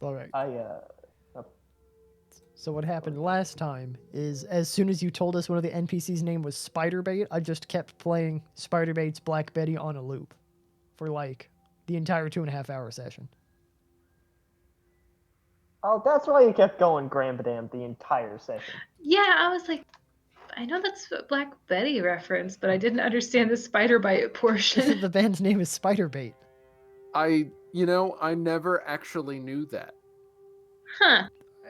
All right. So what happened last time is as soon as you told us one of the NPCs' name was Spiderbait, I just kept playing Spiderbait's Black Betty on a loop for like the entire 2.5-hour session. Oh, that's why you kept going Grambadam the entire session. Yeah, I was like, I know that's a Black Betty reference, but I didn't understand the Spiderbait portion. The band's name is Spiderbait. I never actually knew that. Huh.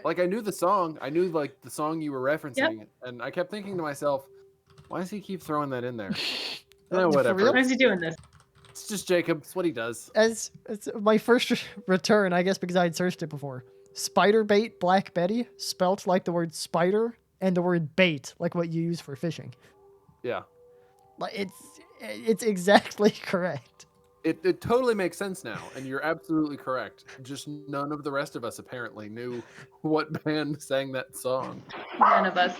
Like, I knew the song. I knew, like, the song you were referencing. And I kept thinking to myself, why does he keep throwing that in there? Whatever. Why is he doing this? It's just Jacob. It's what he does. It's my first return, I guess, because I had searched it before. Spiderbait Black Betty, spelt like the word spider, and the word bait, like what you use for fishing. Yeah. Like it's exactly correct. It totally makes sense now, and you're absolutely correct. Just none of the rest of us apparently knew what band sang that song. None of us.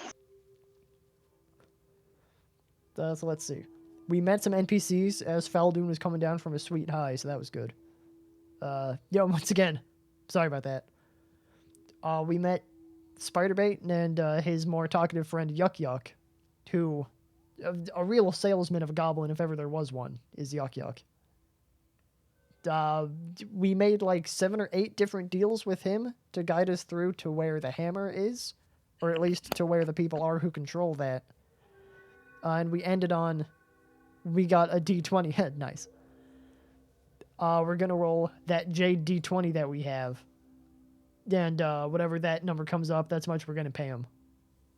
So let's see. We met some NPCs as Fal Dune was coming down from a sweet high, so that was good. Once again, sorry about that. We met Spiderbait and his more talkative friend Yuk-Yuk, who, a real salesman of a goblin, if ever there was one, is Yuk-Yuk. We made like 7 or 8 different deals with him to guide us through to where the hammer is, or at least to where the people are who control that. And we ended on, we got a D20 head. Nice. We're going to roll that Jade D20 that we have. And whatever that number comes up, that's how much we're going to pay him.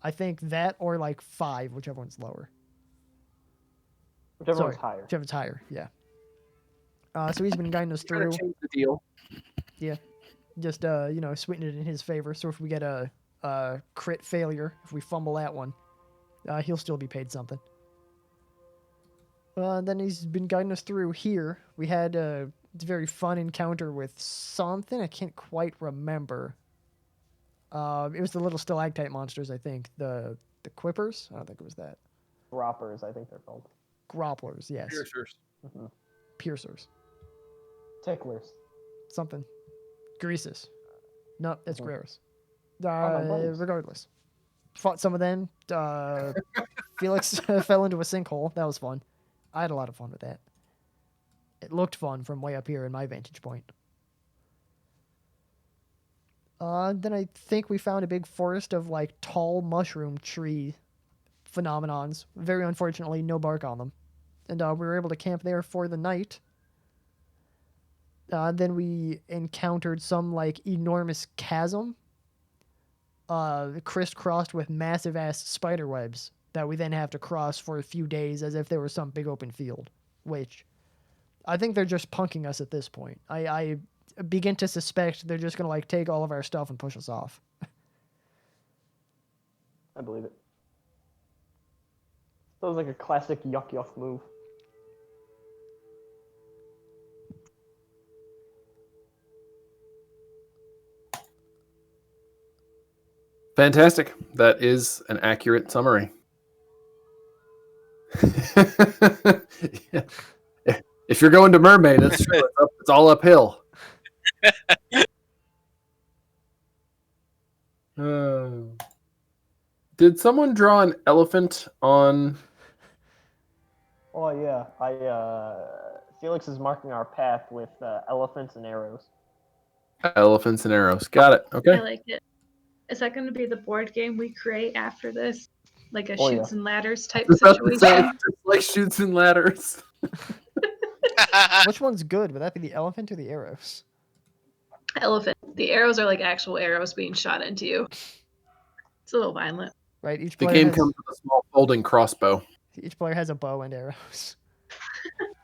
I think that or like 5, whichever one's lower. Whichever one's higher. Whichever's higher, yeah. So he's been guiding us through. Change the deal. Yeah. Just, sweeten it in his favor. So if we get a crit failure, if we fumble that one, he'll still be paid something. Then he's been guiding us through here. We had a very fun encounter with something I can't quite remember. It was the little stalactite monsters, I think. The Quippers? I don't think it was that. Groppers, I think they're called. Grapplers, yes. Piercers. Mm-hmm. Piercers. Ticklers. Something. Greases. No, that's gross. buddies. Regardless. Fought some of them. Felix fell into a sinkhole. That was fun. I had a lot of fun with that. It looked fun from way up here in my vantage point. Then I think we found a big forest of like tall mushroom tree phenomenons. Very unfortunately, no bark on them. And we were able to camp there for the night. Then we encountered some like enormous chasm, crisscrossed with massive ass spider webs that we then have to cross for a few days as if there was some big open field, which I think they're just punking us at this point. I begin to suspect they're just going to like take all of our stuff and push us off. I believe it. That was like a classic Yuk-Yuk move. Fantastic. That is an accurate summary. Yeah. If you're going to Mermaid, that's true. It's all uphill. Did someone draw an elephant on? Oh yeah, Felix is marking our path with elephants and arrows. Elephants and arrows. Got it. Okay. I like it. Is that going to be the board game we create after this? Like a shoots and ladders type situation? Just like shoots and ladders. Which one's good? Would that be the elephant or the arrows? Elephant. The arrows are like actual arrows being shot into you. It's a little violent. Right. Each The player game has, comes with a small folding crossbow. Each player has a bow and arrows.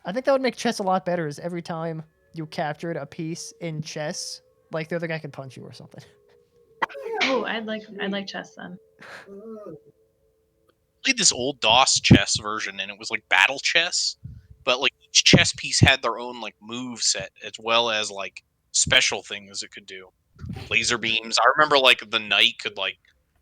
I think that would make chess a lot better. Is every time you captured a piece in chess, like the other guy could punch you or something. Oh, I'd like chess then. Played this old DOS chess version, and it was like battle chess, but like each chess piece had their own like move set as well as like special things it could do. Laser beams. I remember like the knight could like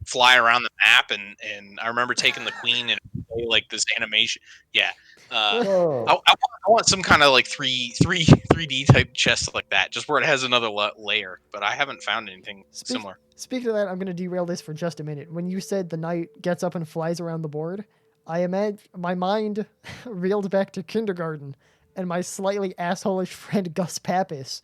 fly around the map, and I remember taking the queen and play like this animation. Yeah, Whoa. I want some kind of like 3D type chest like that, just where it has another layer. But I haven't found anything similar. Speaking of that, I'm going to derail this for just a minute. When you said the knight gets up and flies around the board, I imagine my mind reeled back to kindergarten and my slightly assholish friend Gus Pappas,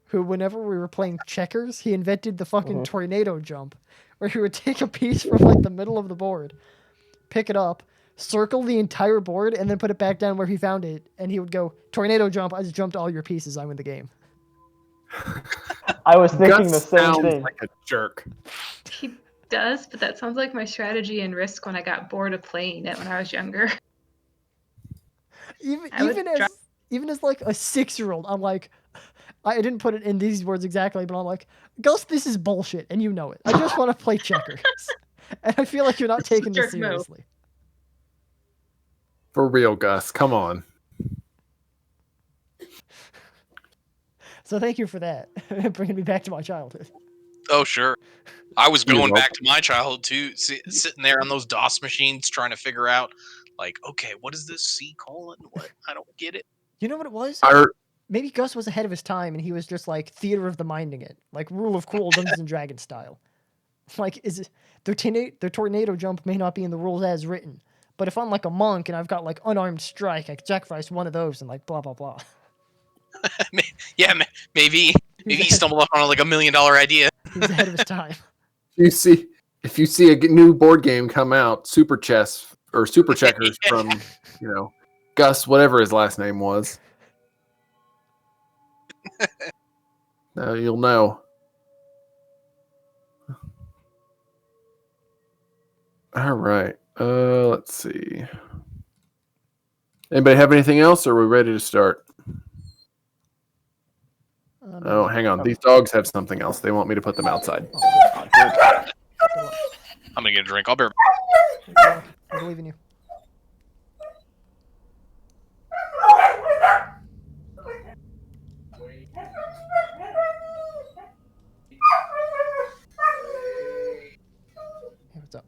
who, whenever we were playing checkers, he invented the fucking tornado jump, where he would take a piece from like the middle of the board, pick it up, circle the entire board, and then put it back down where he found it, and he would go, tornado jump, I just jumped all your pieces, I win the game. I was thinking Gus the same sounds thing. like a jerk. He does, but that sounds like my strategy and risk when I got bored of playing it when I was younger. Even as like a 6-year-old, I'm like, I didn't put it in these words exactly, but I'm like, Gus, this is bullshit, and you know it. I just want to play checkers. And I feel like you're not taking this Jerk move. seriously. For real, Gus. Come on. So thank you for that, bringing me back to my childhood. Oh sure, I was You're going back welcome. to my childhood too, sitting there on those DOS machines trying to figure out, like, okay, what is this C colon? What? I don't get it. You know what it was? Our, Maybe Gus was ahead of his time, and he was just like theater of the minding it, like Rule of Cool, Dungeons and Dragons style. Like, is it the tornado jump may not be in the rules as written, but if I'm like a monk and I've got like unarmed strike, I could sacrifice one of those and like blah blah blah. Yeah, maybe he stumbled upon like $1 million idea. He was ahead of his time. if you see a new board game come out, Super Chess or Super Checkers from, Gus, whatever his last name was, you'll know. All right. Let's see. Anybody have anything else, or are we ready to start? Oh, hang on. These dogs have something else. They want me to put them outside. I'm gonna get a drink. I'll be right back. I believe in you. Hey, what's up?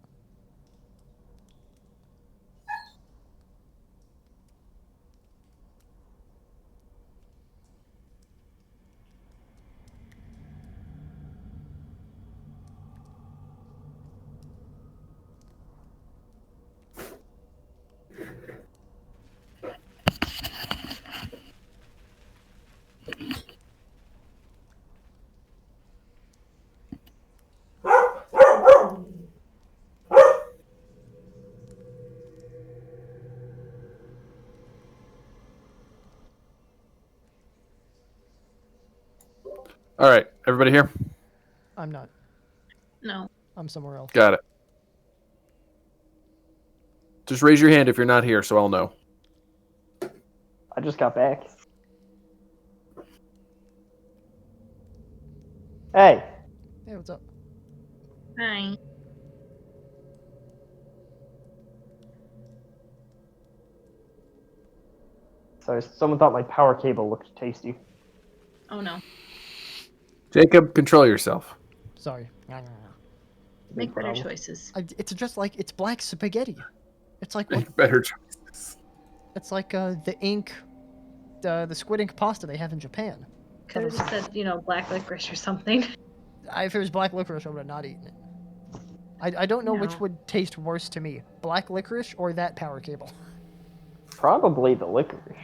All right. Everybody here? I'm not. No. I'm somewhere else. Got it. Just raise your hand if you're not here so I'll know. I just got back. Hey, Hey, what's up? Hi. so someone thought my power cable looked tasty. Oh no. Jacob, control yourself. Sorry. Make better problem. choices. It's just like it's black spaghetti. It's like what? Make better choices. It's like the ink, the squid ink pasta they have in Japan. Could have just said, black licorice or something. If it was black licorice, I would have not eaten it. I don't know which No. would taste worse to me, black licorice or that power cable. Probably the licorice.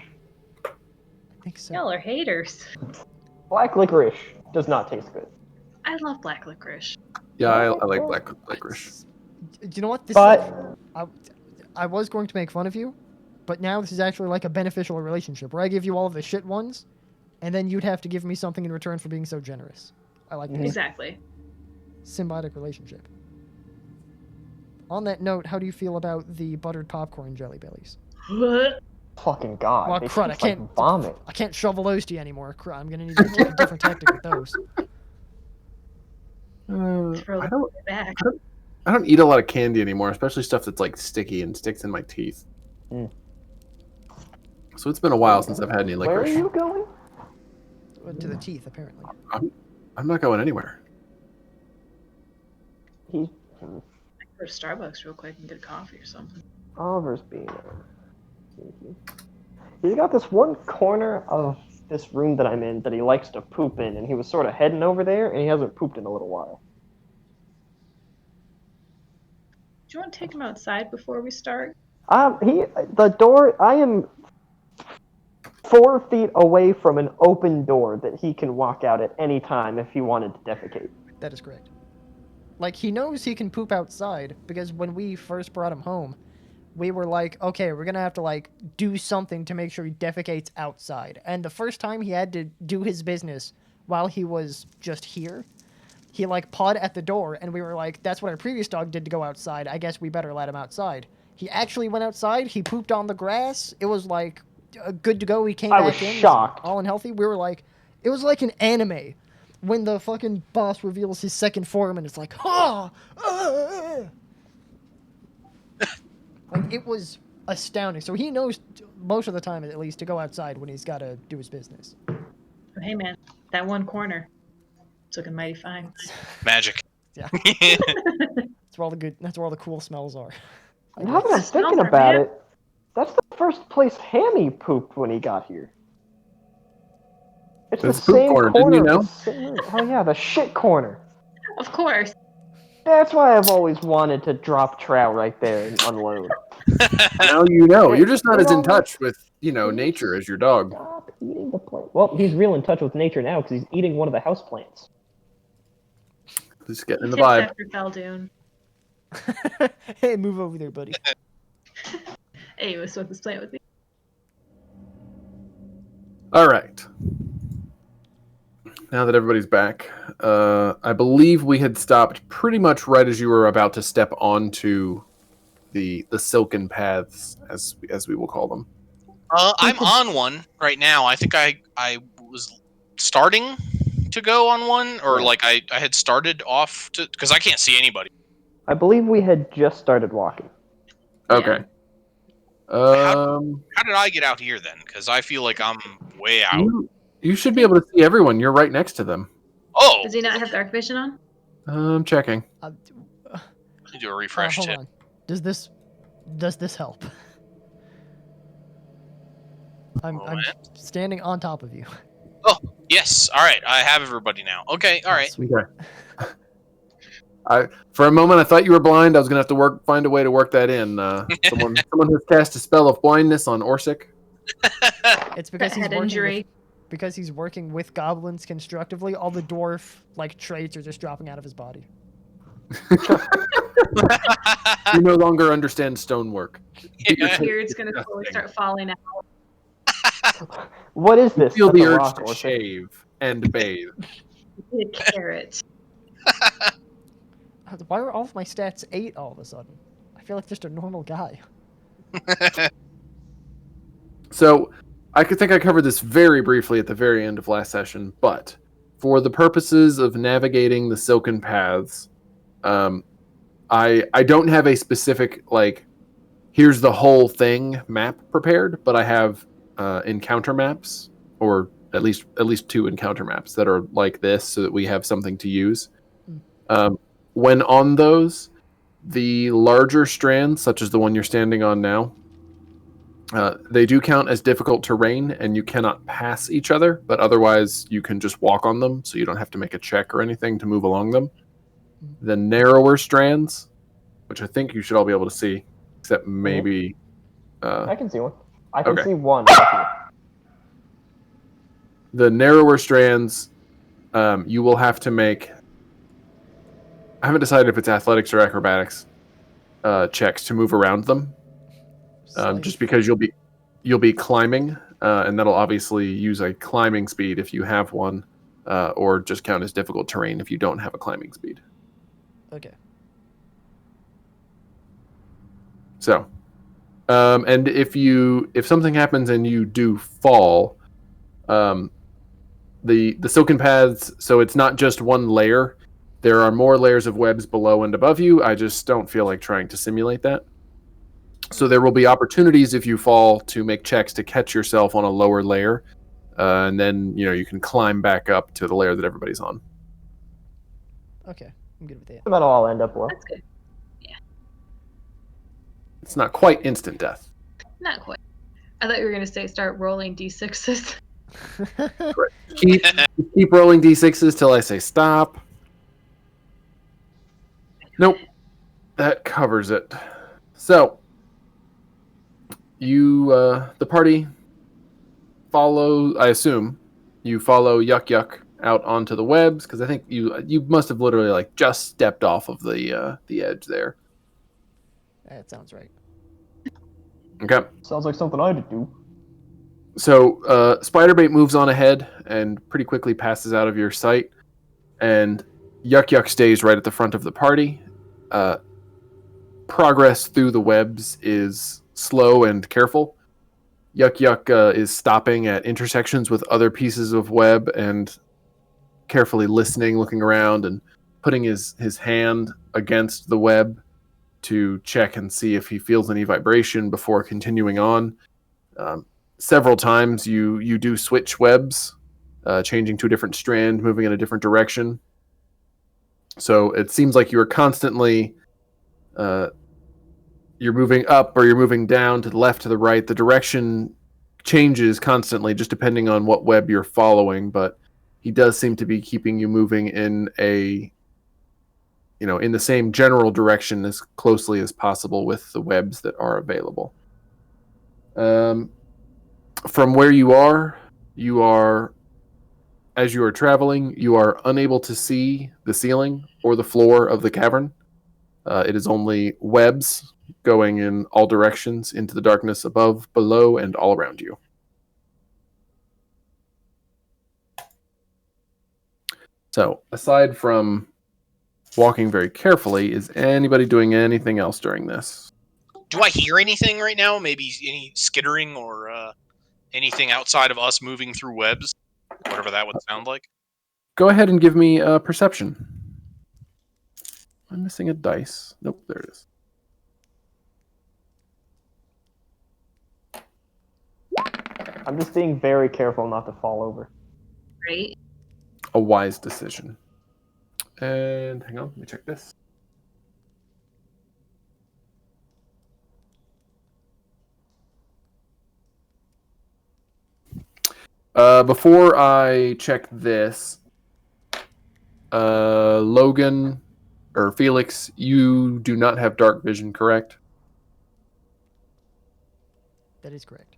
I think so. Y'all are haters. Black licorice does not taste good. I love black licorice. Yeah, I like black licorice. Do you know what? But I was going to make fun of you, but now this is actually like a beneficial relationship where I give you all of the shit ones, and then you'd have to give me something in return for being so generous. I like this. Exactly. Symbiotic relationship. On that note, how do you feel about the buttered popcorn jelly bellies? What? fucking god, Well, they crud, taste like I can't vomit. I can't shovel those to you anymore. Crud, I'm gonna need to take a different tactic with those. Throw I them don't. back. I don't eat a lot of candy anymore, especially stuff that's like sticky and sticks in my teeth. Mm. So it's been a while since I've had any Where are licorice. you going? To the teeth, apparently. I'm not going anywhere. He's Go to Starbucks real quick and get a coffee or something. Oliver's being there. He's got this one corner of this room that I'm in that he likes to poop in, and he was sort of heading over there, and he hasn't pooped in a little while. Do you want to take him outside before we start? The door. I am 4 feet away from an open door that he can walk out at any time if he wanted to defecate. That is correct. Like, he knows he can poop outside, because when we first brought him home, we were like, okay, we're gonna have to, like, do something to make sure he defecates outside. And the first time he had to do his business while he was just here, he, like, pawed at the door, and we were like, that's what our previous dog did to go outside. I guess we better let him outside. He actually went outside. He pooped on the grass. It was, like, good to go. He came back in. Shocked. All and healthy. We were like, it was like an anime when the fucking boss reveals his second form, and it's like, ha! Like, it was astounding. So he knows most of the time, at least, to go outside when he's got to do his business. Hey man, that one corner. It's looking mighty fine. Magic. Yeah. That's where all the good. That's where all the cool smells are. Now that I'm thinking about it, that's the first place Hammy pooped when he got here. It's the That's poop same corner, corner. didn't you know? of the same- Oh yeah, the shit corner. Of course. That's why I've always wanted to drop trout right there and unload. Now you know. You're just not You as in know, touch with, nature as your dog. Stop eating the plant. Well, he's real in touch with nature now because he's eating one of the house plants. Just getting in the Tips vibe. after Fal Dune. Hey, move over there, buddy. Hey, you want to smoke this plant with me? All right. Now that everybody's back, I believe we had stopped pretty much right as you were about to step onto the silken paths, as we will call them. I'm on one right now. I think I was starting to go on one, or Yeah. like I had started off to, because I can't see anybody. I believe we had just started walking. Okay. How did I get out here then? Because I feel like I'm way out. You should be able to see everyone. You're right next to them. Oh, Does he not have dark vision on? I'm checking. let me do a refresh. Hold tip. on. Does this help? I'm man. standing on top of you. Oh, yes. All right. I have everybody now. Okay. All right. Sweet. Okay. For a moment, I thought you were blind. I was gonna have to find a way to work that in. Someone has cast a spell of blindness on Orsik. It's because That he's head working injury. because he's working with goblins constructively. All the dwarf traits are just dropping out of his body. You no longer understand stonework. Yeah. Beard's gonna slowly start falling out. What is this? Feel That's the a urge rock, to Orsik. shave and bathe. A carrot. Why are all of my stats 8 all of a sudden? I feel like just a normal guy. So, I think I covered this very briefly at the very end of last session, but for the purposes of navigating the silken paths, I don't have a specific here's the whole thing map prepared, but I have encounter maps, or at least 2 encounter maps that are like this, so that we have something to use. When on those, the larger strands, such as the one you're standing on now, they do count as difficult terrain, and you cannot pass each other, but otherwise you can just walk on them, so you don't have to make a check or anything to move along them. The narrower strands, which I think you should all be able to see, except maybe... I can see one. I can Okay. see one. Definitely. The narrower strands, you will have to make... I haven't decided if it's athletics or acrobatics checks to move around them. Just because you'll be climbing, and that'll obviously use a climbing speed if you have one, or just count as difficult terrain if you don't have a climbing speed. Okay. So, and if something happens and you do fall, the silken paths, so it's not just one layer. There are more layers of webs below and above you. I just don't feel like trying to simulate that. So there will be opportunities if you fall to make checks to catch yourself on a lower layer, and then you can climb back up to the layer that everybody's on. Okay, I'm good with that. That'll all end up well. That's good. It's not quite instant death. Not quite. I thought you were going to say start rolling d6s. Keep rolling d6s till I say stop. Nope. That covers it. So, the party follow, I assume, you follow Yuk-Yuk out onto the webs, because I think you must have literally like just stepped off of the edge there. That sounds right. Okay. Sounds like something I'd do. So Spiderbait moves on ahead and pretty quickly passes out of your sight, and Yuk-Yuk stays right at the front of the party. Progress through the webs is slow and careful. Yuk-Yuk is stopping at intersections with other pieces of web and carefully listening, looking around, and putting his hand against the web to check and see if he feels any vibration before continuing on. Several times you do switch webs, changing to a different strand, moving in a different direction. So it seems like you're constantly you're moving up or you're moving down, to the left, to the right. The direction changes constantly just depending on what web you're following, but he does seem to be keeping you moving in in the same general direction as closely as possible with the webs that are available. From where you are, as you are traveling, you are unable to see the ceiling or the floor of the cavern. It is only webs going in all directions into the darkness above, below, and all around you. So, aside from walking very carefully, is anybody doing anything else during this? Do I hear anything right now? Maybe any skittering or anything outside of us moving through webs? Whatever that would sound like. Go ahead and give me a perception. I'm missing a dice. Nope, there it is. I'm just being very careful not to fall over. Right? A wise decision. And hang on, let me check this. Before I check this, Logan or Felix, you do not have dark vision, correct? That is correct.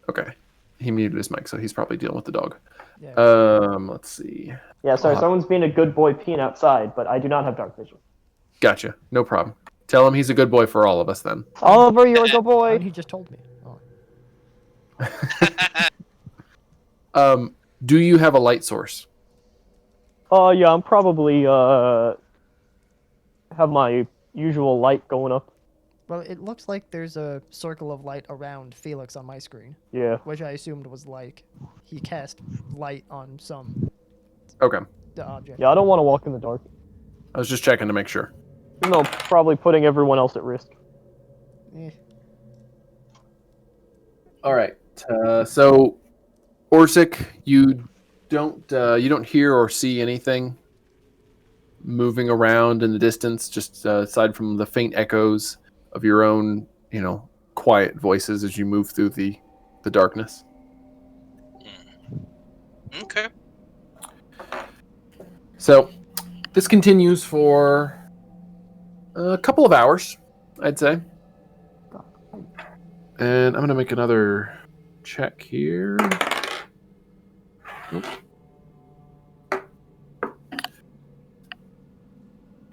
Okay. He muted his mic, so he's probably dealing with the dog. Yeah. Let's see. Yeah, sorry, someone's being a good boy peeing outside, but I do not have dark vision. Gotcha. No problem. Tell him he's a good boy for all of us then. Oliver, you're a good Oh, boy. he just told me. Oh. Do you have a light source? Oh, yeah, I'm probably, have my usual light going up. Well, it looks like there's a circle of light around Felix on my screen, Yeah. which I assumed was like he cast light on some Okay. object. Yeah, I don't want to walk in the dark. I was just checking to make sure. Even though probably putting everyone else at risk. Eh. All right. So, Orsik, you don't hear or see anything moving around in the distance, just aside from the faint echoes of your own, quiet voices as you move through the darkness. Okay. So, this continues for a couple of hours, I'd say. And I'm going to make another check here. Oops.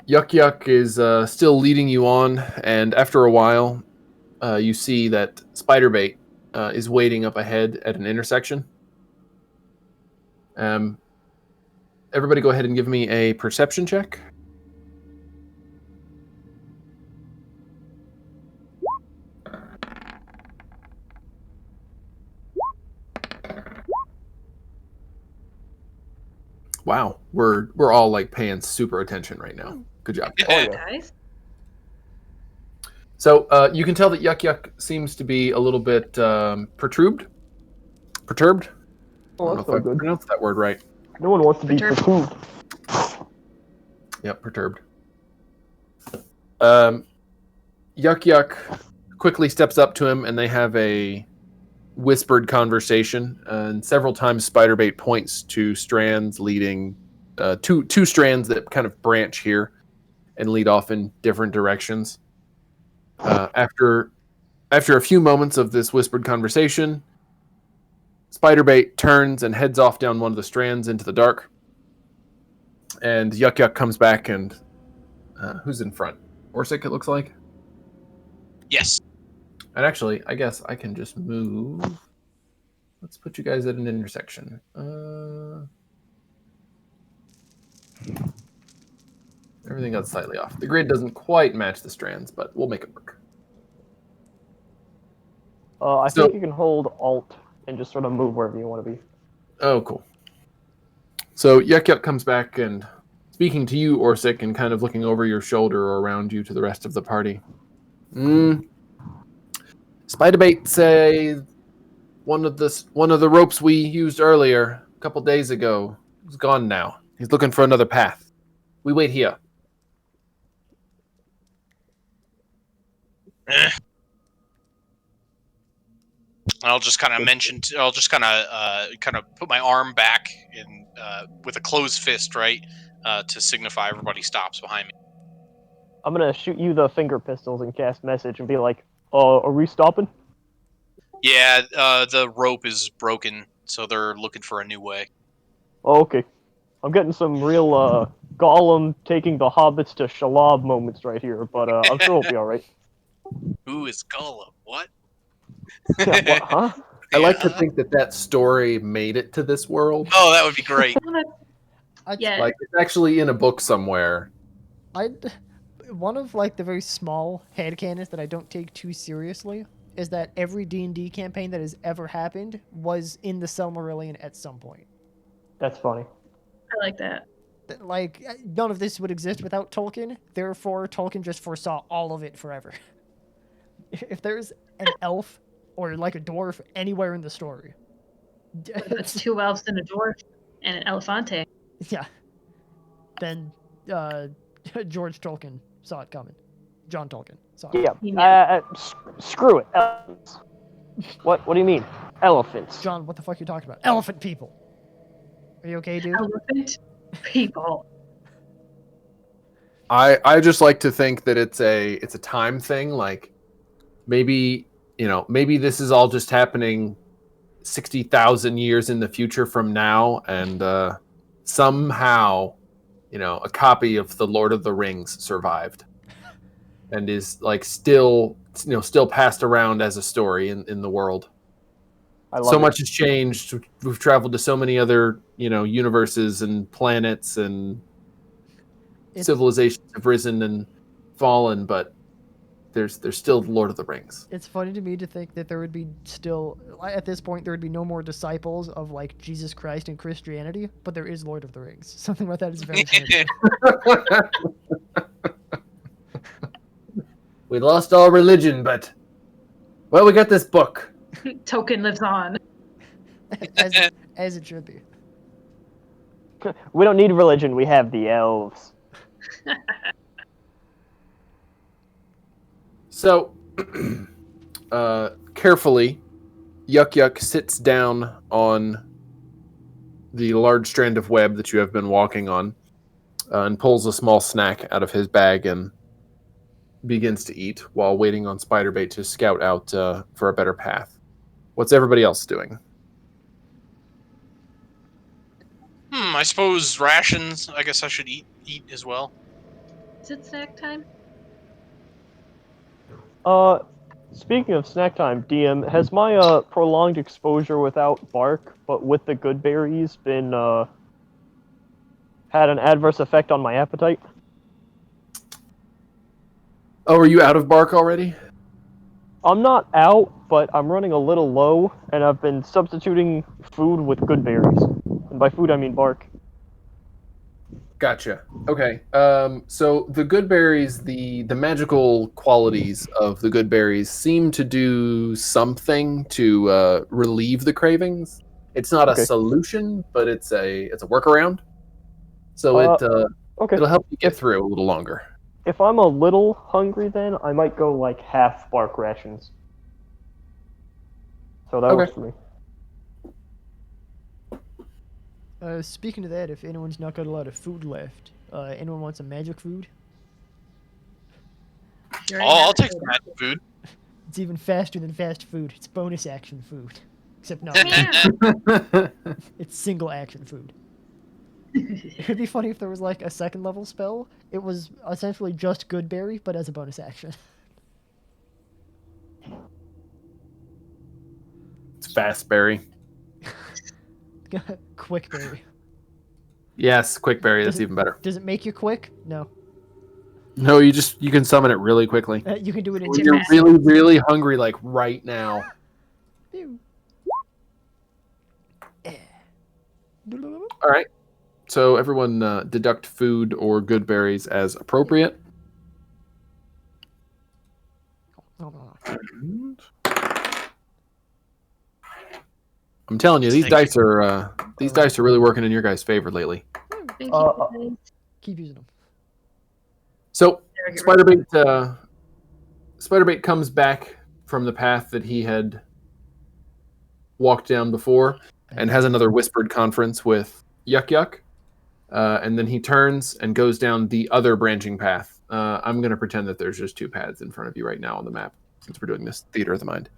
Yuk-Yuk is still leading you on, and after a while, you see that Spiderbait is waiting up ahead at an intersection. Everybody go ahead and give me a perception check. Wow, we're all like paying super attention right now. Good job. Oh, yeah. Guys? So you can tell that Yuk-Yuk seems to be a little bit perturbed. Perturbed? Oh, I that's don't know so if I good. pronounced that word right. No one wants to be Perturbed. perturbed. Yep, perturbed. Yuk-Yuk quickly steps up to him, and they have a whispered conversation, and several times Spiderbait points to strands leading two strands that kind of branch here and lead off in different directions. After a few moments of this whispered conversation, Spiderbait turns and heads off down one of the strands into the dark. And Yuk-Yuk comes back and who's in front? Orsik, it looks like. Yes. And actually, I guess I can just move. Let's put you guys at an intersection. Everything got slightly off. The grid doesn't quite match the strands, but we'll make it work. I think you can hold Alt and just sort of move wherever you want to be. Oh, cool. So Yuk-Yuk comes back and speaking to you, Orsik, and kind of looking over your shoulder or around you to the rest of the party. Spiderbait say one of the ropes we used earlier a couple days ago is gone now. He's looking for another path. We wait here. I'll just kind of put my arm back and with a closed fist, right, to signify everybody stops behind me. I'm gonna shoot you the finger pistols and cast message and be like, are we stopping? Yeah, the rope is broken, so they're looking for a new way. Oh, okay. I'm getting some real Gollum taking the hobbits to Shalab moments right here, but I'm sure we'll be alright. Who is Gollum? What? Yeah, what, huh? I like to think that story made it to this world. Oh, that would be great. Yeah. Like, it's actually in a book somewhere. One of like the very small headcanons that I don't take too seriously is that every D&D campaign that has ever happened was in the Silmarillion at some point. That's funny. I like that. Like, none of this would exist without Tolkien. Therefore, Tolkien just foresaw all of it forever. If there's an elf or like a dwarf anywhere in the story. It's 2 elves and a dwarf and an elefante. Yeah. Then George Tolkien saw it coming. John Tolkien saw it. Yeah. Screw it. Elephants. What do you mean? Elephants. John, what the fuck are you talking about? Elephant people. Are you okay, dude? Elephant people. I just like to think that it's a time thing. Like maybe this is all just happening 60,000 years in the future from now, and somehow, a copy of the Lord of the Rings survived and is like still passed around as a story in the world. So much has changed. We've traveled to so many other, universes and planets, and civilizations have risen and fallen, but there's still the Lord of the Rings. It's funny to me to think that there would be still, at this point, there would be no more disciples of like Jesus Christ and Christianity, but there is Lord of the Rings. Something like that is very funny. We lost all religion, but we got this book. Token lives on. as it should be. We don't need religion. We have the elves. So, carefully, Yuk-Yuk sits down on the large strand of web that you have been walking on, and pulls a small snack out of his bag and begins to eat while waiting on Spiderbait to scout out for a better path. What's everybody else doing? I suppose rations. I guess I should eat as well. Is it snack time? Speaking of snack time, DM, has my prolonged exposure without bark, but with the good berries, been had an adverse effect on my appetite? Oh, are you out of bark already? I'm not out, but I'm running a little low, and I've been substituting food with good berries. And by food, I mean bark. Gotcha. Okay. So the good berries, the magical qualities of the good berries seem to do something to relieve the cravings. It's not a solution, but it's a workaround. So it'll help you get through a little longer. If I'm a little hungry, then I might go like half bark rations. So that Okay. works for me. Speaking of that, if anyone's not got a lot of food left, anyone want some magic food? You're Oh, already I'll have take it. some magic food. It's even faster than fast food. It's bonus action food. Except not really. Yeah. It's single action food. It'd be funny if there was like a second level spell. It was essentially just good berry, but as a bonus action. It's fast berry. Quick berry. Yes, quick berry. That's Does it- even better. Does it make you quick? No. No, you can summon it really quickly. You can do it in When When 2 you're Jimmy- really, really hungry, like right now. Pew. All right. So everyone deduct food or good berries as appropriate. And I'm telling you, these Thank dice are really working in your guys' favor lately. Thank Uh, you. guys. Keep using them. So There, get rid of Spiderbait Spiderbait comes back from the path that he had walked down before and has another whispered conference with Yuk-Yuk. And then he turns and goes down the other branching path. I'm going to pretend that there's just two paths in front of you right now on the map, since we're doing this Theater of the Mind.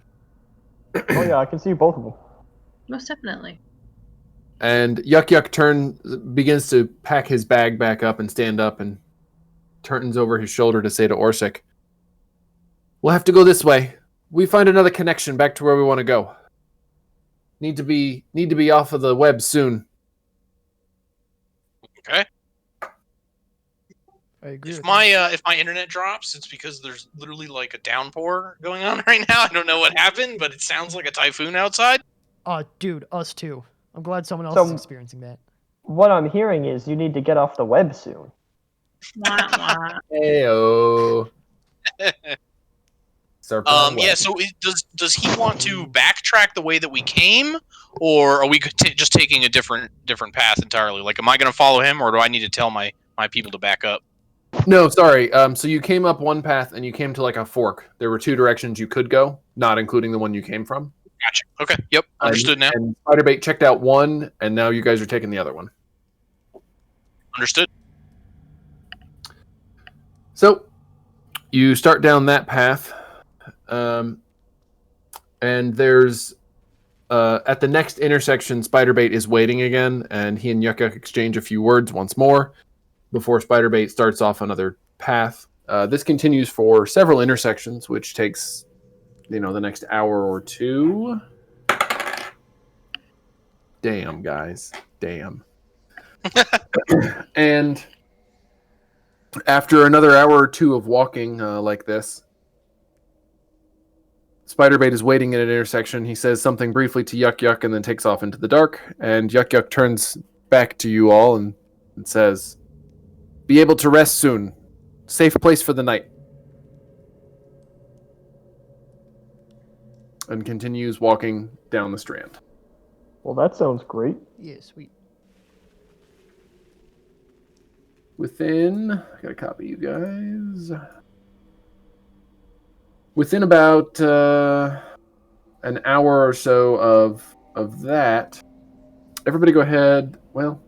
Oh yeah, I can see both of them. Most definitely. And Yuk-Yuk begins to pack his bag back up and stand up and turns over his shoulder to say to Orsik, "We'll have to go this way. We find another connection back to where we want to go. Need to be off of the web soon." Okay. I agree. If with my if my internet drops, it's because there's literally like a downpour going on right now. I don't know what happened, but it sounds like a typhoon outside. Oh, dude, us too. I'm glad someone else So- is experiencing that. What I'm hearing is you need to get off the web soon. Wah, wah. Heyo. Yeah. So does he want to backtrack the way that we came, or are we just taking a different path entirely? Like, am I going to follow him, or do I need to tell my people to back up? No, sorry. So you came up one path and you came to like a fork. There were two directions you could go, not including the one you came from. Gotcha. Okay. Yep. Understood now. And Spiderbait checked out one, and now you guys are taking the other one. Understood. So you start down that path, and there's at the next intersection, Spiderbait is waiting again, and he and Yuk-Yuk exchange a few words once more before Spiderbait starts off another path. This continues for several intersections, which takes, the next hour or two. Damn, guys. Damn. And after another hour or two of walking like this, Spiderbait is waiting at an intersection. He says something briefly to Yuk-Yuk and then takes off into the dark. And Yuk-Yuk turns back to you all and says, "Be able to rest soon. Safe place for the night." And continues walking down the strand. Well, that sounds great. Yeah, sweet. I gotta copy you guys. Within about an hour or so of that, everybody go ahead. Well,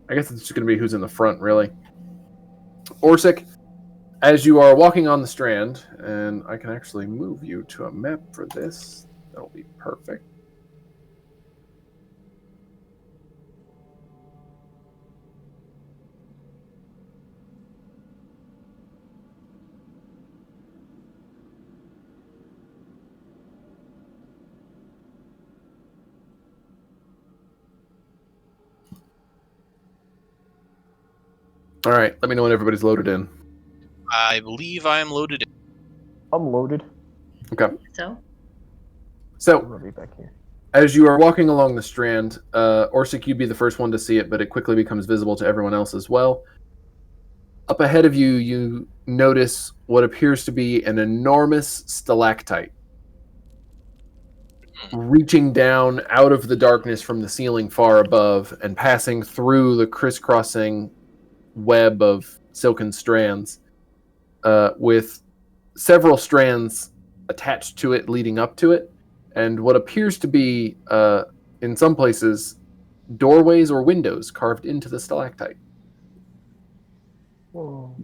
I guess it's just going to be who's in the front, really. Orsik, as you are walking on the strand, and I can actually move you to a map for this. That'll be perfect. All right, let me know when everybody's loaded in. I believe I am loaded. I'm loaded. Okay. So, So, I'll be back here. as you are walking along the strand, Orsik, you'd be the first one to see it, but it quickly becomes visible to everyone else as well. Up ahead of you, you notice what appears to be an enormous stalactite reaching down out of the darkness from the ceiling far above and passing through the crisscrossing web of silken strands, with several strands attached to it leading up to it, and what appears to be, in some places, doorways or windows carved into the stalactite. Whoa.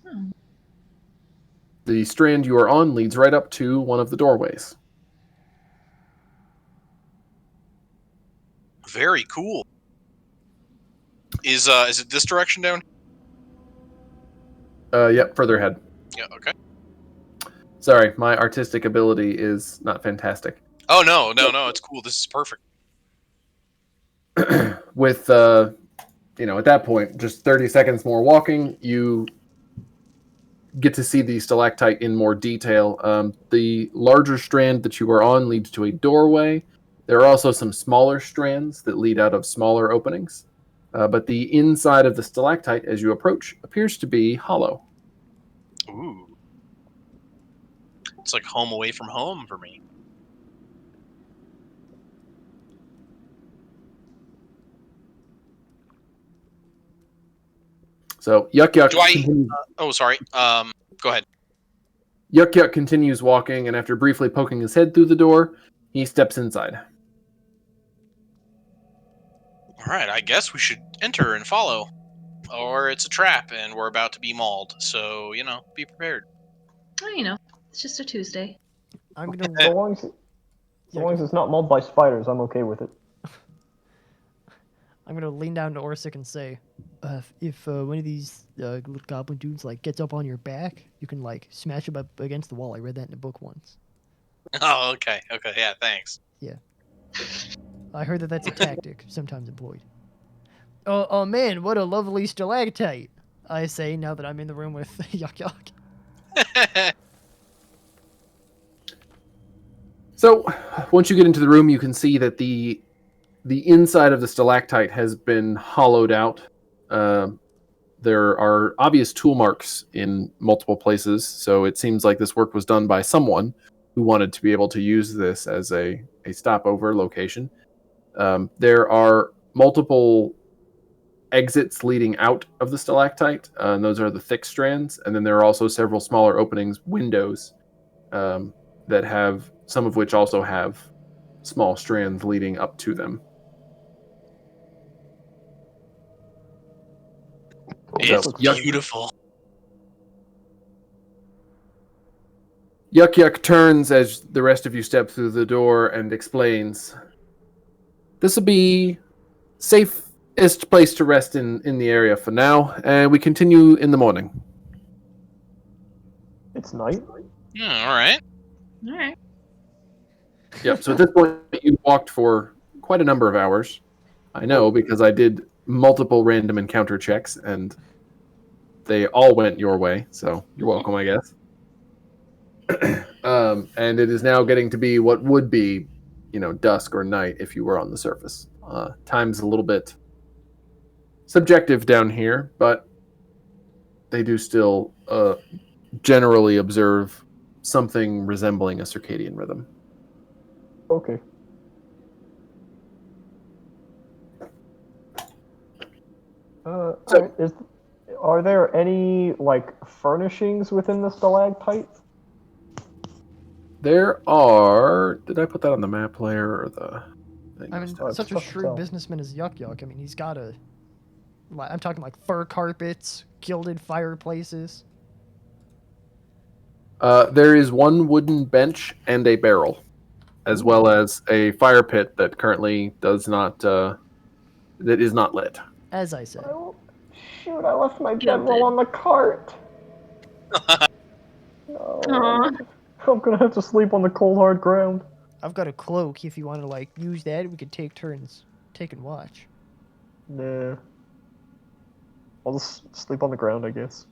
Oh. The strand you are on leads right up to one of the doorways. Very cool. Is it this direction down? Yep, further ahead. Yeah. Okay. Sorry, my artistic ability is not fantastic. Oh no, it's cool. This is perfect. With at that point, just 30 seconds more walking, you get to see the stalactite in more detail. The larger strand that you are on leads to a doorway. There are also some smaller strands that lead out of smaller openings. But the inside of the stalactite, as you approach, appears to be hollow. Ooh. It's like home away from home for me. So Yuk-Yuk Do I- continues, Oh, sorry. Go ahead. Yuk-Yuk continues walking, and after briefly poking his head through the door, he steps inside. All right, I guess we should enter and follow, or it's a trap and we're about to be mauled. So be prepared. Oh, it's just a Tuesday. I'm gonna. So long as, Yeah, long as it's not mauled by spiders, I'm okay with it. I'm gonna lean down to Orsik and say, if one of these little goblin dudes gets up on your back, you can smash him up against the wall. I read that in a book once. Oh, okay. Yeah, thanks. I heard that that's a tactic sometimes employed. Oh man, what a lovely stalactite! I say now that I'm in the room with Yuk-Yuk. So once you get into the room, you can see that the inside of the stalactite has been hollowed out. There are obvious tool marks in multiple places, so it seems like this work was done by someone who wanted to be able to use this as a stopover location. There are multiple exits leading out of the stalactite, and those are the thick strands, and then there are also several smaller openings, windows, that have, some of which also have small strands leading up to them. It's Yuk- beautiful. Yuk-Yuk turns as the rest of you step through the door and explains, "This will be safest place to rest in the area for now, and we continue in the morning." It's night. Yeah, all right. All right. Yep, so at this point, you walked for quite a number of hours. I know, because I did multiple random encounter checks, and they all went your way, so you're welcome, I guess. And it is now getting to be what would be, dusk or night if you were on the surface. Time's a little bit subjective down here, but they do still generally observe something resembling a circadian rhythm. Okay. So- Are there any furnishings within the stalactite? There are. Did I put that on the map layer or the thing? I mean, Oh, such a tough to shrewd tell. businessman as Yuk-Yuk. I mean, he's got I'm talking fur carpets, gilded fireplaces. There is one wooden bench and a barrel, as well as a fire pit that currently does not. That is not lit. As I said. Shoot, I left my Gilded. bedroll on the cart. No. Aw. I'm gonna have to sleep on the cold hard ground. I've got a cloak. If you want to use that, we could take turns taking watch. Nah. I'll just sleep on the ground, I guess.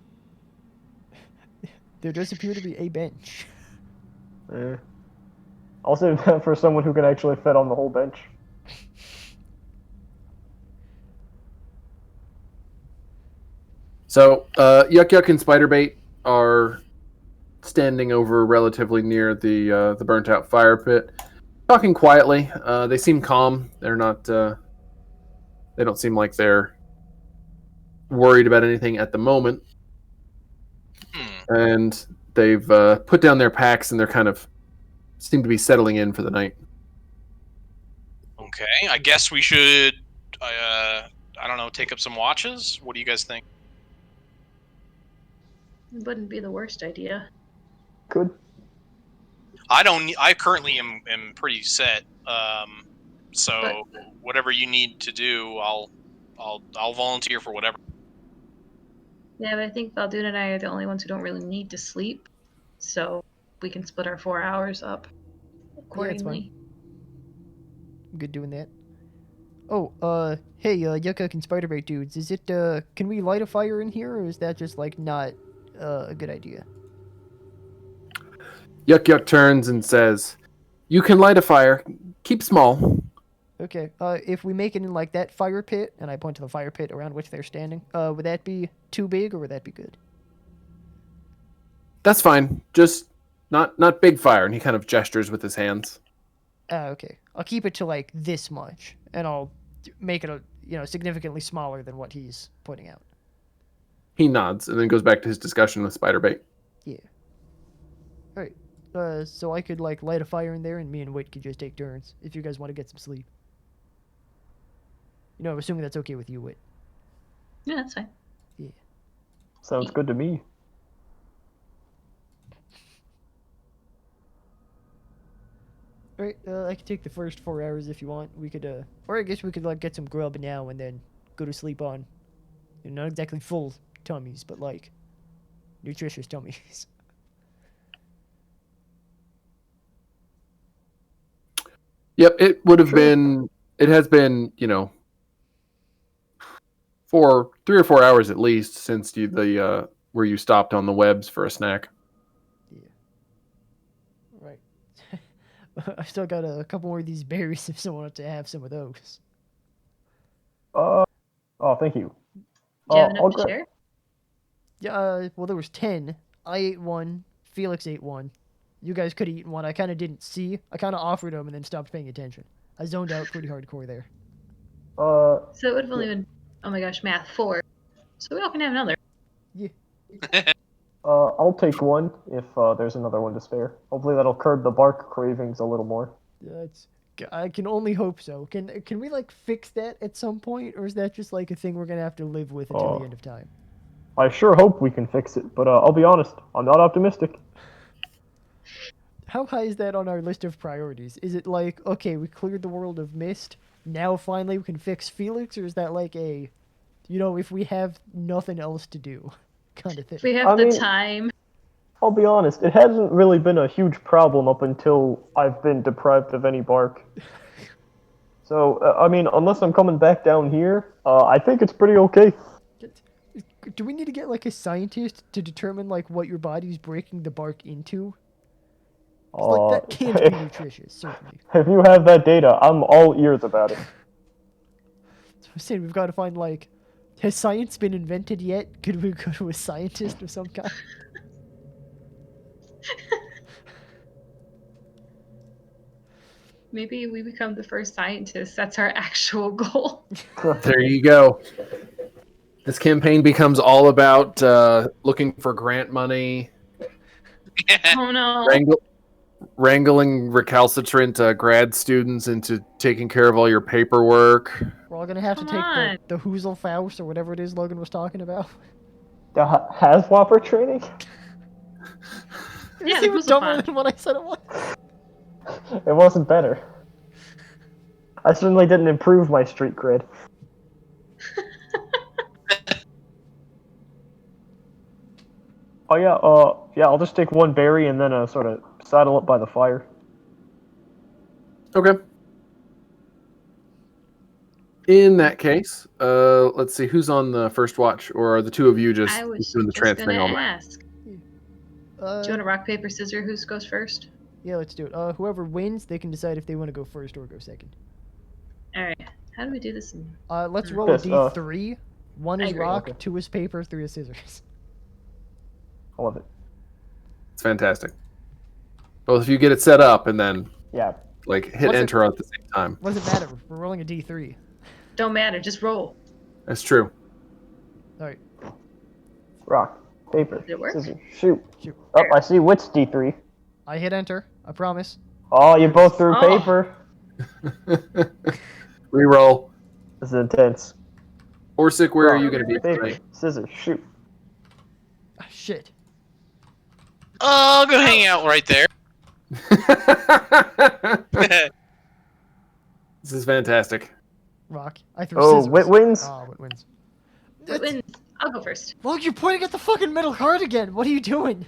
There does appear to be a bench. I'll save that for someone who can actually fit on the whole bench. So, Yuk-Yuk and Spiderbait are standing over relatively near the burnt out fire pit, talking quietly. They seem calm. They're not. They don't seem like they're worried about anything at the moment. And they've put down their packs, and they're kind of seem to be settling in for the night. Okay, I guess we should. I don't know. Take up some watches. What do you guys think? It wouldn't be the worst idea. Good. I currently am pretty set. So But- whatever you need to do, I'll volunteer for whatever. Yeah, but I think Fal Dune and I are the only ones who don't really need to sleep, so we can split our 4 hours up accordingly. I'm good doing that. Oh, hey, Yuk-Yuk and Spiderbait dudes, is it, can we light a fire in here, or is that just, like, not, a good idea? Yuk-Yuk turns and says, "You can light a fire. Keep small." Okay, if we make it in, like, that fire pit, and I point to the fire pit around which they're standing, would that be too big, or would that be good? That's fine. Just not big fire. And he kind of gestures with his hands. Okay. I'll keep it to, like, this much, and I'll make it, significantly smaller than what he's pointing out. He nods and then goes back to his discussion with Spiderbait. Yeah. Alright. So I could, like, light a fire in there, and me and Wit could just take turns, if you guys want to get some sleep. I'm assuming that's okay with you, Wit. Yeah, that's fine. Sounds good to me. Alright, I could take the first 4 hours if you want. We could, or I guess we could, like, get some grub now and then go to sleep on, not exactly full tummies, but, like, nutritious tummies. Yep, it would have been. It has been, for 3 or 4 hours at least since where you stopped on the webs for a snack. Yeah. Right. I still got a couple more of these berries if someone wants to have some of those. Oh, thank you. Do you have I'll enough to grab- share? Yeah, well, there was 10. I ate one. Felix ate one. You guys could have eaten one. I kind of didn't see. I kind of offered them and then stopped paying attention. I zoned out pretty hardcore there. So it would have only been, oh my gosh, math, 4. So we all can have another. I'll take one if there's another one to spare. Hopefully that'll curb the bark cravings a little more. I can only hope so. Can we, like, fix that at some point, or is that just, like, a thing we're gonna have to live with until the end of time? I sure hope we can fix it, but I'll be honest, I'm not optimistic. How high is that on our list of priorities? Is it like, okay, we cleared the world of mist, now finally we can fix Felix, or is that like a, if we have nothing else to do kind of thing? If we have time. I'll be honest, it hasn't really been a huge problem up until I've been deprived of any bark. So, unless I'm coming back down here, I think it's pretty okay. Do we need to get, like, a scientist to determine, like, what your body's breaking the bark into? 'Cause, like, that can't be nutritious, certainly. If you have that data, I'm all ears about it. So I'm saying we've got to find, like, has science been invented yet? Could we go to a scientist of some kind? Maybe we become the first scientists. That's our actual goal. There you go. This campaign becomes all about looking for grant money, Oh no. wrangling recalcitrant grad students into taking care of all your paperwork. We're all going to have to Come take on. the Hooselfaust or whatever it is Logan was talking about. The Haswhopper training? Yeah, Is the even dumber Hooselfaust. than what I said it was? It wasn't better. I certainly didn't improve my street cred. Oh yeah, I'll just take one berry and then sort of saddle up by the fire. Okay. In that case, let's see who's on the first watch, or are the two of you just I was doing the just trance gonna thing all night? ask. Do you want to rock, paper, scissors? Who goes first? Yeah, let's do it. Whoever wins, they can decide if they want to go first or go second. Alright. How do we do this? Let's roll a Yes, d3. 1 I is agree. rock, Okay. 2 is paper, 3 is scissors. I love it. It's fantastic. Both of you get it set up and then Yeah. hit What's it- enter at the same time. What does it matter? We're rolling a d3. Don't matter. Just roll. That's true. Alright, Rock, paper, Did it work? scissors, shoot. shoot. Oh, I see Wit's D3. I hit enter, I promise. Oh, you both threw Oh. paper. Reroll. This is intense. Orsik, where are Rock, you going to be paper, tonight? scissors, shoot. Ah, shit. I'll go hang out right there. This is fantastic. Rock. I threw Oh, scissors. Wit wins. Oh, Wit wins. Who wins? I'll go first. Look, you're pointing at the fucking middle card again. What are you doing?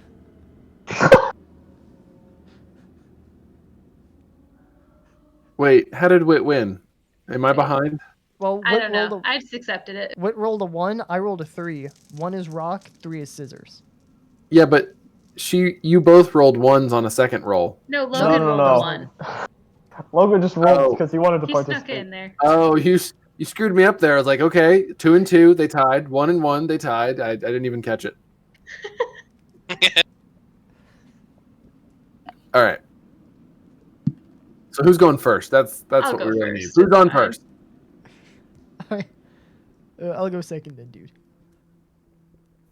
Wait, how did Wit win? Am I behind? Well, I Wit don't rolled know. I just accepted it. Wit rolled a 1. I rolled a 3. 1 is rock. 3 is scissors. Yeah, but you both rolled ones on a second roll. No, Logan no, rolled no. a 1. Logan just rolled Oh. because he wanted to He snuck participate. in there. Oh, you screwed me up there. I was like, okay, 2 and 2, they tied. 1 and 1, they tied. I didn't even catch it. All right. So who's going first? That's I'll what go we really need. first, Who's it's on fine. first? I'll go second then, dude.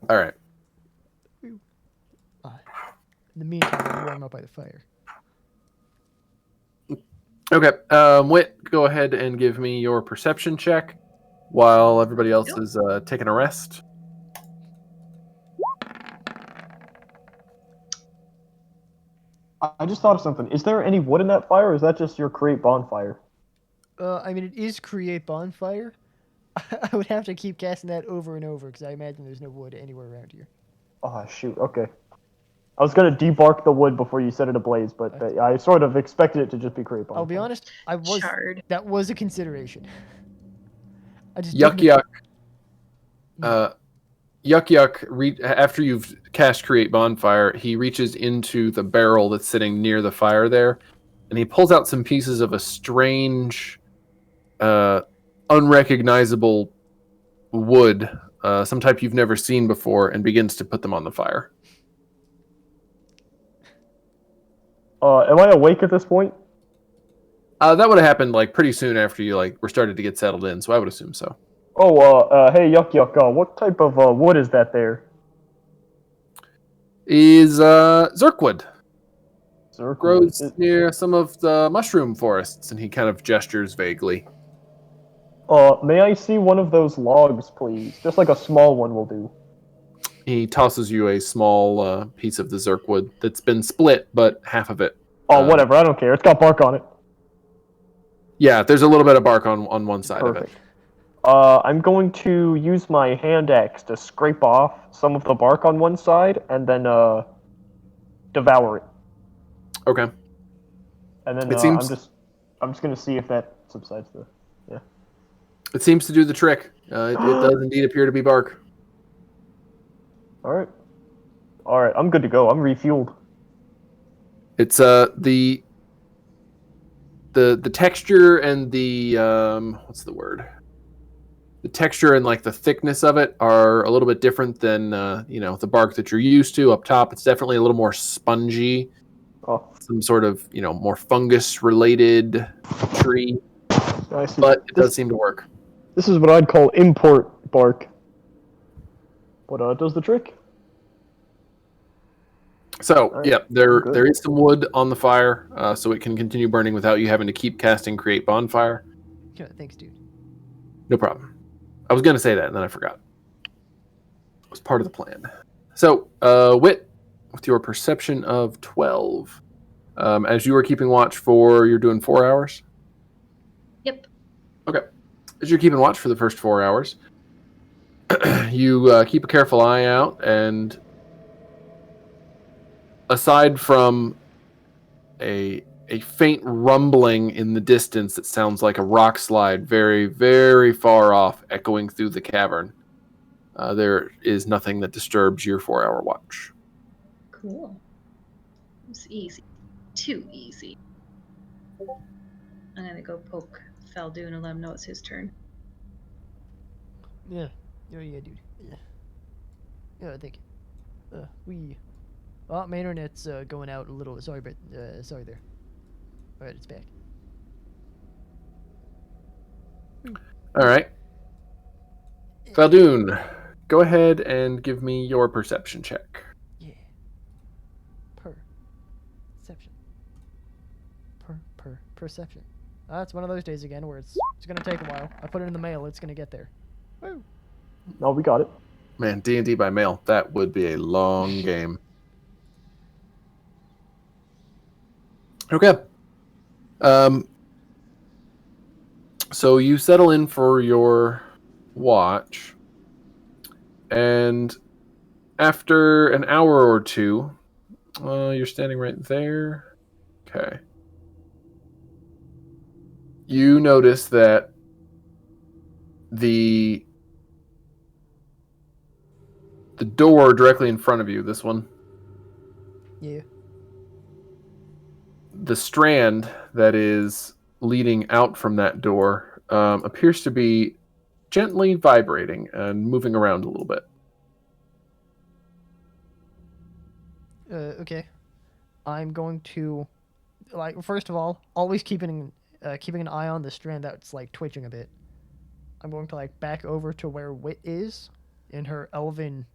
All right. In the meantime, I'll warm up by the fire. Okay. Wit, go ahead and give me your perception check while everybody else Yep. is taking a rest. I just thought of something. Is there any wood in that fire, or is that just your create bonfire? I mean, it is create bonfire. I would have to keep casting that over and over because I imagine there's no wood anywhere around here. Oh, shoot. Okay. I was going to debark the wood before you set it ablaze, but I sort of expected it to just be create bonfire. I'll be honest, Shard. that was a consideration. I just Yuck didn't- yuck. Yuck after you've cast create bonfire, he reaches into the barrel that's sitting near the fire there, and he pulls out some pieces of a strange, unrecognizable wood, some type you've never seen before, and begins to put them on the fire. Am I awake at this point? That would have happened like pretty soon after you were started to get settled in, so I would assume so. Oh, hey, Yuck, what type of wood is that there? Is Zirkwood. Zirkwood. Grows near some of the mushroom forests, and he kind of gestures vaguely. May I see one of those logs, please? Just like a small one will do. He tosses you a small piece of the Zirkwood that's been split, but half of it. Oh, whatever, I don't care. It's got bark on it. Yeah, there's a little bit of bark on one side of it. Perfect. I'm going to use my hand axe to scrape off some of the bark on one side and then devour it. Okay. And then It seems- I'm just gonna see if that subsides the. Yeah. It seems to do the trick. It does indeed appear to be bark. All right. I'm good to go. I'm refueled. It's the texture and the what's the word? The texture and the thickness of it are a little bit different than the bark that you're used to up top. It's definitely a little more spongy, Oh, some sort of more fungus related tree, I see. but it does seem to work. This is what I'd call import bark. But it does the trick. So Alright, yeah, good. there is some wood on the fire, so it can continue burning without you having to keep casting create bonfire. Yeah, thanks, dude. No problem. I was going to say that, and then I forgot. It was part of the plan. So, Wit, with your perception of 12, as you were keeping watch you're doing 4 hours? Yep. Okay. As you're keeping watch for the first 4 hours, you keep a careful eye out, and aside from a faint rumbling in the distance that sounds like a rock slide very, very far off, echoing through the cavern, there is nothing that disturbs your 4-hour watch. Cool. It's easy. Too easy. I'm gonna go poke Fal Dune and let him know it's his turn. Yeah. Yeah, dude. Yeah. Yeah, thank you. My internet's going out a little. Sorry, but sorry there. All right, it's back. All right. Fal Dune, go ahead and give me your perception check. Yeah. Perception. Perception. It's one of those days again where it's gonna take a while. I put it in the mail. It's gonna get there. Woo. No, we got it. Man, D&D by mail. That would be a long game. Okay. So you settle in for your watch, and after an hour or two, you're standing right there. Okay. You notice that the door directly in front of you, this one, Yeah. the strand that is leading out from that door appears to be gently vibrating and moving around a little bit. Okay. I'm going to, like, first of all, always keeping an eye on the strand that's like twitching a bit. I'm going to like back over to where Wit is in her elven,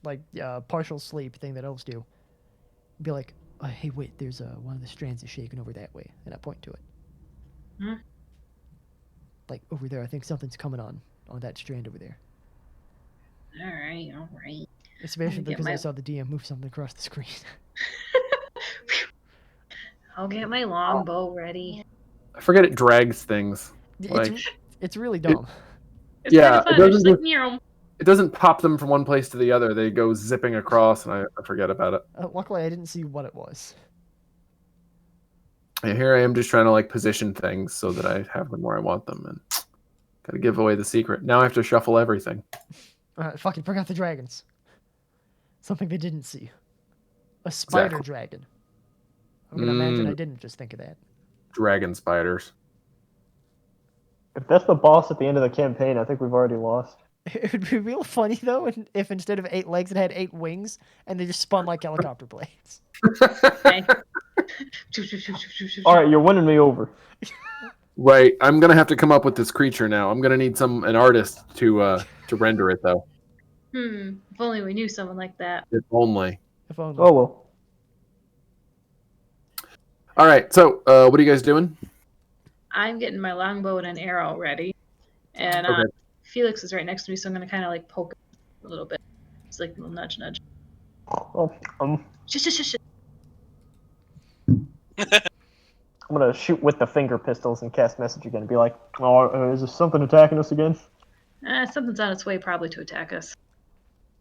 like partial sleep thing that elves do. Be like, hey Wit, there's one of the strands is shaking over that way, and I point to it. Hmm? Like over there, I think something's coming on that strand over there. All right. Especially get because I my- saw the DM move something across the screen. I'll get my longbow ready. I forget it drags things. It's really dumb. It's Yeah, kind of it fun. They're doesn't just like, just- meow. It doesn't pop them from one place to the other. They go zipping across, and I forget about it. Luckily, I didn't see what it was. And here I am just trying to like position things so that I have them where I want them, and gotta give away the secret. Now I have to shuffle everything. Fucking forgot the dragons. Something they didn't see. A spider Exactly. dragon. I'm gonna imagine I didn't just think of that. Dragon spiders. If that's the boss at the end of the campaign, I think we've already lost. It would be real funny though if instead of 8 legs it had 8 wings and they just spun like helicopter blades. Okay. All right, you're winning me over. Right, I'm gonna have to come up with this creature now. I'm gonna need an artist to render it though. If only we knew someone like that. If only. If only. Oh well. All right, so what are you guys doing? I'm getting my longbow and an arrow ready, and Okay. Felix is right next to me, so I'm gonna kind of like poke him a little bit. It's like a little nudge. Well, Shush. I'm gonna shoot with the finger pistols and cast message again and be like, "Oh, is there something attacking us again?" Something's on its way, probably to attack us.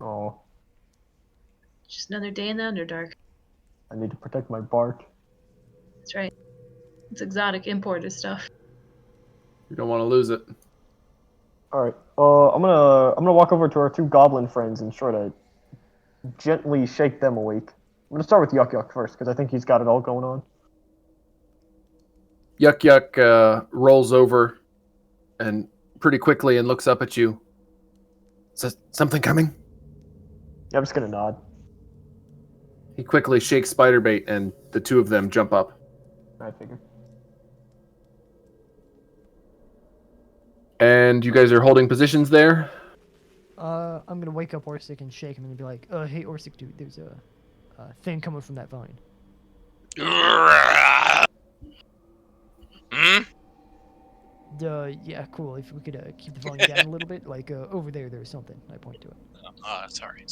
Oh, Just another day in the Underdark. I need to protect my bark. That's right. It's exotic imported stuff. You don't want to lose it. All right. I'm gonna walk over to our 2 goblin friends and try to gently shake them awake. I'm gonna start with Yuk-Yuk first because I think he's got it all going on. Yuk-Yuk rolls over and pretty quickly and looks up at you. Is something coming? Yeah, I'm just gonna nod. He quickly shakes Spiderbait, and the 2 of them jump up. I figured. And you guys are holding positions there? I'm gonna wake up Orsik and shake him and be like, hey Orsik dude, there's a thing coming from that vine. Hmm? Yeah, cool. If we could keep the volume down a little bit, like over there's something. I point to it. Sorry.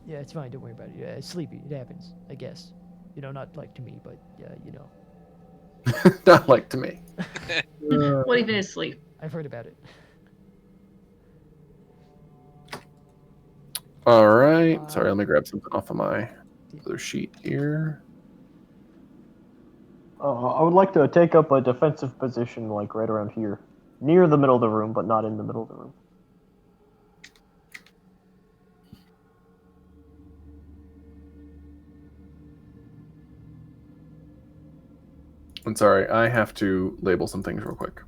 Yeah, it's fine. Don't worry about it. Yeah, it's sleepy. It happens, I guess. You know, not like to me, but you know. Not like to me. What even is sleep? I've heard about it. All right. Sorry, let me grab something off of my other sheet here. I would like to take up a defensive position, like right around here, near the middle of the room, but not in the middle of the room. I'm sorry, I have to label some things real quick.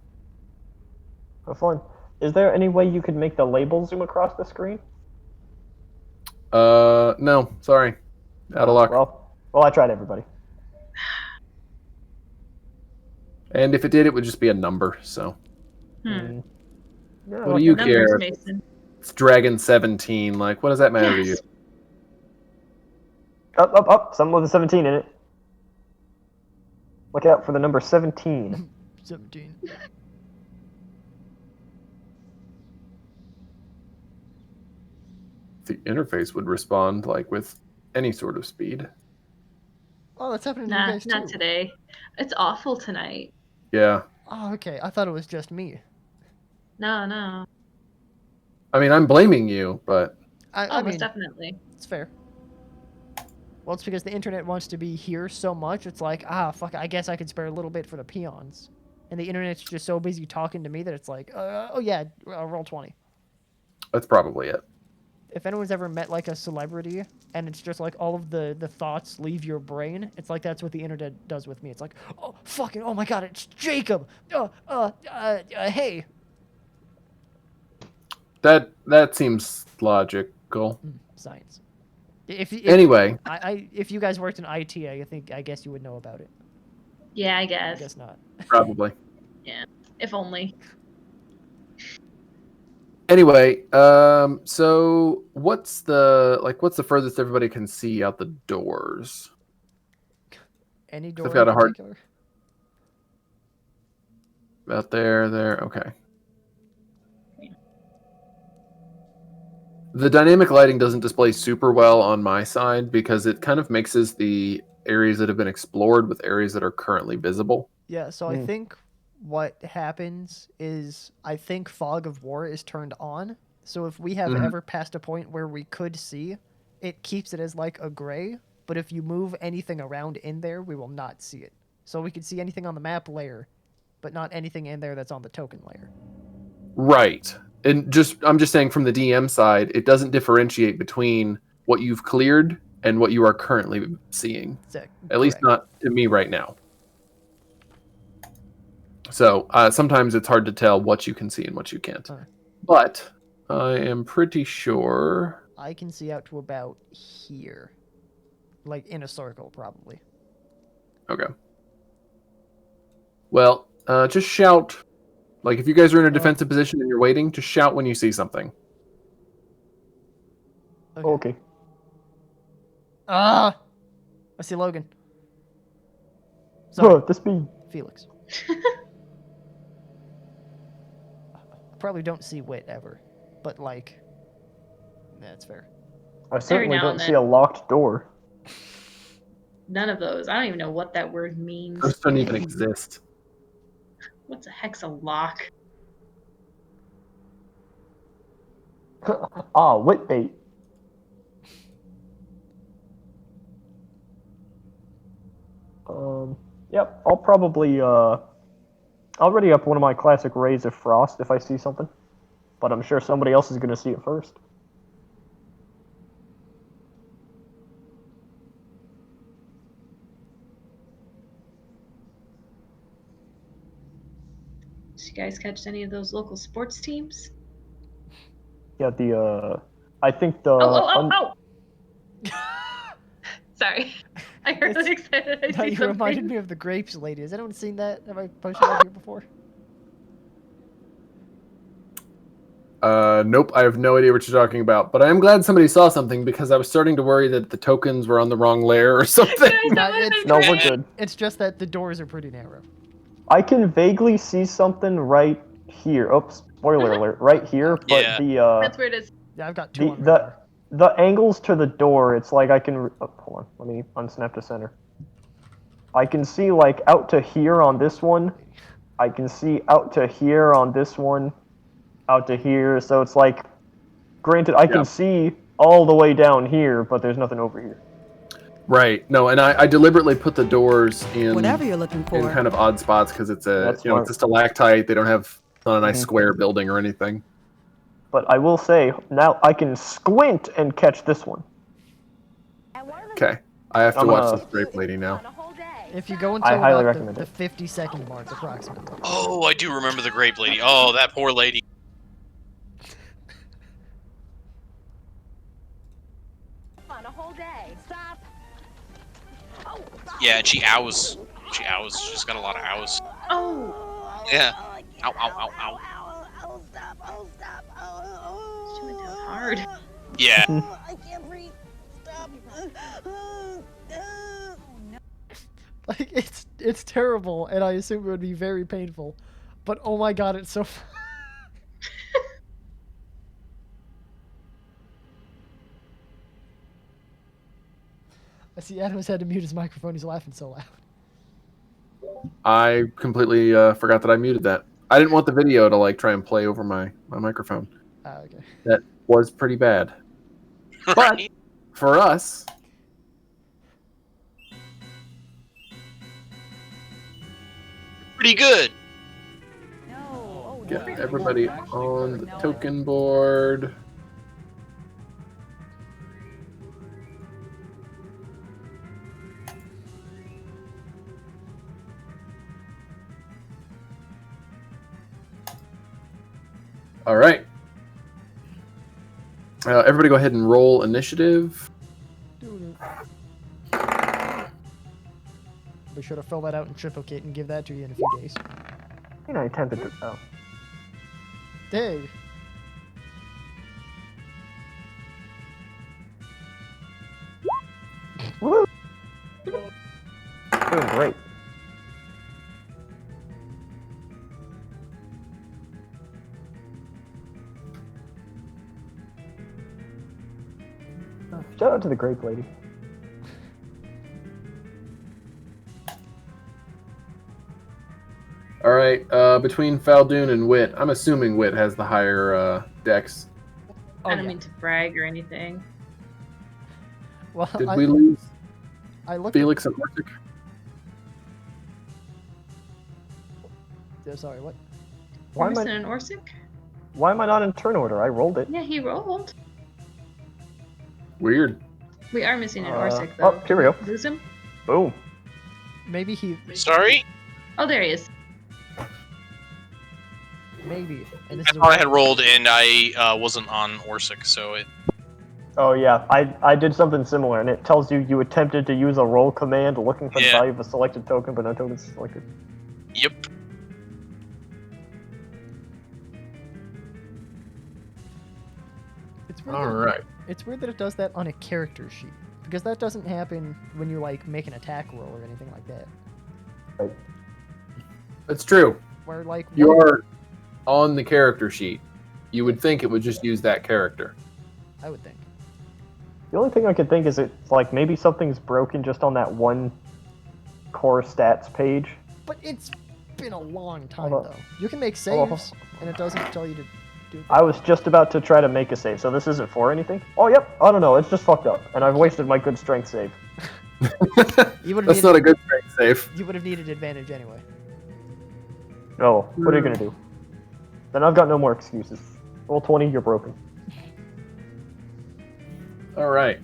Fine. Is there any way you could make the label zoom across the screen? No, sorry. Out of luck. Well, I tried, everybody. And if it did, it would just be a number, so. Hmm. Yeah, What do you Numbers, care? Mason. It's Dragon 17. Like, what does that matter to you? Yes. Up. Something with a 17 in it. Look out for the number 17. 17. The interface would respond like with any sort of speed. Oh, that's happening to you Nah, guys not too. today. It's awful tonight. Yeah. Oh, okay. I thought it was just me. No. I mean, I'm blaming you, but I Most mean, definitely. it's fair. Well, it's because the internet wants to be here so much. It's like, fuck, I guess I could spare a little bit for the peons. And the internet's just so busy talking to me that it's like, oh yeah, roll 20. that's probably it. If anyone's ever met like a celebrity and it's just like all of the thoughts leave your brain, it's like that's what the internet does with me. It's like, oh fucking, oh my god, it's Jacob. Hey. That seems logical. Science. If Anyway, if you guys worked in IT, I guess you would know about it. Yeah, I I guess. guess not. probably. Yeah. If only. Anyway, so what's the furthest everybody can see out the doors? Any I've door got in a hard- particular? About there, okay. The dynamic lighting doesn't display super well on my side because it kind of mixes the areas that have been explored with areas that are currently visible. Yeah, so I think what happens is I think Fog of War is turned on. So if we have ever passed a point where we could see, it keeps it as like a gray. But if you move anything around in there, we will not see it. So we can see anything on the map layer, but not anything in there that's on the token layer. Right. And I'm just saying from the DM side, it doesn't differentiate between what you've cleared and what you are currently seeing. At least not to me right now. So sometimes it's hard to tell what you can see and what you can't. But I am pretty sure I can see out to about here. Like in a circle, probably. Okay. Well, just shout. Like, if you guys are in a defensive position and you're waiting, just shout when you see something. Okay. I see Logan. Sorry. The speed. Felix. I probably don't see Wit ever, but like, that's fair. I certainly now don't and see then. a locked door. None of those. I don't even know what that word means. Those don't even exist. What's the heck's a lock? Wit bait. Yep, I'll probably, I'll ready up one of my classic Rays of Frost if I see something. But I'm sure somebody else is going to see it first. Did you guys catch any of those local sports teams? Yeah, I think the... Oh! Sorry. I got really excited. I see You something. reminded me of the grapes lady. Has anyone seen that? Have I posted that here before? Nope, I have no idea what you're talking about. But I am glad somebody saw something because I was starting to worry that the tokens were on the wrong layer or something. No, we're good. It's just that the doors are pretty narrow. I can vaguely see something right here. Oops, spoiler alert. Right here, but That's where it is. Yeah, I've got two on radar. the angles to the door, it's like I can... hold on, let me unsnap to center. I can see, like, out to here on this one. I can see out to here on this one. Out to here, so it's like... Granted, I can see all the way down here, but there's nothing over here. Right. No, and I deliberately put the doors in whatever you're looking for in kind of odd spots because it's That's it's a stalactite. They don't have not a nice square building or anything. But I will say, now I can squint and catch this one. Okay. I have to watch this grape lady now. If you go I until highly about recommend the it. 50-second mark, approximately. Oh, I do remember the grape lady. Oh, that poor lady. On a whole day. Stop. Oh, Yeah, and she owls. She owls. She's got a lot of owls. Oh! Yeah. Ow, ow, ow, ow. Oh, stop. Oh, stop. She went down hard. Yeah. I can't breathe. Stop. Like it's terrible, and I assume it would be very painful. But oh my god, it's so. I see Adam's had to mute his microphone. He's laughing so loud. I completely forgot that I muted that. I didn't want the video to like try and play over my microphone. Okay. That was pretty bad. But Right? for us, Pretty good. No. get everybody on the token board. All right. Everybody go ahead and roll initiative. Be sure to fill that out in triplicate and give that to you in a few days. You know, I attempted to. Oh. Dang. Woo! Doing great. Shout out to the grape lady. All right. Between Fal Dune and Wit, I'm assuming Wit has the higher dex. Oh, I don't yeah. mean to brag or anything. Well, Did we lose I looked. Felix and Orsik? Sorry, what? Why We're am I? missing an Orsik? Why am I not in turn order? I rolled it. Yeah, he rolled. Weird. We are missing an Orsik, though. Oh, here we go. Lose him? Boom. Maybe he. Sorry? Oh, there he is. Maybe. And this I is thought I had rolled and I wasn't on Orsik, so it. Oh yeah, I did something similar, and it tells you you attempted to use a roll command looking for the Yeah. value of a selected token, but no tokens selected. Yep. It's weird. All that- right. It's weird that it does that on a character sheet because that doesn't happen when you like make an attack roll or anything like that. Right. That's true. Where like You one- are on the character sheet. You would think it would just use that character. I would think. The only thing I could think is it's like maybe something's broken just on that one core stats page. But it's been a long time Hold on. though. You can make Hold on. saves, and it doesn't tell you to do. I was just about to try to make a save, so this isn't for anything? Oh, yep. I don't know. It's just fucked up, and I've wasted my good strength save. You would have That's needed. not a good strength save. You would have needed advantage anyway. Oh, what are you gonna do? Then I've got no more excuses. Roll 20, you're broken. All right.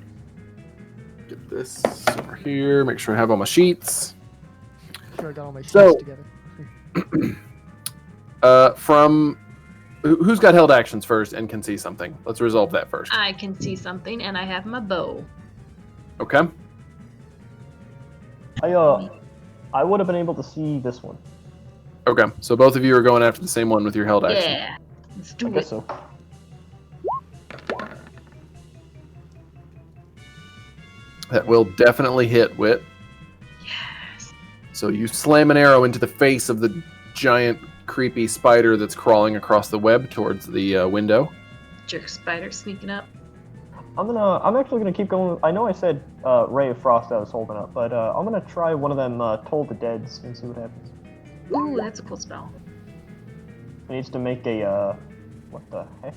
Get this over here. Make sure I have all my sheets. Sure, I got all my sheets So- together. From who's got held actions first and can see something? Let's resolve that first. I can see something, and I have my bow. Okay. I would have been able to see this one. Okay. So both of you are going after the same one with your held action. Yeah. Let's I do guess it. so. That will definitely hit Wit. Yes. So you slam an arrow into the face of the giant, creepy spider that's crawling across the web towards the window. Jerk spider sneaking up. I'm actually gonna keep going. I know I said Ray of Frost I was holding up, but I'm gonna try one of them Toll the Deads and see what happens. Ooh, that's a cool spell. It needs to make a what the heck?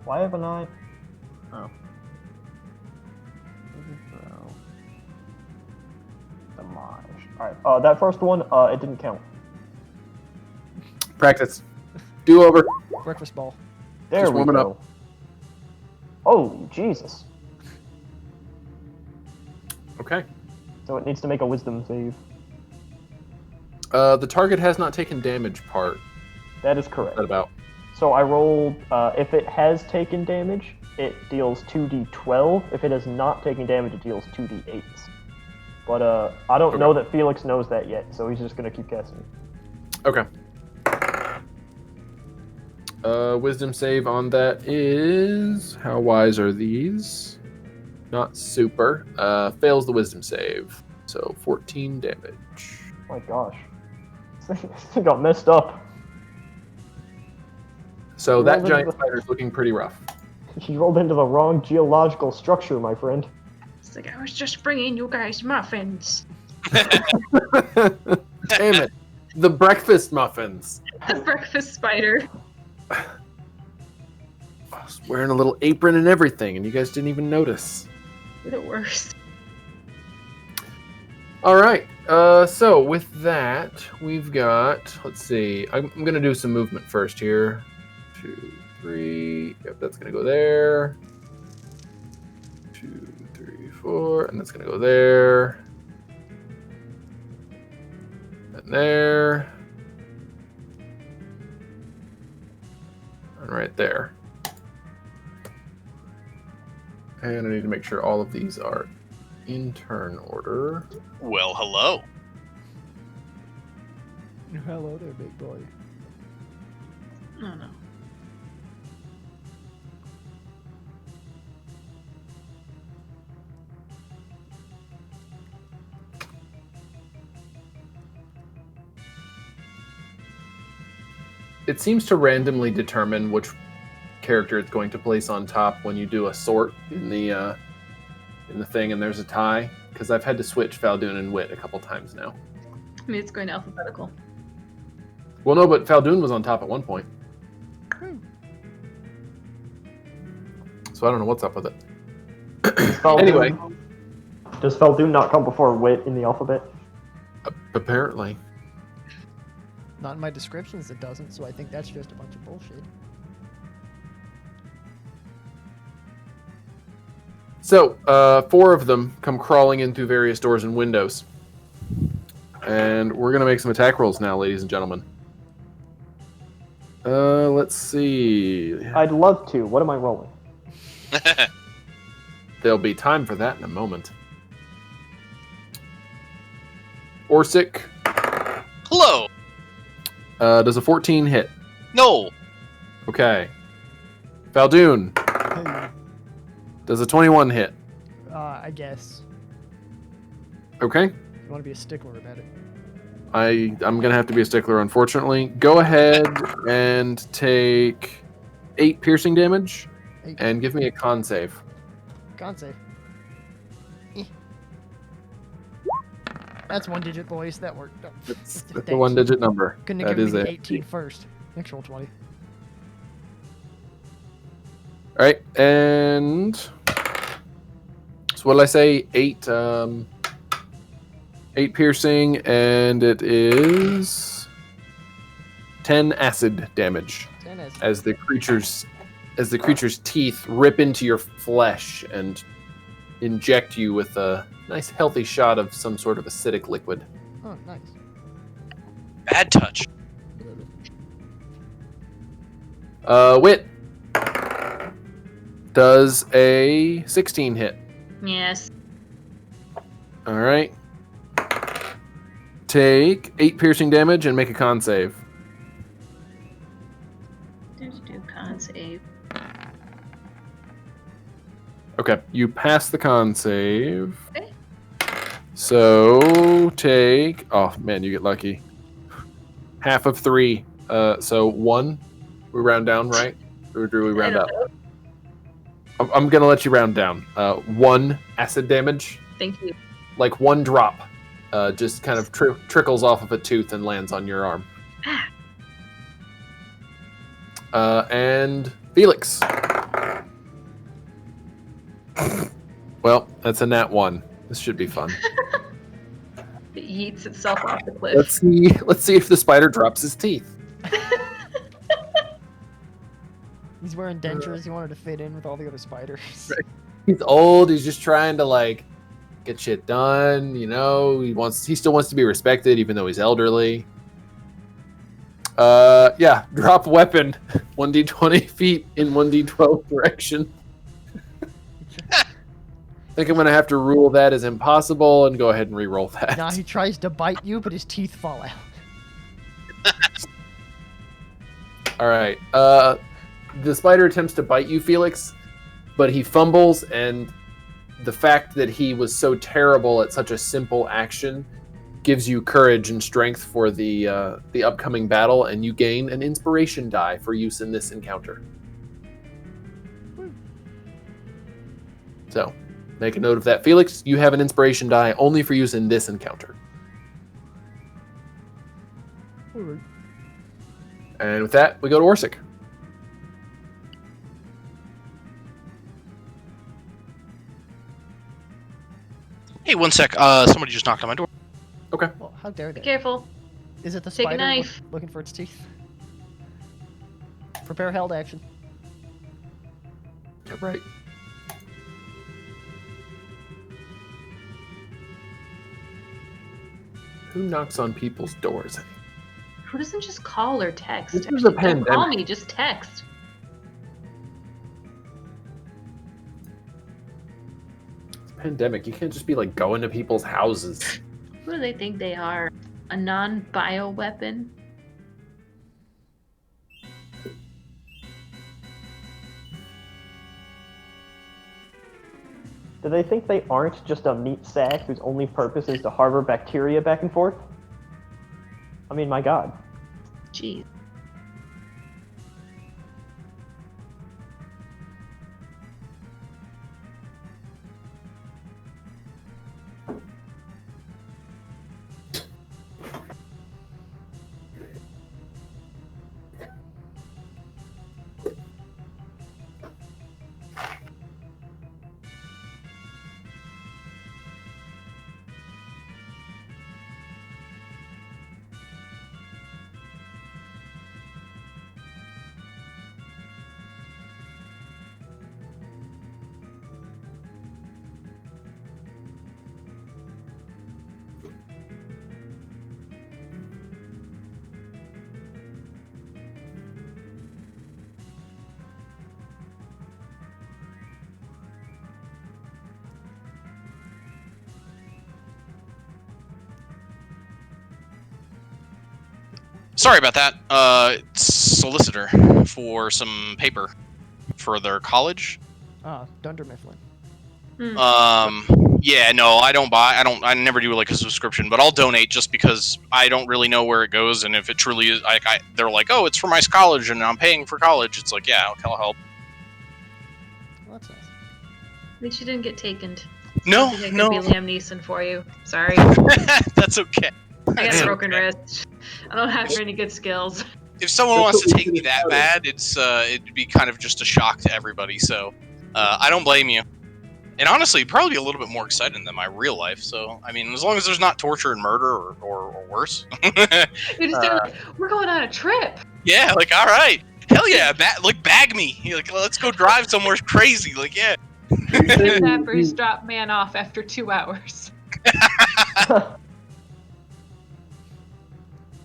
Why haven't I? Oh. Damage. Alright, that first one, it didn't count. Practice. Do over. Breakfast ball. There Just we warming go. up. Oh, Jesus. Okay. So it needs to make a wisdom save. The target has not taken damage part. That is correct. What about? So I rolled, if it has taken damage, it deals 2d12. If it has not taken damage, it deals 2d8s. But I don't know that Felix knows that yet, so he's just going to keep casting it. Okay. Wisdom save on that is... How wise are these? Not super. Fails the wisdom save. So 14 damage. My gosh. This thing got messed up. So You that rolled giant into spider's looking pretty rough. You rolled into the wrong geological structure, my friend. It's like, I was just bringing you guys muffins. Damn it. The breakfast muffins. The breakfast spider. I was wearing a little apron and everything, and you guys didn't even notice. You're the worst. All right. So with that, we've got. Let's see. I'm gonna do some movement first here. 2, 3. Yep, that's gonna go there. 2, 3, 4, and that's gonna go there. And there. And right there. And I need to make sure all of these are in turn order. Well, hello. Hello there, big boy. Oh no. It seems to randomly determine which character it's going to place on top when you do a sort in the thing, and there's a tie. Because I've had to switch Fal Dune and Wit a couple times now. I mean, it's going alphabetical. Well, no, but Fal Dune was on top at one point. So I don't know what's up with it. Anyway. Does Fal Dune not come before Wit in the alphabet? Apparently. Not in my descriptions, it doesn't, so I think that's just a bunch of bullshit. So, 4 of them come crawling in through various doors and windows. And we're going to make some attack rolls now, ladies and gentlemen. Let's see. I'd love to. What am I rolling? There'll be time for that in a moment. Orsik. Hello. Does a 14 hit? No. Okay. Fal Dune. Hey, Does a 21 hit? I guess. Okay. You want to be a stickler about it. I'm going to have to be a stickler, unfortunately. Go ahead and take 8 piercing damage 8. and give me a con save. Con save. That's 1 digit, boys. That worked. Oh, That's thanks. the 1-digit number. Couldn't That have given is me the it. 18 first. Next roll 20. All right, and so what did I say? 8 piercing, and it is 10 acid damage 10 is. as the creature's teeth rip into your flesh and inject you with a nice healthy shot of some sort of acidic liquid. Oh, nice. Bad touch. Wit does a 16 hit. Yes. All right. Take 8 piercing damage and make a con save. Do con save. Okay, you pass the con save. Okay. So take. Oh man, you get lucky. Half of 3. So 1. We round down, right? Or do we round I up? don't know. I'm gonna let you round down. 1 acid damage, Thank you. like 1 drop, just kind of trickles off of a tooth and lands on your arm. And Felix. Well, that's a nat 1. This should be fun. It yeets itself off the cliff. Let's see if the spider drops his teeth. He's wearing dentures. He wanted to fit in with all the other spiders. Right. He's old. He's just trying to like get shit done. You know, he still wants to be respected, even though he's elderly. Yeah. Drop weapon. 1d20 feet in 1d12 direction. I think I'm gonna have to rule that as impossible and go ahead and re-roll that. Now he tries to bite you, but his teeth fall out. All right. The spider attempts to bite you, Felix, but he fumbles and the fact that he was so terrible at such a simple action gives you courage and strength for the upcoming battle, and you gain an inspiration die for use in this encounter. So, make a note of that. Felix, you have an inspiration die only for use in this encounter. Alright. And with that, we go to Orsik. Hey, one sec. Somebody just knocked on my door. Okay. Well, how dare Be they? careful. Is it the Take a spider knife. looking for its teeth? Prepare held action. Yeah, right. Who knocks on people's doors? Who doesn't just call or text? This is a Actually, don't call pandemic. me, just text. It's a pandemic. You can't just be like going to people's houses. Who do they think they are? A non-bio weapon? Do they think they aren't just a meat sack whose only purpose is to harbor bacteria back and forth? I mean, my god. Jeez. Sorry about that. Solicitor for some paper for their college. Ah, Dunder Mifflin. Yeah, no, I never do like a subscription, but I'll donate just because I don't really know where it goes, and if it truly is, they're like, oh, it's for my college, and I'm paying for college. It's like, yeah, okay, I'll help. Well, that's nice. At least you didn't get taken. No, I think I could no, be Liam Neeson for you. Sorry. that's okay. I got That's a broken okay. wrist. I don't have very good skills. If someone wants to take me that bad, it'd be kind of just a shock to everybody. So I don't blame you. And honestly, probably a little bit more exciting than my real life. So I mean, as long as there's not torture and murder or worse. You're just there like, we're going on a trip. Yeah, like all right, hell yeah, bag me. You're like, let's go drive somewhere crazy. Like yeah. Kidnappers drop man off after 2 hours.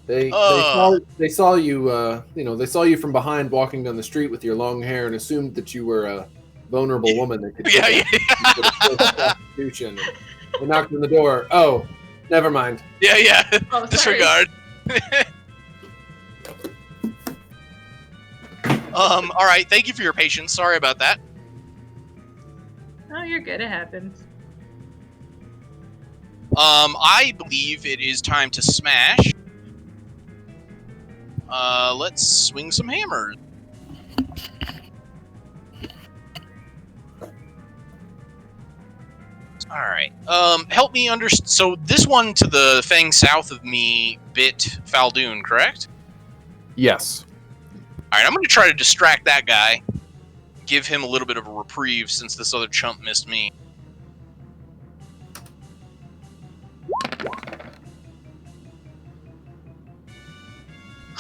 They saw you. They saw you from behind walking down the street with your long hair and assumed that you were a vulnerable woman that could Yeah. prostitution. They knocked on the door. Oh, never mind. Yeah. Oh, sorry. Disregard. All right. Thank you for your patience. Sorry about that. Oh, you're good. It happens. I believe it is time to smash. Let's swing some hammers. All right. Help me understand. So this one to the fang south of me bit Fal Dune, correct? Yes. All right. I'm going to try to distract that guy. Give him a little bit of a reprieve since this other chump missed me.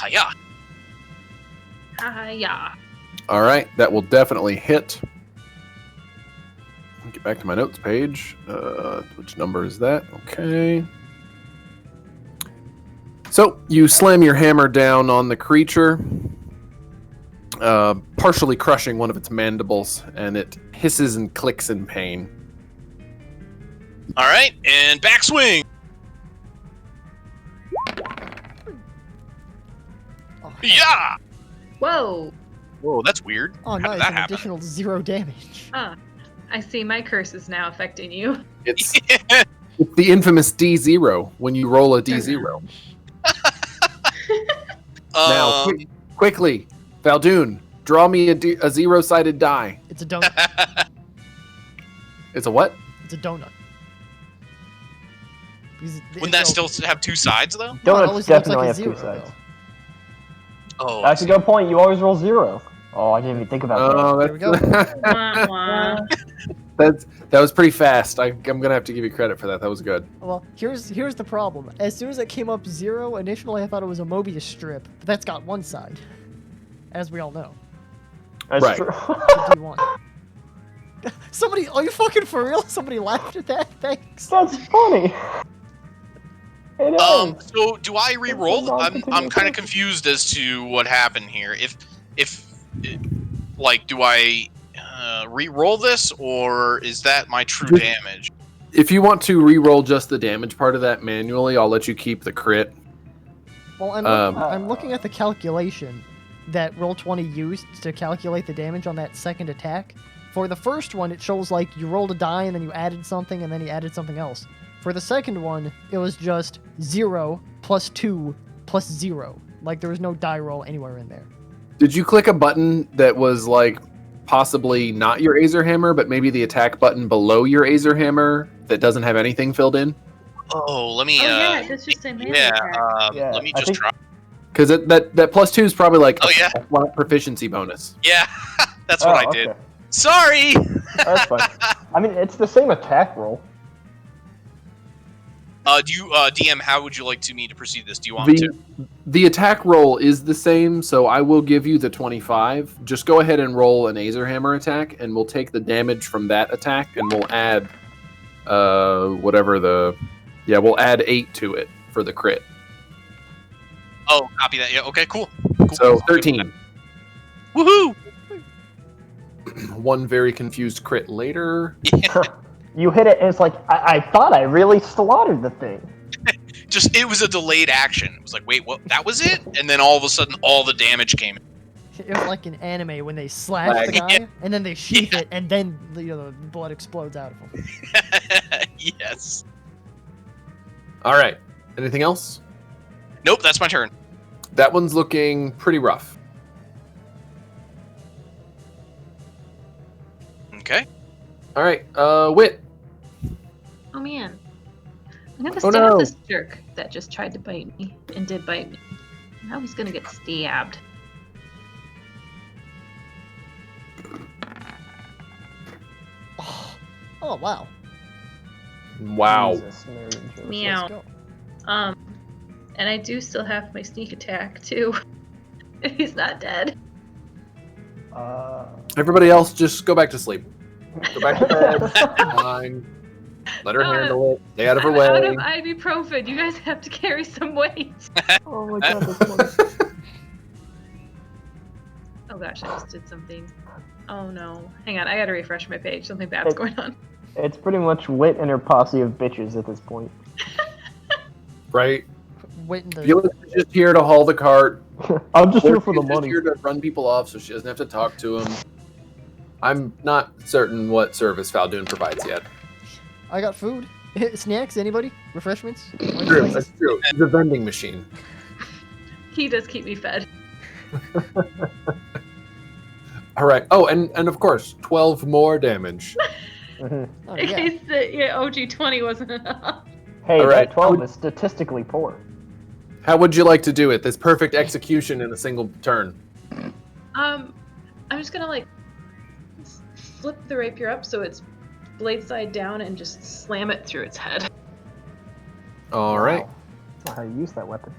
Hiya. Yeah. All right, that will definitely hit. Get back to my notes page. Which number is that? Okay. So you slam your hammer down on the creature, partially crushing one of its mandibles, and it hisses and clicks in pain. All right, and backswing. Oh, Yeah. Whoa. Whoa, that's weird. Oh, How nice. did that An happen? additional 0 damage. Ah. I see my curse is now affecting you. It's the infamous D0 when you roll a D0. Now, quickly, Fal Dune, draw me a zero-sided die. It's a donut. It's a what? It's a donut. Wouldn't that still have two sides though? No, it Donuts always looks definitely like a have two zero, sides. Oh, That's a good point. You always roll 0. Oh, I didn't even think about that. Oh, There we go. Wah, wah. that was pretty fast. I'm gonna have to give you credit for that. That was good. Well, here's the problem. As soon as it came up 0, initially I thought it was a Mobius strip, but that's got one side, as we all know. That's Right. true. The D1. Somebody, are you fucking for real? Somebody laughed at that? Thanks. That's funny. It is. So do I re-roll? I'm non-continuous kind of action. confused as to what happened here. If like, do I re-roll this, or is that my true Just- damage? If you want to re-roll just the damage part of that manually, I'll let you keep the crit. Well, I'm looking at the calculation that Roll20 used to calculate the damage on that second attack. For the first one, it shows like you rolled a die and then you added something and then you added something else. For the second one, it was just 0 plus 2 plus 0. Like there was no die roll anywhere in there. Did you click a button that was like possibly not your Azer hammer, but maybe the attack button below your Azer hammer that doesn't have anything filled in? Oh, let me. Oh yeah, that's just a melee attack. Yeah, Let me I just think- try. Because that +2 is probably like Oh, yeah. a flat proficiency bonus. Yeah, that's what I did. Okay. Sorry. That's fine. I mean, it's the same attack roll. Do you, DM? How would you like me to proceed this? Do you want me to? The attack roll is the same, so I will give you the 25. Just go ahead and roll an Azer hammer attack, and we'll take the damage from that attack, and we'll add we'll add 8 to it for the crit. Oh, copy that. Yeah. Okay. Cool. Cool. So 13. Woohoo! One very confused crit later. You hit it, and it's like, I thought I really slaughtered the thing. Just it was a delayed action. It was like, wait, what? That was it? And then all of a sudden, all the damage came in. It was like an anime when they slash the guy and then they sheath it and then the blood explodes out of him. Yes. All right. Anything else? Nope. That's my turn. That one's looking pretty rough. Okay. All right. Wit. Oh man. I'm gonna Oh, stab no. this jerk that just tried to bite me and did bite me. Now he's gonna get stabbed. Oh wow. Wow. Jesus, Mary and Joseph. Meow. Let's go. And I do still have my sneak attack too. If he's not dead. Everybody else, just go back to sleep. Go back to bed. Fine. Let her handle it. Stay out of her I'm out way. of ibuprofen. You guys have to carry some weight. Oh my god, that's funny. Oh gosh, I just did something. Oh no. Hang on, I gotta refresh my page. Something bad's going on. It's pretty much Wit and her posse of bitches at this point. Right? Wait in the Felix is just here to haul the cart. I'm just here Orsik for the is just money. here to run people off so she doesn't have to talk to them. I'm not certain what service Fal Dune provides yet. I got food. Snacks, anybody? Refreshments? True, that's true. It's a vending machine. He does keep me fed. All right. Oh, and of course, 12 more damage. Mhm. Oh, In yeah. case the OG 20 wasn't enough. Hey, All right. that 12 is statistically poor. How would you like to do it? This perfect execution in a single turn. I'm just gonna like flip the rapier up so it's blade side down and just slam it through its head. All right. Wow. That's not how you use that weapon.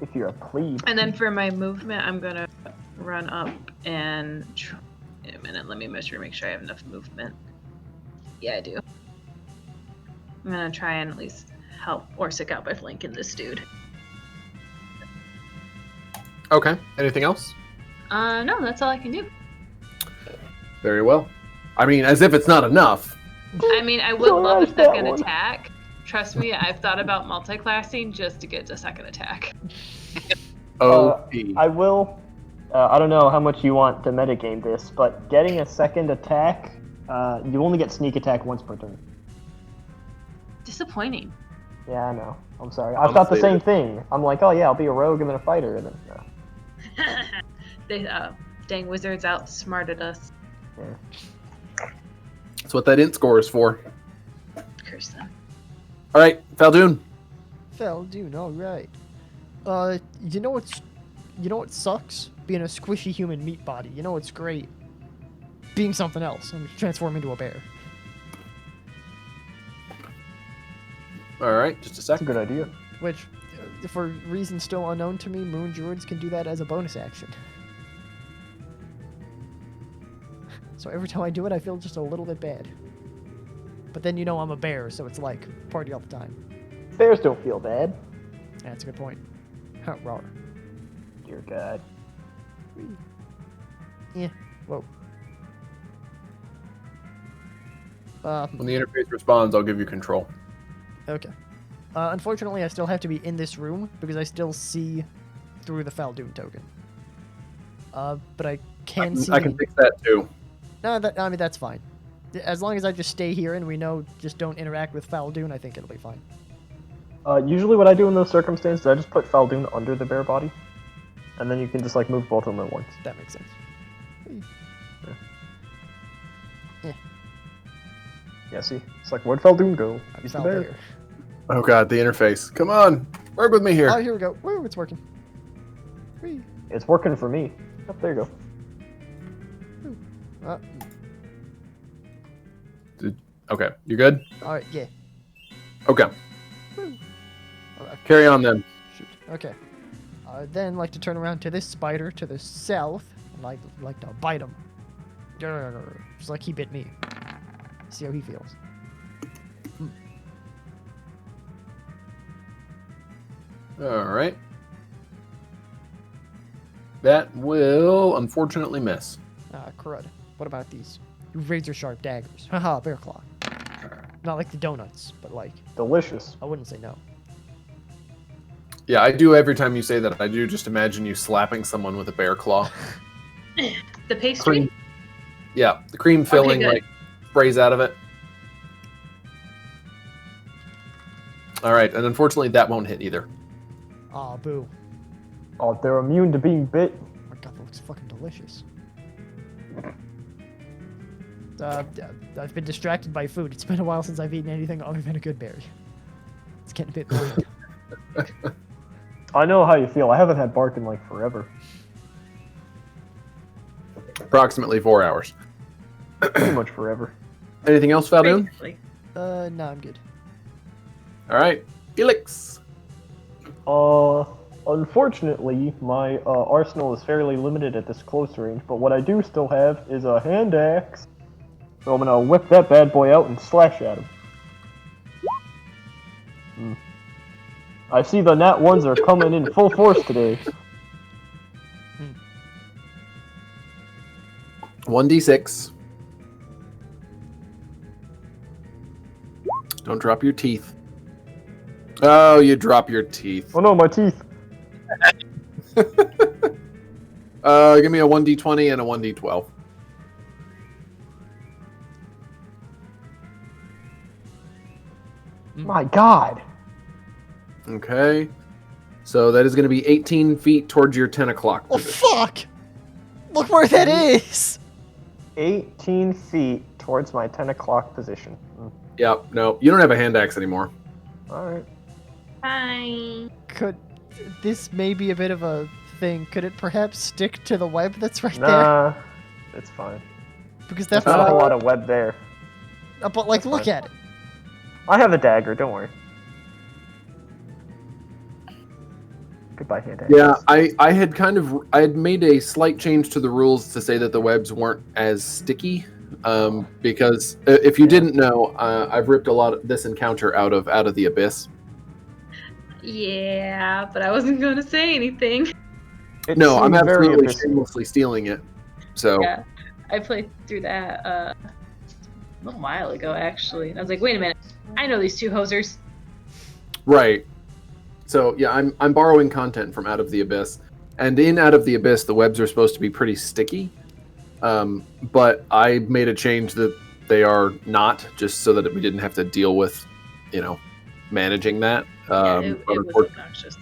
If you're a plebe. And then for my movement, I'm gonna run up and wait a minute. Let me make sure I have enough movement. Yeah, I do. I'm gonna try and at least help Orsik out by flanking this dude. Okay. Anything else? No, that's all I can do. Very well. I mean, as if it's not enough. I mean, I would Don't love a like that second one. attack. Trust me, I've thought about multi-classing just to get a second attack. OP. I will. I don't know how much you want to metagame this, but getting a second attack You only get sneak attack once per turn. Disappointing. Yeah, I know. I'm sorry. I thought the same thing. I'm like, oh yeah, I'll be a rogue and then a fighter, and then They dang wizards outsmarted us. That's what that int score is for. Curse them. All right, Fal Dune. Fal Dune, all right. You know what sucks? Being a squishy human meat body. You know what's great? Being something else. I'm transform into a bear. All right, just a that's a second. good idea. Which, for reasons still unknown to me, moon druids can do that as a bonus action. So every time I do it, I feel just a little bit bad. But then you know I'm a bear, so it's like party all the time. Bears don't feel bad. That's a good point. Huh, raw. Dear God. Yeah. Whoa. When the interface responds, I'll give you control. Okay. Unfortunately, I still have to be in this room because I still see through the Fal Dune token. But I can see. I can fix that too. No, I mean that's fine. As long as I just stay here and we know just don't interact with Fal Dune, I think it'll be fine. Usually what I do in those circumstances, I just put Fal Dune under the bear body, and then you can just like move both of them at once. That makes sense. Yeah, see? It's like, where'd Fal Dune go? I'm He's the Fal bear. Bear. Oh god, the interface. Come on, work with me here. Oh, here we go. Woo, it's working. Whee. It's working for me. Oh, there you go. Okay, you good? All right, yeah. Okay, Woo. All right. carry on then. Shoot. Okay. Then like to turn around to this spider to the south, and like to bite him. Just like he bit me. See how he feels. All right. That will unfortunately miss. Ah, crud. What about these razor sharp daggers? Haha, bear claw. Not like the donuts, but like Delicious. I wouldn't say no. Yeah, I do every time you say that. I do just imagine you slapping someone with a bear claw. The pastry? Cream. Yeah, the cream filling good. like sprays out of it. All right, and unfortunately that won't hit either. Aw, boo. Oh, they're immune to being bit. Oh my god, that looks fucking delicious. I've been distracted by food. It's been a while since I've eaten anything other than a good berry. It's getting a bit weird. I know how you feel. I haven't had bark in like forever. Approximately 4 hours. Pretty much forever. Anything else, Fal Dune? Basically. No, I'm good. All right, Felix. Unfortunately, my arsenal is fairly limited at this close range, but what I do still have is a hand axe. So I'm gonna whip that bad boy out and slash at him. I see the nat ones are coming in full force today. 1d6. Don't drop your teeth. Oh, you drop your teeth. Oh no, my teeth. Give me a 1d20 and a 1d12. My god. Okay. So that is going to be 18 feet towards your 10 o'clock Oh position. fuck! Look where that is! 18 feet towards my 10 o'clock position. Yep, no, you don't have a hand axe anymore. Alright. Hi. Could this may be a bit of a thing? Could it perhaps stick to the web that's right Nah, it's fine. there? Because There's that's not a whole what, lot of web there. but like, that's look fine. at it. I have a dagger, don't worry. Goodbye, hand axe. Yeah, I had made a slight change to the rules to say that the webs weren't as sticky. Because if you didn't know, I've ripped a lot of this encounter out of the abyss. Yeah, but I wasn't going to say anything. It No, I'm seems very absolutely abyssal. shamelessly stealing it. So Yeah, I played through that a little while ago, actually. And I was like, wait a minute, I know these two hosers. right. So yeah, I'm borrowing content from Out of the Abyss, and in Out of the Abyss, the webs are supposed to be pretty sticky. But I made a change that they are not, just so that we didn't have to deal with, managing that. It was obnoxious.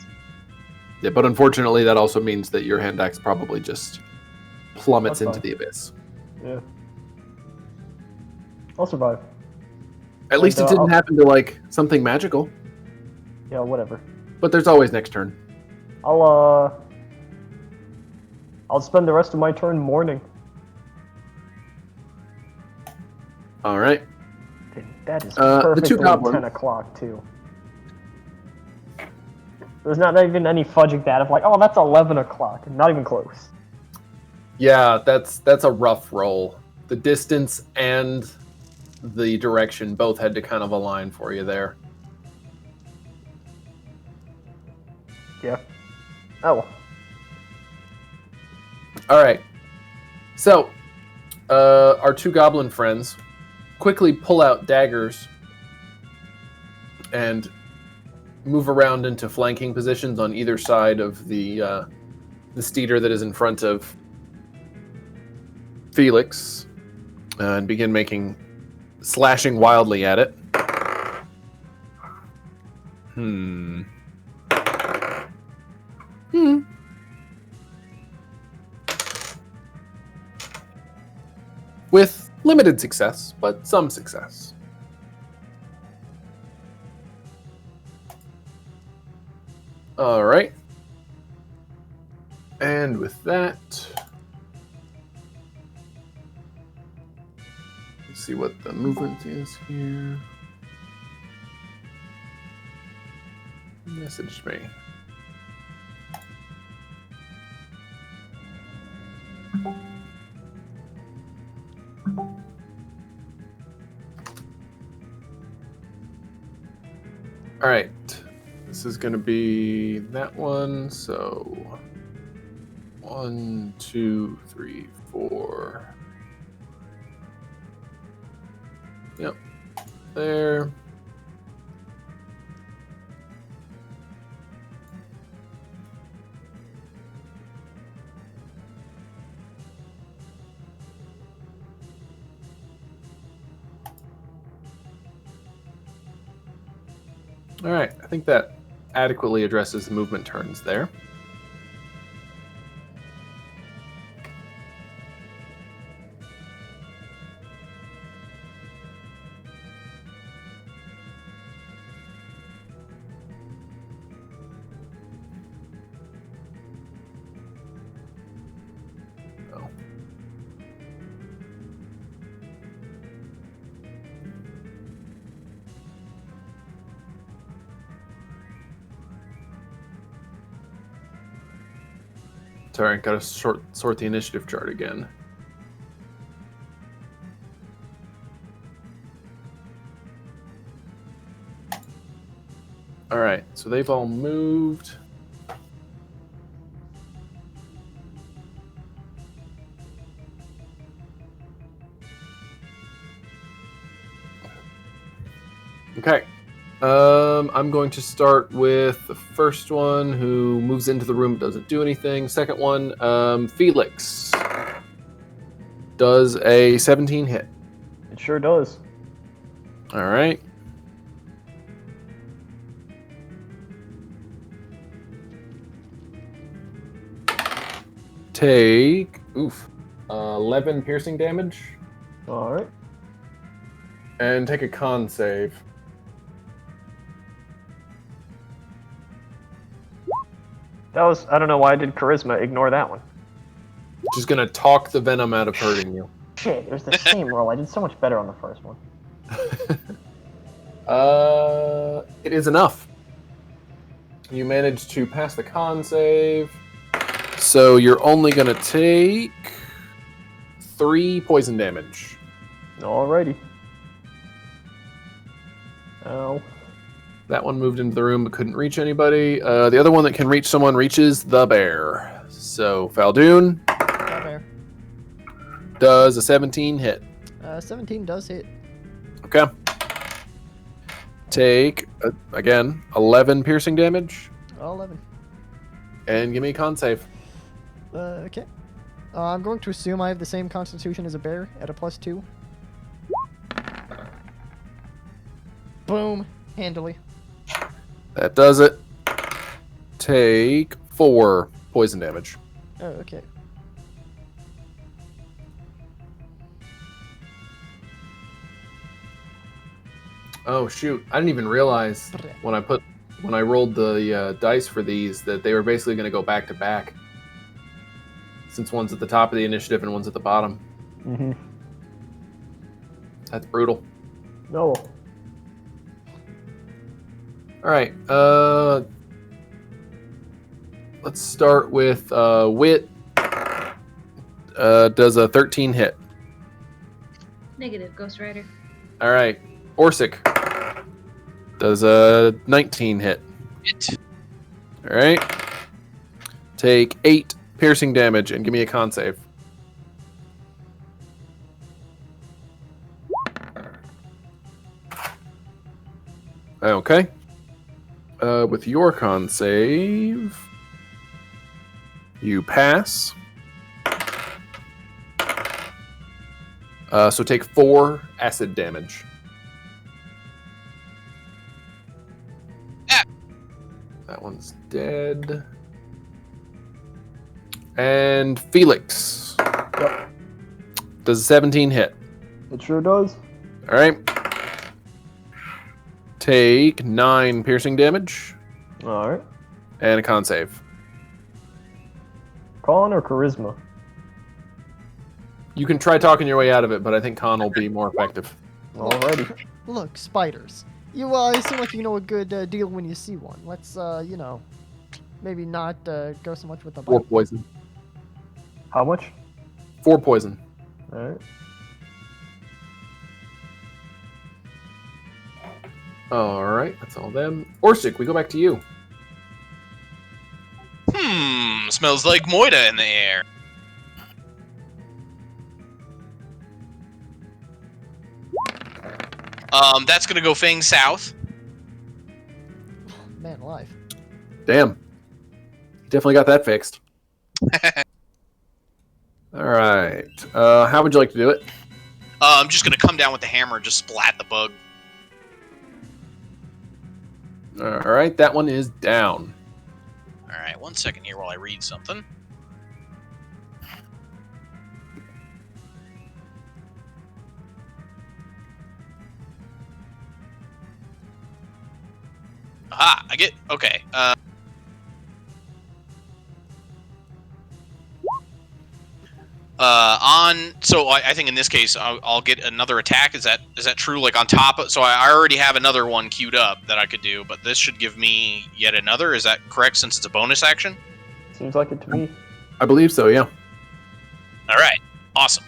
Yeah, but unfortunately, that also means that your hand axe probably just plummets That's into fine. the abyss. Yeah. I'll survive. At least it didn't happen to, something magical. Yeah, whatever. But there's always next turn. I'll spend the rest of my turn mourning. All right. That is the two perfectly goblins. 10 o'clock, too. There's not even any fudging that of oh, that's 11 o'clock. Not even close. Yeah, that's a rough roll. The distance and the direction both had to kind of align for you there. Yeah. Oh, well. All right. So, our two goblin friends quickly pull out daggers and move around into flanking positions on either side of the steeder that is in front of Felix, and begin slashing wildly at it. With limited success, but some success. All right. And with that, let's see what the movement is here. Message me. All right. This is going to be that one. So 1, 2, 3, 4. Yep. There. All right, I think that adequately addresses the movement turns there. Oh. Sorry, gotta sort the initiative chart again. All right, so they've all moved. Okay. I'm going to start with the first one who moves into the room, doesn't do anything. Second one, Felix. Does a 17 hit. It sure does. All right. Take 11 piercing damage. All right. And take a con save. That was, I don't know why I did charisma. Ignore that one. Just gonna talk the venom out of hurting you. Shit, it was the same roll. I did so much better on the first one. It is enough. You managed to pass the con save. So you're only gonna take 3 poison damage. Alrighty. Ow. That one moved into the room but couldn't reach anybody. The other one that can reach someone reaches the bear. So Fal Dune Bear. does a 17 hit. 17 does hit. Okay. Take, again, 11 piercing damage. 11. And give me a con save. Okay. I'm going to assume I have the same constitution as a bear at a +2. Boom. Handily. That does it. Take 4 poison damage. Oh, okay. Oh shoot! I didn't even realize when I rolled the dice for these that they were basically going to go back to back. Since one's at the top of the initiative and one's at the bottom. Mm-hmm. That's brutal. No. All right. Let's start with Wit. Does a 13 hit. Negative, Ghost Rider. All right. Orsik does a 19 hit. It. All right. Take 8 piercing damage and give me a con save. Okay. With your con save, you pass. So take 4 acid damage. Ah. That one's dead. And Felix. Yep. Does a 17 hit? It sure does. All right. Take 9 piercing damage All right. and a con save. Con or charisma? You can try talking your way out of it, but I think con will be more effective. Alrighty. Look, spiders. You seem like you know a good deal when you see one. Let's maybe not go so much with the 4 bite. poison. How much? 4 poison. All right. All right, that's all them. Orsik, we go back to you. Smells like Moida in the air. That's gonna go Fang south. Man alive. Damn. Definitely got that fixed. All right. How would you like to do it? I'm just gonna come down with the hammer and just splat the bug. All right, that one is down. All right, 1 second here while I read something. Aha! I get okay. So I think in this case I'll get another attack. Is that true? Like on top of, so I already have another one queued up that I could do, but this should give me yet another. Is that correct? Since it's a bonus action. Seems like it to me. I believe so, yeah. All right, awesome.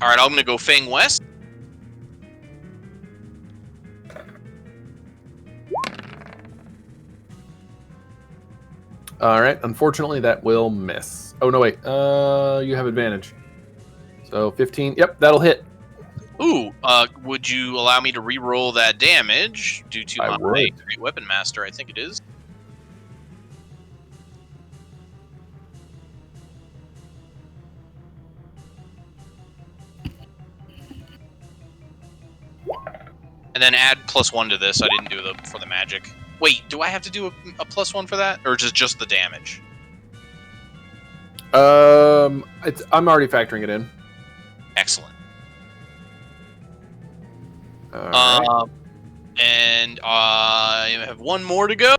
All right, I'm gonna go Fang West. All right, unfortunately that will miss. Oh, no, wait. You have advantage. So 15. Yep, that'll hit. Ooh, would you allow me to re-roll that damage due to I my would. Great Weapon Master? I think it is. And then add +1 to this. I didn't do for the magic. Wait, do I have to do a +1 for that, or just the damage? I'm already factoring it in. Excellent. All right. And I have one more to go.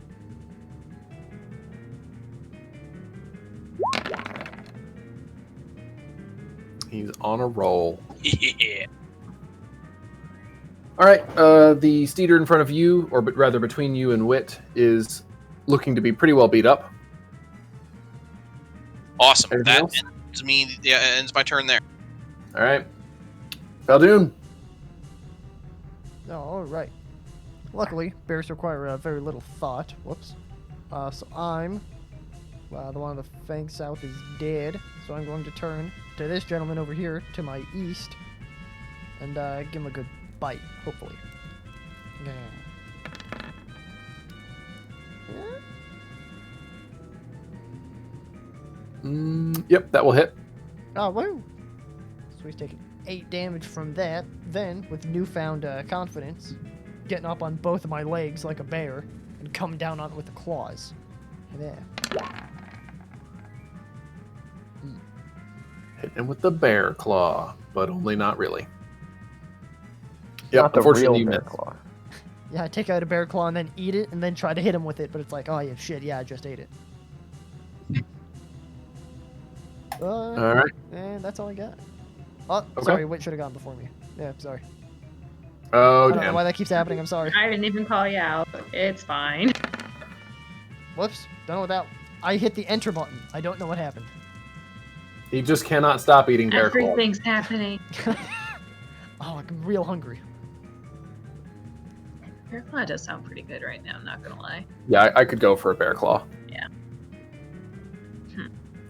He's on a roll. Yeah. All right, the steeder in front of you, or rather between you and Wit, is looking to be pretty well beat up. Awesome. Anything That else? ends me. Yeah, ends my turn there. All right. Fal Dune. Oh, all right. Luckily, bears require very little thought. Whoops. So I'm... the one on the Fang South is dead, so I'm going to turn to this gentleman over here to my east and give him a good bite, hopefully. Yeah. Yep, that will hit. Oh, woo! So he's taking 8 damage from that. Then, with newfound confidence, getting up on both of my legs like a bear and coming down on it with the claws. There. Hitting him with the bear claw, but only not really. Not Yep, the unfortunately real you bear missed. claw. Yeah, I take out a bear claw and then eat it, and then try to hit him with it, but it's like, oh yeah, shit, yeah, I just ate it. All right. And that's all I got. Oh, Okay. sorry, Wit should have gone before me. Yeah, sorry. Oh, I don't know damn. why that keeps happening, I'm sorry. I didn't even call you out. It's fine. Whoops, don't know what that... I hit the enter button. I don't know what happened. He just cannot stop eating bear claw. Everything's happening. Oh, I'm real hungry. Bear claw does sound pretty good right now, I'm not gonna lie. Yeah, I could go for a bear claw. Yeah.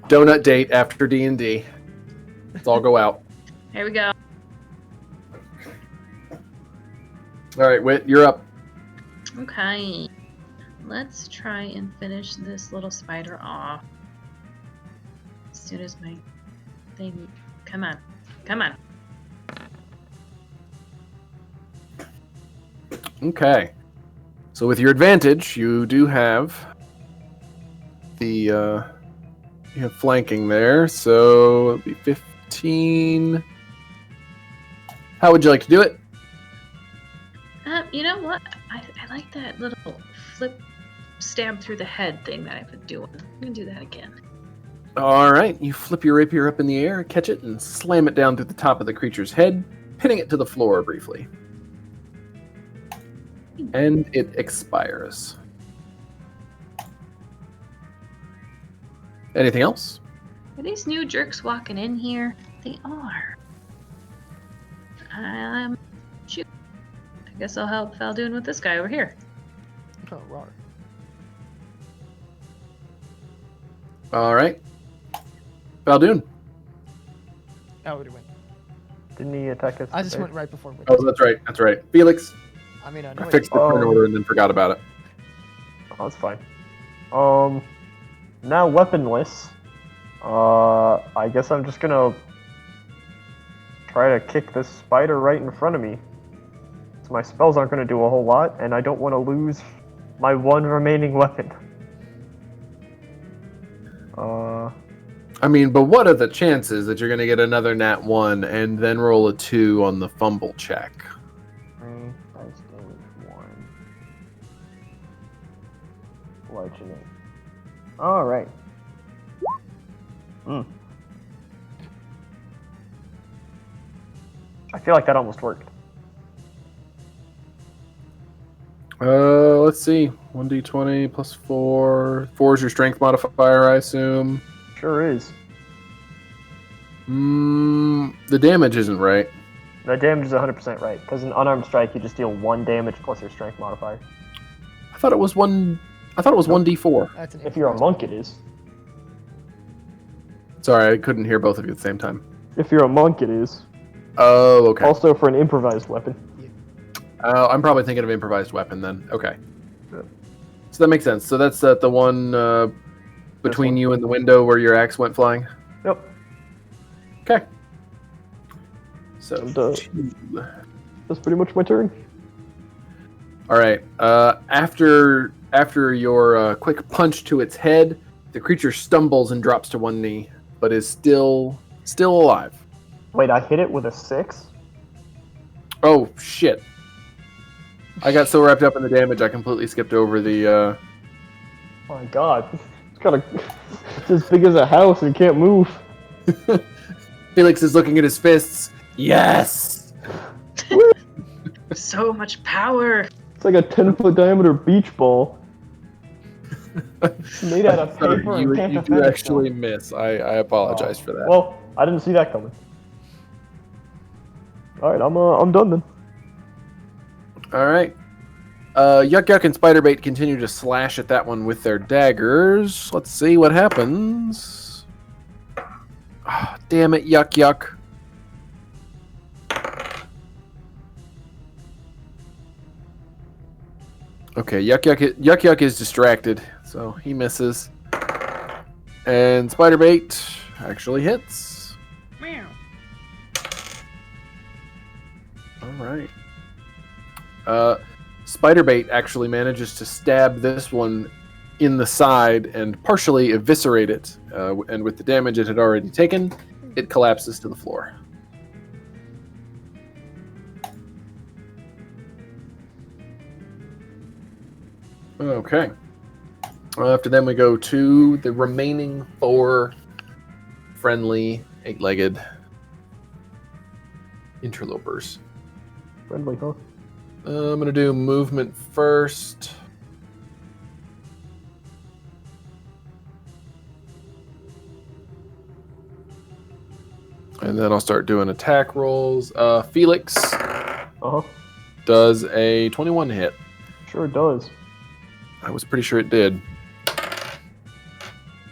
Donut date after D&D. Let's all go out. Here we go. All right, Whit, you're up. Okay. Let's try and finish this little spider off. As soon as my thing... Come on. Come on. Okay. So with your advantage, you do have the you have flanking there, so it'll be 15. How would you like to do it? You know what? I like that little flip stab through the head thing that I've been doing. I'm gonna do that again. All right, you flip your rapier up in the air, catch it, and slam it down through the top of the creature's head, pinning it to the floor briefly. And it expires. Anything else? Are these new jerks walking in here? They are. Shoot. I guess I'll help Fal Dune with this guy over here. Oh, rawr. All right. Fal Dune. Oh, it went. Didn't he attack us? I just went right before Wit. Oh, that's right. That's right. Felix. I mean, I know I it. fixed the print order and then forgot about it. Oh, that's fine. Now weaponless. I guess I'm just gonna try to kick this spider right in front of me. So my spells aren't gonna do a whole lot, and I don't want to lose my one remaining weapon. I mean, but what are the chances that you're going to get another nat 1 and then roll a 2 on the fumble check? Dice damage 1. Bludgeoning. Alright. I feel like that almost worked. Let's see. 1d20 plus 4. 4 is your strength modifier, I assume. Sure is. The damage isn't right. The damage is 100% right, because an unarmed strike, you just deal 1 damage plus your strength modifier. I thought it was 1d4. That's an If you're a monk, it is. Sorry, I couldn't hear both of you at the same time. If you're a monk, it is. Oh, okay. Also for an improvised weapon. I'm probably thinking of improvised weapon then. Okay. Good. So that makes sense. So that's the one between one. you and the window where your axe went flying? Yep. Okay. So, And, 2. That's pretty much my turn. All right. After your quick punch to its head, the creature stumbles and drops to one knee, but is still alive. Wait, I hit it with a 6? Oh shit! I got so wrapped up in the damage, I completely skipped over the. Oh my god. It's as big as a house and can't move. Felix is looking at his fists. Yes. So much power. It's like a 10-foot diameter beach ball. It's made out of Sorry, paper you and can't do defend actually itself. miss. I apologize for that. Well, I didn't see that coming. Alright, I'm done then. All right. Yuk-Yuk and Spiderbait continue to slash at that one with their daggers. Let's see what happens. Oh, damn it, Yuk-Yuk. Okay, Yuk-Yuk is distracted, so he misses. And Spiderbait actually hits. Meow. All right. Spiderbait actually manages to stab this one in the side and partially eviscerate it. And with the damage it had already taken, it collapses to the floor. Okay. After them, we go to the remaining 4 friendly, 8-legged interlopers. Friendly, huh? I'm going to do movement first. And then I'll start doing attack rolls. Felix Uh-huh. does a 21 hit. Sure does. I was pretty sure it did.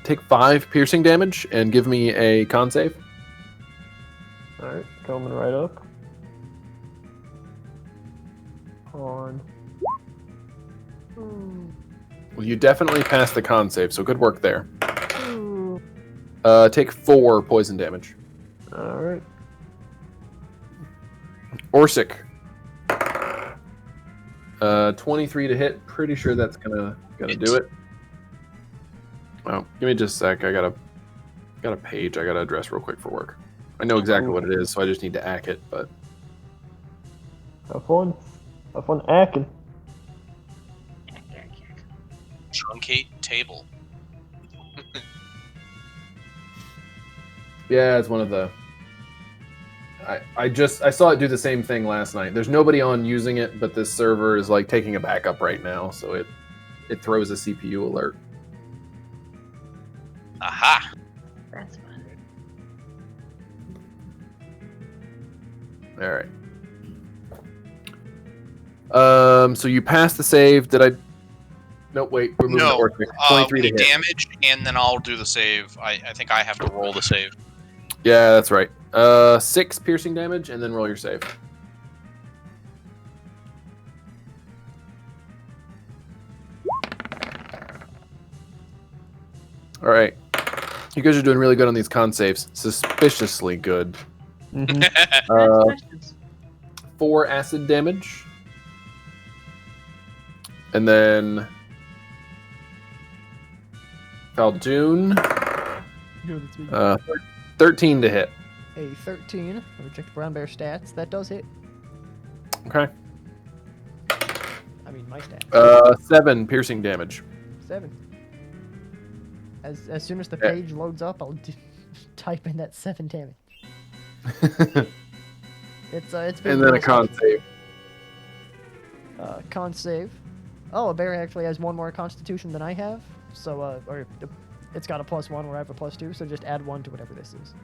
Take 5 piercing damage and give me a con save. Alright, coming right up. On. Well, you definitely passed the con save, so good work there. Take 4 poison damage. Alright. Orsik. 23 to hit. Pretty sure that's gonna do it. Oh, give me just a sec. I got a page I gotta address real quick for work. I know exactly what it is, so I just need to hack it, but Have fun. Have fun hacking. Truncate table. yeah, it's one of the I saw it do the same thing last night. There's nobody on using it, but this server is like taking a backup right now, so it throws a CPU alert. Aha! That's fun. All right. So you passed the save. Did I? Nope. Wait. We're moving to Orsik. 23 to hit. Damage, and then I'll do the save. I think I have to roll the save. Yeah, that's right. 6 piercing damage, and then roll your save. All right. You guys are doing really good on these con saves. Suspiciously good. Mm-hmm. 4 acid damage. And then Fal Dune. 13 to hit. A 13. I reject brown bear stats. That does hit. Okay. I mean, my stats. 7 piercing damage. 7. As soon as the page loads up, I'll type in that 7 damage. It's been And then a con save. Con save. Oh, a bear actually has 1 more constitution than I have. So, it's got a +1 where I have a +2, so just add 1 to whatever this is.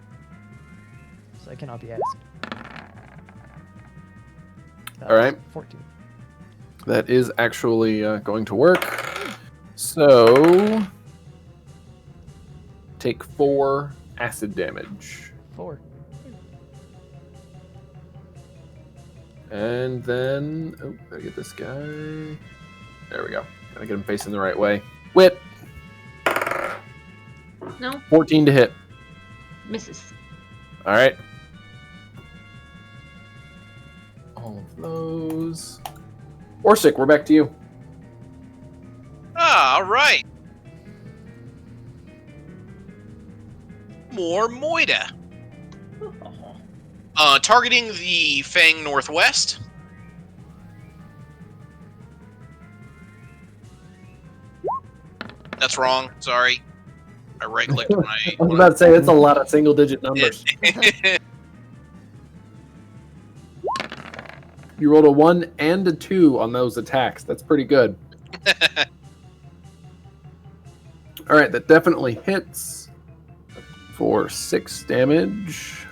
So I cannot be asked. All right. 14. That is actually going to work. So, take 4 acid damage. 4. And then, gotta get this guy. There we go. Gotta get him facing the right way. Wit. No, 14 to hit. misses. All right. All of those. Orsik, we're back to you. Ah, all right. More Moida. Targeting the Fang Northwest. That's wrong. Sorry. I right-clicked when I... I was about to say, it's a lot of single-digit numbers. You rolled a 1 and a 2 on those attacks. That's pretty good. All right, that definitely hits for 6 damage.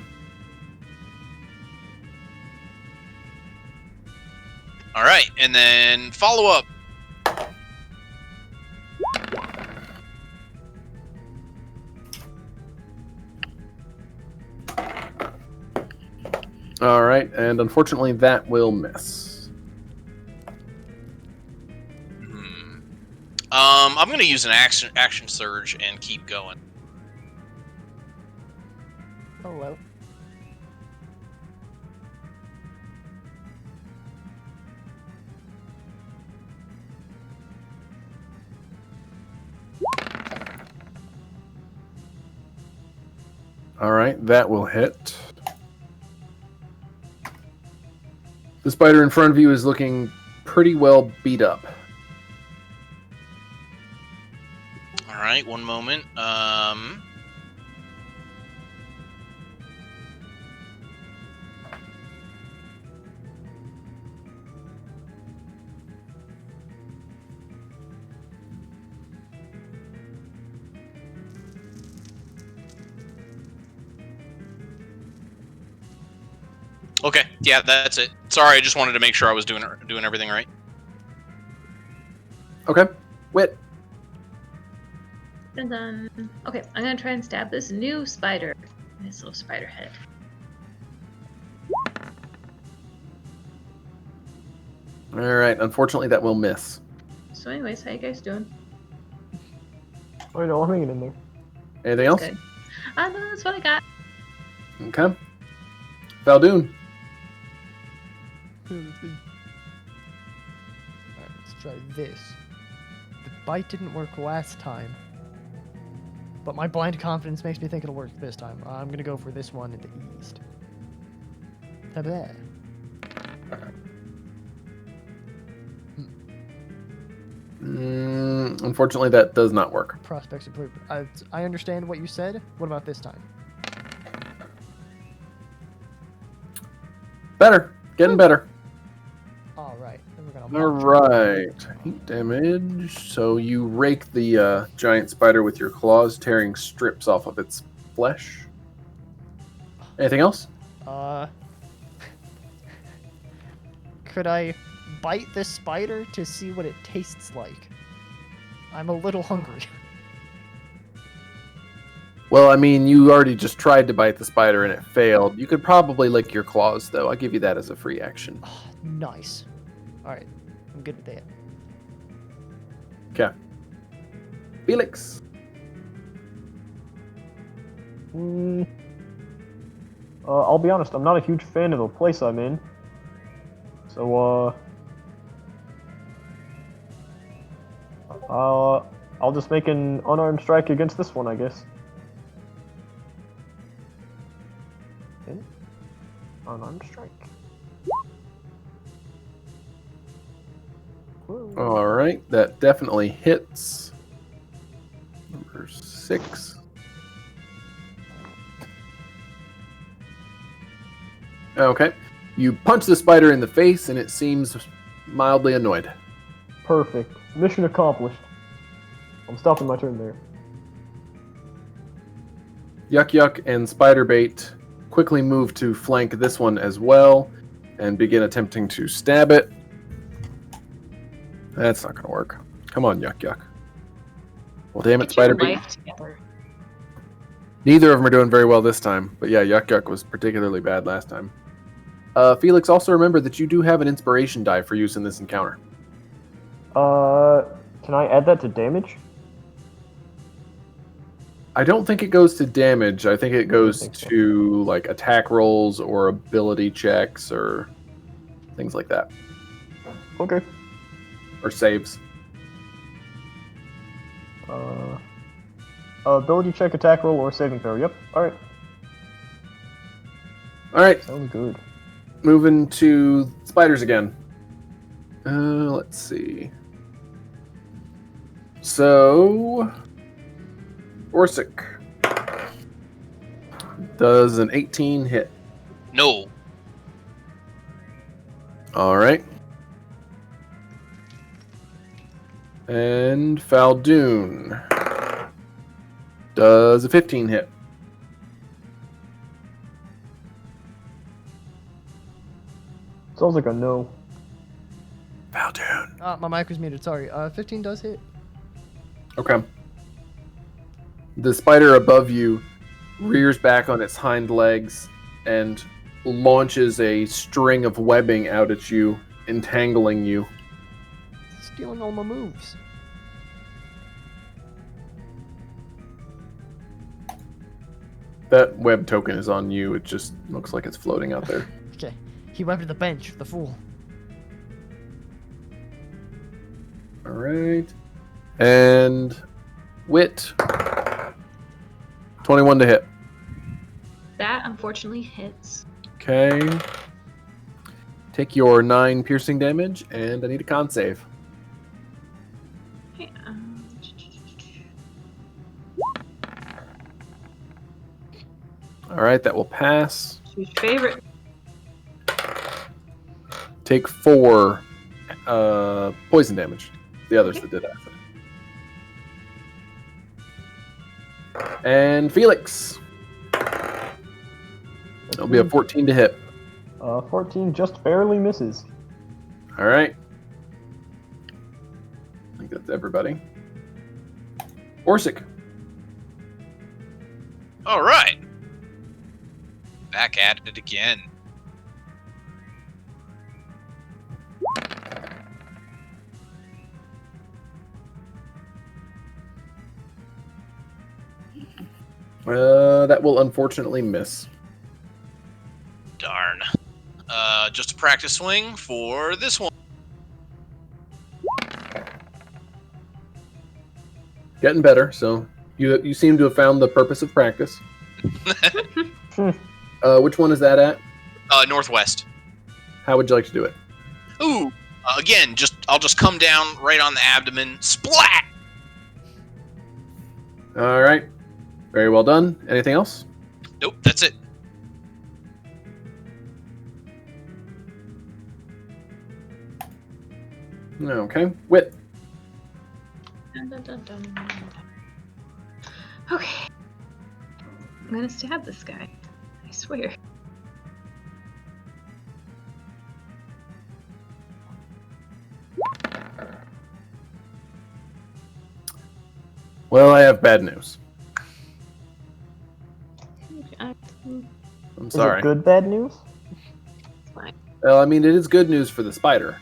All right, and then follow up. All right, and unfortunately that will miss. I'm going to use an action surge and keep going. Hello. All right, that will hit. The spider in front of you is looking pretty well beat up. All right, one moment. Okay, yeah, that's it. Sorry, I just wanted to make sure I was doing everything right. Okay, Wit. And then, okay, I'm gonna try and stab this new spider. Nice little spider head. All right, unfortunately that will miss. So, anyways, how you guys doing? Oh no, I'm hanging in there. Anything else? Good. No, that's what I got. Okay. Fal Dune. Alright, let's try this. The bite didn't work last time. But my blind confidence makes me think it'll work this time. I'm gonna go for this one in the east. Ta-da. Unfortunately, that does not work. Prospects improved. I understand what you said. What about this time? Better. Getting better. Alright, then we're gonna All march. right. Heat damage. So you rake the giant spider with your claws, tearing strips off of its flesh. Anything else? Could I bite this spider to see what it tastes like? I'm a little hungry. Well, I mean, you already just tried to bite the spider and it failed. You could probably lick your claws, though. I'll give you that as a free action. Oh, nice. Alright, I'm good with that. Okay. Felix. I'll be honest, I'm not a huge fan of the place I'm in. So, I'll just make an unarmed strike against this one, I guess. Okay. Unarmed strike. Whoa. All right, that definitely hits. Number 6. Okay. You punch the spider in the face and it seems mildly annoyed. Perfect. Mission accomplished. I'm stopping my turn there. Yuk-Yuk and Spiderbait quickly move to flank this one as well and begin attempting to stab it. That's not going to work. Come on, Yuk-Yuk. Well, damn it, Get your Spiderbait. life together. Neither of them are doing very well this time, but yeah, Yuk-Yuk was particularly bad last time. Felix, also remember that you do have an inspiration die for use in this encounter. Can I add that to damage? I don't think it goes to damage. I think it goes think so. to like attack rolls or ability checks or things like that, Okay. or saves. Ability check, attack roll, or saving throw. Yep. Alright. All right, Sounds good. moving to spiders again. Let's see. So, Orsik does an 18 hit. No. All right. And Fal Dune does a 15 hit. Sounds like a no. Fal Dune. My mic was muted, sorry. 15 does hit. Okay. The spider above you rears back on its hind legs and launches a string of webbing out at you, entangling you. Stealing all my moves. That web token is on you. It just looks like it's floating out there. Okay. He webbed the bench, the fool. All right. And wit. 21 to hit. That unfortunately hits. Okay. Take your 9 piercing damage, and I need a con save. Okay, All right, that will pass. choose your favorite. Take 4 poison damage. The others that did acid. And Felix. It'll be a 14 to hit. 14 just barely misses. All right. I think that's everybody. Orsik. All right. Back at it again. That will unfortunately miss. Darn. Just a practice swing for this one. Getting better, so you seem to have found the purpose of practice. Which one is that at? Northwest. How would you like to do it? Ooh. Again, I'll just come down right on the abdomen. Splat! All right. Very well done. Anything else? Nope, that's it. Okay. Wit. Dun, dun, dun, dun. Okay. I'm gonna stab this guy. I swear. Well, I have bad news. I'm Is sorry. it good bad news? Fine. Well, I mean, it is good news for the spider.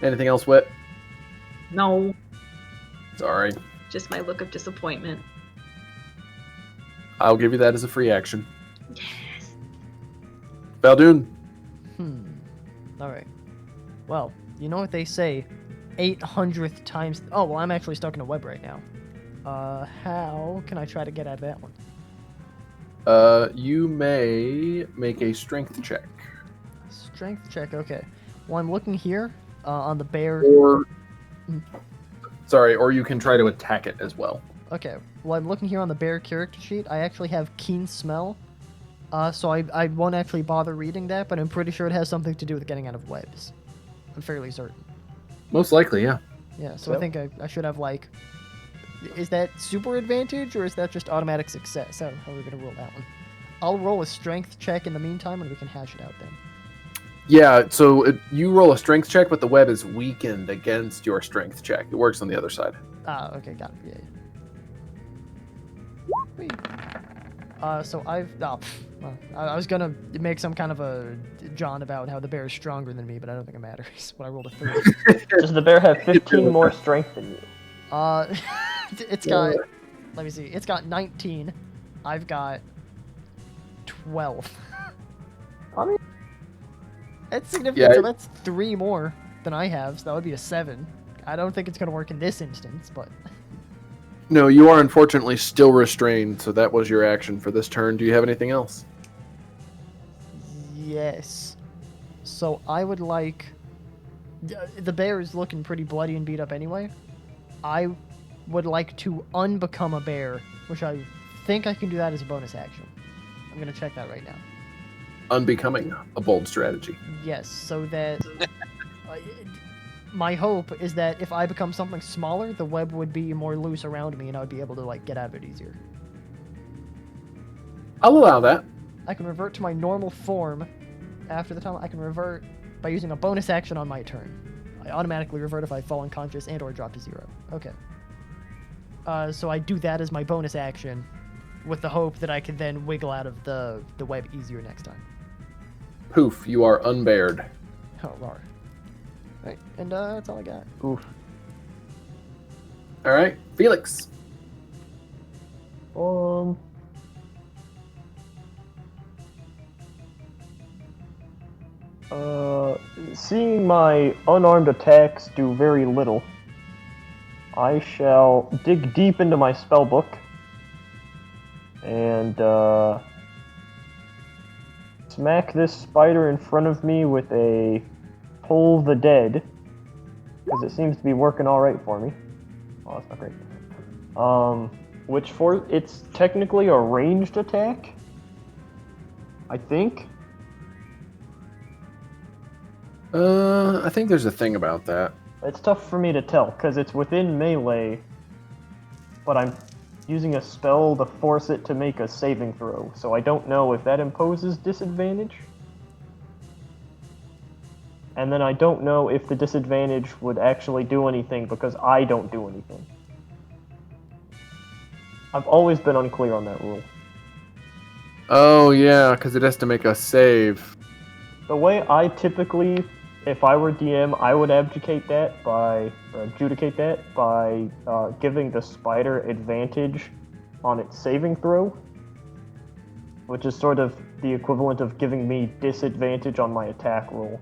Anything else, Wit? No. Sorry. Just my look of disappointment. I'll give you that as a free action. Yes. Fal Dune. Alright. Well, you know what they say. 800th times... Oh, well, I'm actually stuck in a web right now. How can I try to get out of that one? You may make a strength check. Strength check, okay. Well, I'm looking here on the bear... Or... Sorry, or you can try to attack it as well. Okay, well, I'm looking here on the bear character sheet. I actually have keen smell. So I won't actually bother reading that, but I'm pretty sure it has something to do with getting out of webs. I'm fairly certain. Most likely, yeah. Yeah, so I think I should have, like... Is that super advantage, or is that just automatic success? How are we going to roll that one? I'll roll a strength check in the meantime, and we can hash it out then. Yeah, so you roll a strength check, but the web is weakened against your strength check. It works on the other side. Ah, okay, got it. Yeah. Whee. So I've... Oh, well, I was going to make some kind of a John about how the bear is stronger than me, but I don't think it matters. When I rolled a 3. Does the bear have 15 more strength than you? It's got... Let me see. It's got 19. I've got 12. I mean, That's significant. Yeah, So that's 3 more than I have, so that would be a 7. I don't think it's going to work in this instance, but... No, you are unfortunately still restrained, so that was your action for this turn. Do you have anything else? Yes. So I would like... The bear is looking pretty bloody and beat up anyway. I would like to unbecome a bear, which I think I can do that as a bonus action. I'm going to check that right now. Unbecoming, a bold strategy. Yes, so that... my hope is that if I become something smaller, the web would be more loose around me and I would be able to, like, get out of it easier. I'll allow that. I can revert to my normal form after the time. I can revert by using a bonus action on my turn. I automatically revert if I fall unconscious and or drop to 0. Okay. So I do that as my bonus action with the hope that I can then wiggle out of the web easier next time. Poof, you are unbared. Oh, Lord. Right, and that's all I got. oof. All right, Felix. Um. Seeing my unarmed attacks do very little, I shall dig deep into my spellbook and smack this spider in front of me with a Toll the Dead, because it seems to be working alright for me. Oh, that's not great. Which it's technically a ranged attack, I think. I think there's a thing about that. It's tough for me to tell, because it's within melee, but I'm using a spell to force it to make a saving throw, so I don't know if that imposes disadvantage. And then I don't know if the disadvantage would actually do anything, because I don't do anything. I've always been unclear on that rule. Oh, yeah, because it has to make a save. The way I typically, if I were DM, I would adjudicate that by giving the spider advantage on its saving throw, which is sort of the equivalent of giving me disadvantage on my attack roll.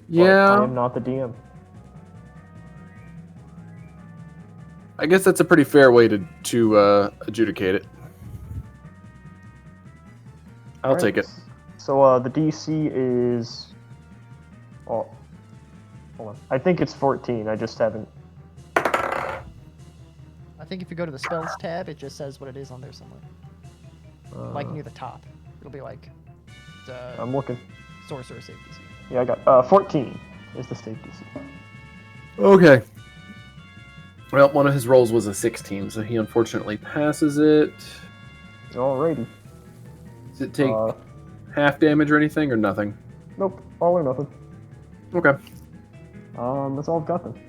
Yeah. But I am not the DM. I guess that's a pretty fair way to adjudicate it. I'll take it. So the DC is... Oh, hold on. I think it's 14. I just haven't... I think if you go to the spells tab, it just says what it is on there somewhere. Like near the top. It'll be like I'm looking. sorcerer save DC. Yeah, I got 14 is the save DC. Okay. Well, one of his rolls was a 16, so he unfortunately passes it. Alrighty. Does it take half damage or anything, or nothing? Nope. All or nothing. Okay. That's all I've got then.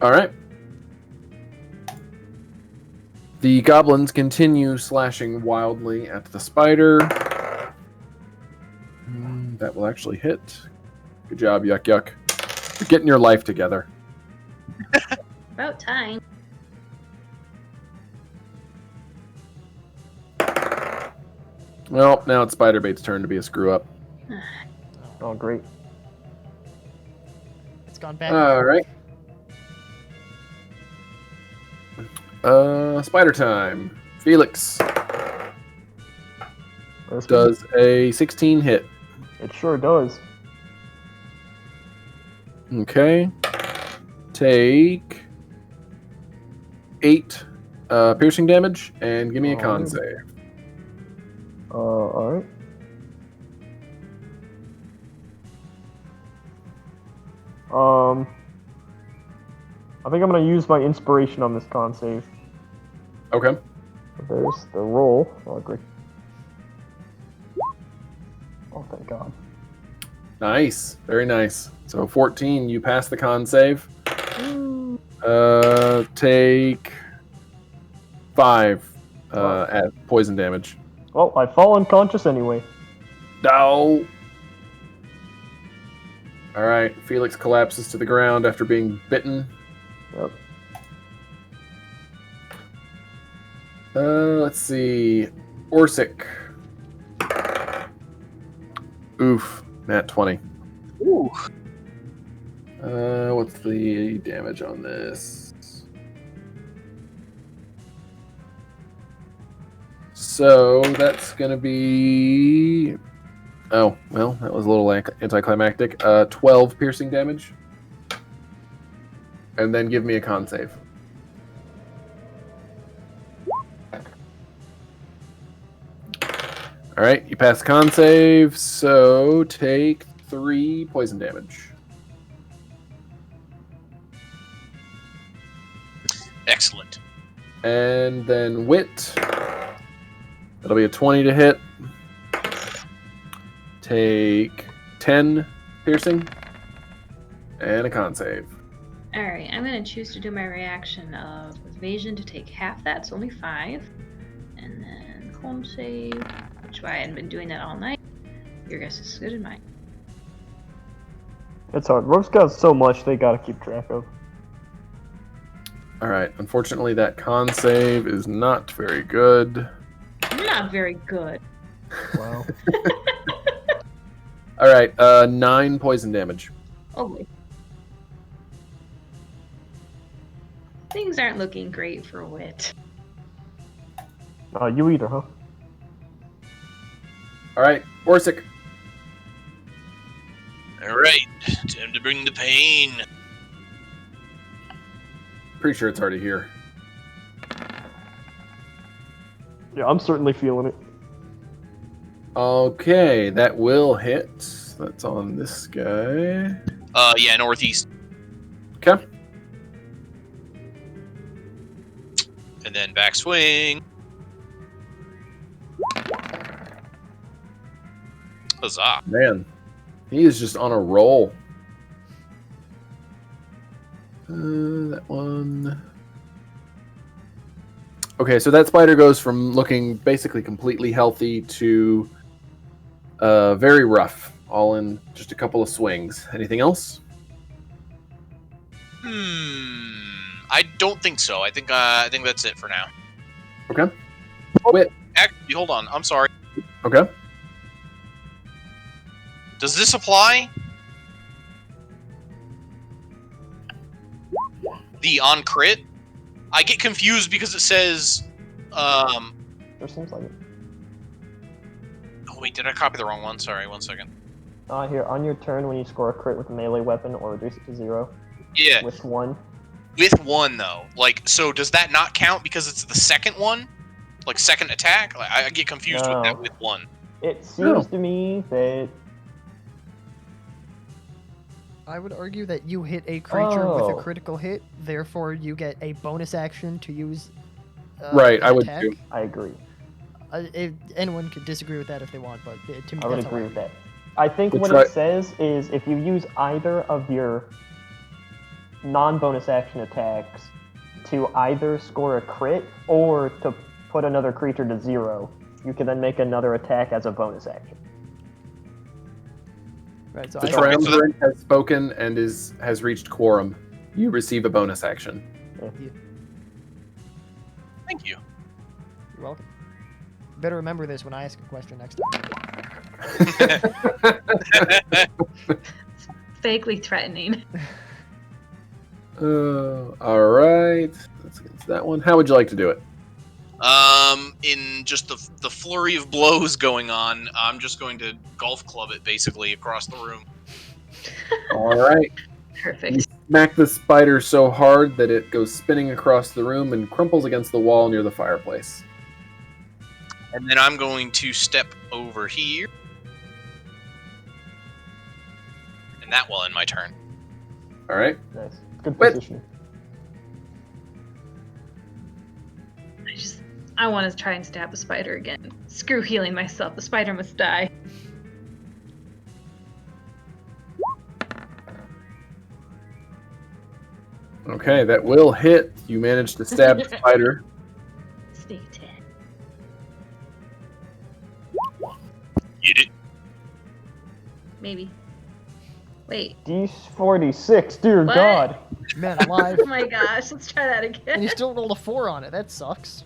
All right. The goblins continue slashing wildly at the spider. That will actually hit. Good job, Yuk-Yuk. You're getting your life together. About time. Well, now it's Spiderbait's turn to be a screw-up. Oh, great. It's gone back. All right. Spider time. Felix does a 16 hit. It sure does. Okay. Take 8 piercing damage and give me a con save. Alright. I think I'm gonna use my inspiration on this con save. Okay. There's the roll. Oh, great. Oh, thank God. Nice. Very nice. So 14, you pass the con save. Take 5 at poison damage. Well, I fall unconscious anyway. No. All right. Felix collapses to the ground after being bitten. Yep. Let's see. Orsik. Oof. Nat 20. Ooh. What's the damage on this? So that's gonna be... Oh, well, that was a little anticlimactic. 12 piercing damage. And then give me a con save. Alright, you pass con save, so take 3 poison damage. Excellent. And then wit. That'll be a 20 to hit. Take 10 piercing. And a con save. Alright, I'm going to choose to do my reaction of evasion to take half that, it's only 5. And then calm save, which I hadn't been doing that all night. Your guess is as good as mine. It's hard. Rogue's got so much they gotta keep track of. All right. Unfortunately, that con save is not very good. Not very good. Wow. All right. 9 poison damage. Oh boy. Things aren't looking great for Wit. You either, huh? All right. Orsik. All right, time to bring the pain. Pretty sure it's already here. Yeah, I'm certainly feeling it. Okay, that will hit. That's on this guy. Yeah, northeast. Okay. And then backswing. Huzzah. Man, he is just on a roll. That one. Okay, so that spider goes from looking basically completely healthy to very rough, all in just a couple of swings. Anything else? I don't think so. I think that's it for now. Okay. Wait. Actually, hold on. I'm sorry. Okay. Does this apply? The on crit? I get confused because it says, There seems like it. Oh wait, did I copy the wrong one? Sorry, 1 second. Here, on your turn, when you score a crit with a melee weapon or reduce it to 0, Yeah, with 1. with 1 though. Like, so does that not count because it's the second one? Like second attack? Like, I get confused with that No. with 1. It seems to me that... I would argue that you hit a creature with Oh. a critical hit, therefore you get a bonus action to use. Right, an I would attack. too. I agree. Anyone could disagree with that if they want, but to me, I would that's how agree with that. I think That's what right. it says is if you use either of your non-bonus action attacks to either score a crit or to put another creature to 0, you can then make another attack as a bonus action. Right, so The I triumvirate has spoken and has reached quorum. You receive a bonus action. Thank you. You're welcome. Better remember this when I ask a question next time. Vaguely threatening. All right. Let's get to that one. How would you like to do it? In just the flurry of blows going on, I'm just going to golf club it basically across the room. All right. You Perfect. smack the spider so hard that it goes spinning across the room and crumples against the wall near the fireplace. And then I'm going to step over here. And that will end my turn. All right. Nice. Good Wait. position. I want to try and stab the spider again. Screw healing myself. The spider must die. Okay, that will hit. You manage to stab the spider. Sneak attack. Get it? Maybe. Wait. D46, dear What? God. Man alive. Oh my gosh. Let's try that And again. you still rolled a 4 on it. That sucks.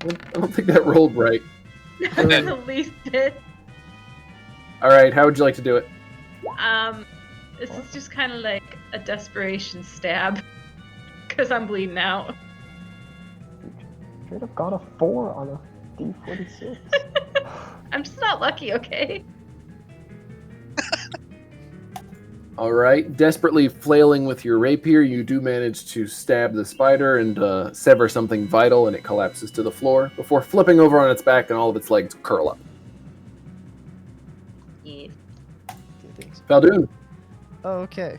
I don't think that rolled right. That's the least bit. All right, how would you like to do it? This is just kind of like a desperation stab. Because I'm bleeding out. Straight up got a 4 on a D46. I'm just not lucky, okay? All right, desperately flailing with your rapier, you do manage to stab the spider and sever something vital, and it collapses to the floor before flipping over on its back and all of its legs curl up. Yeah. Fal Dune. Okay.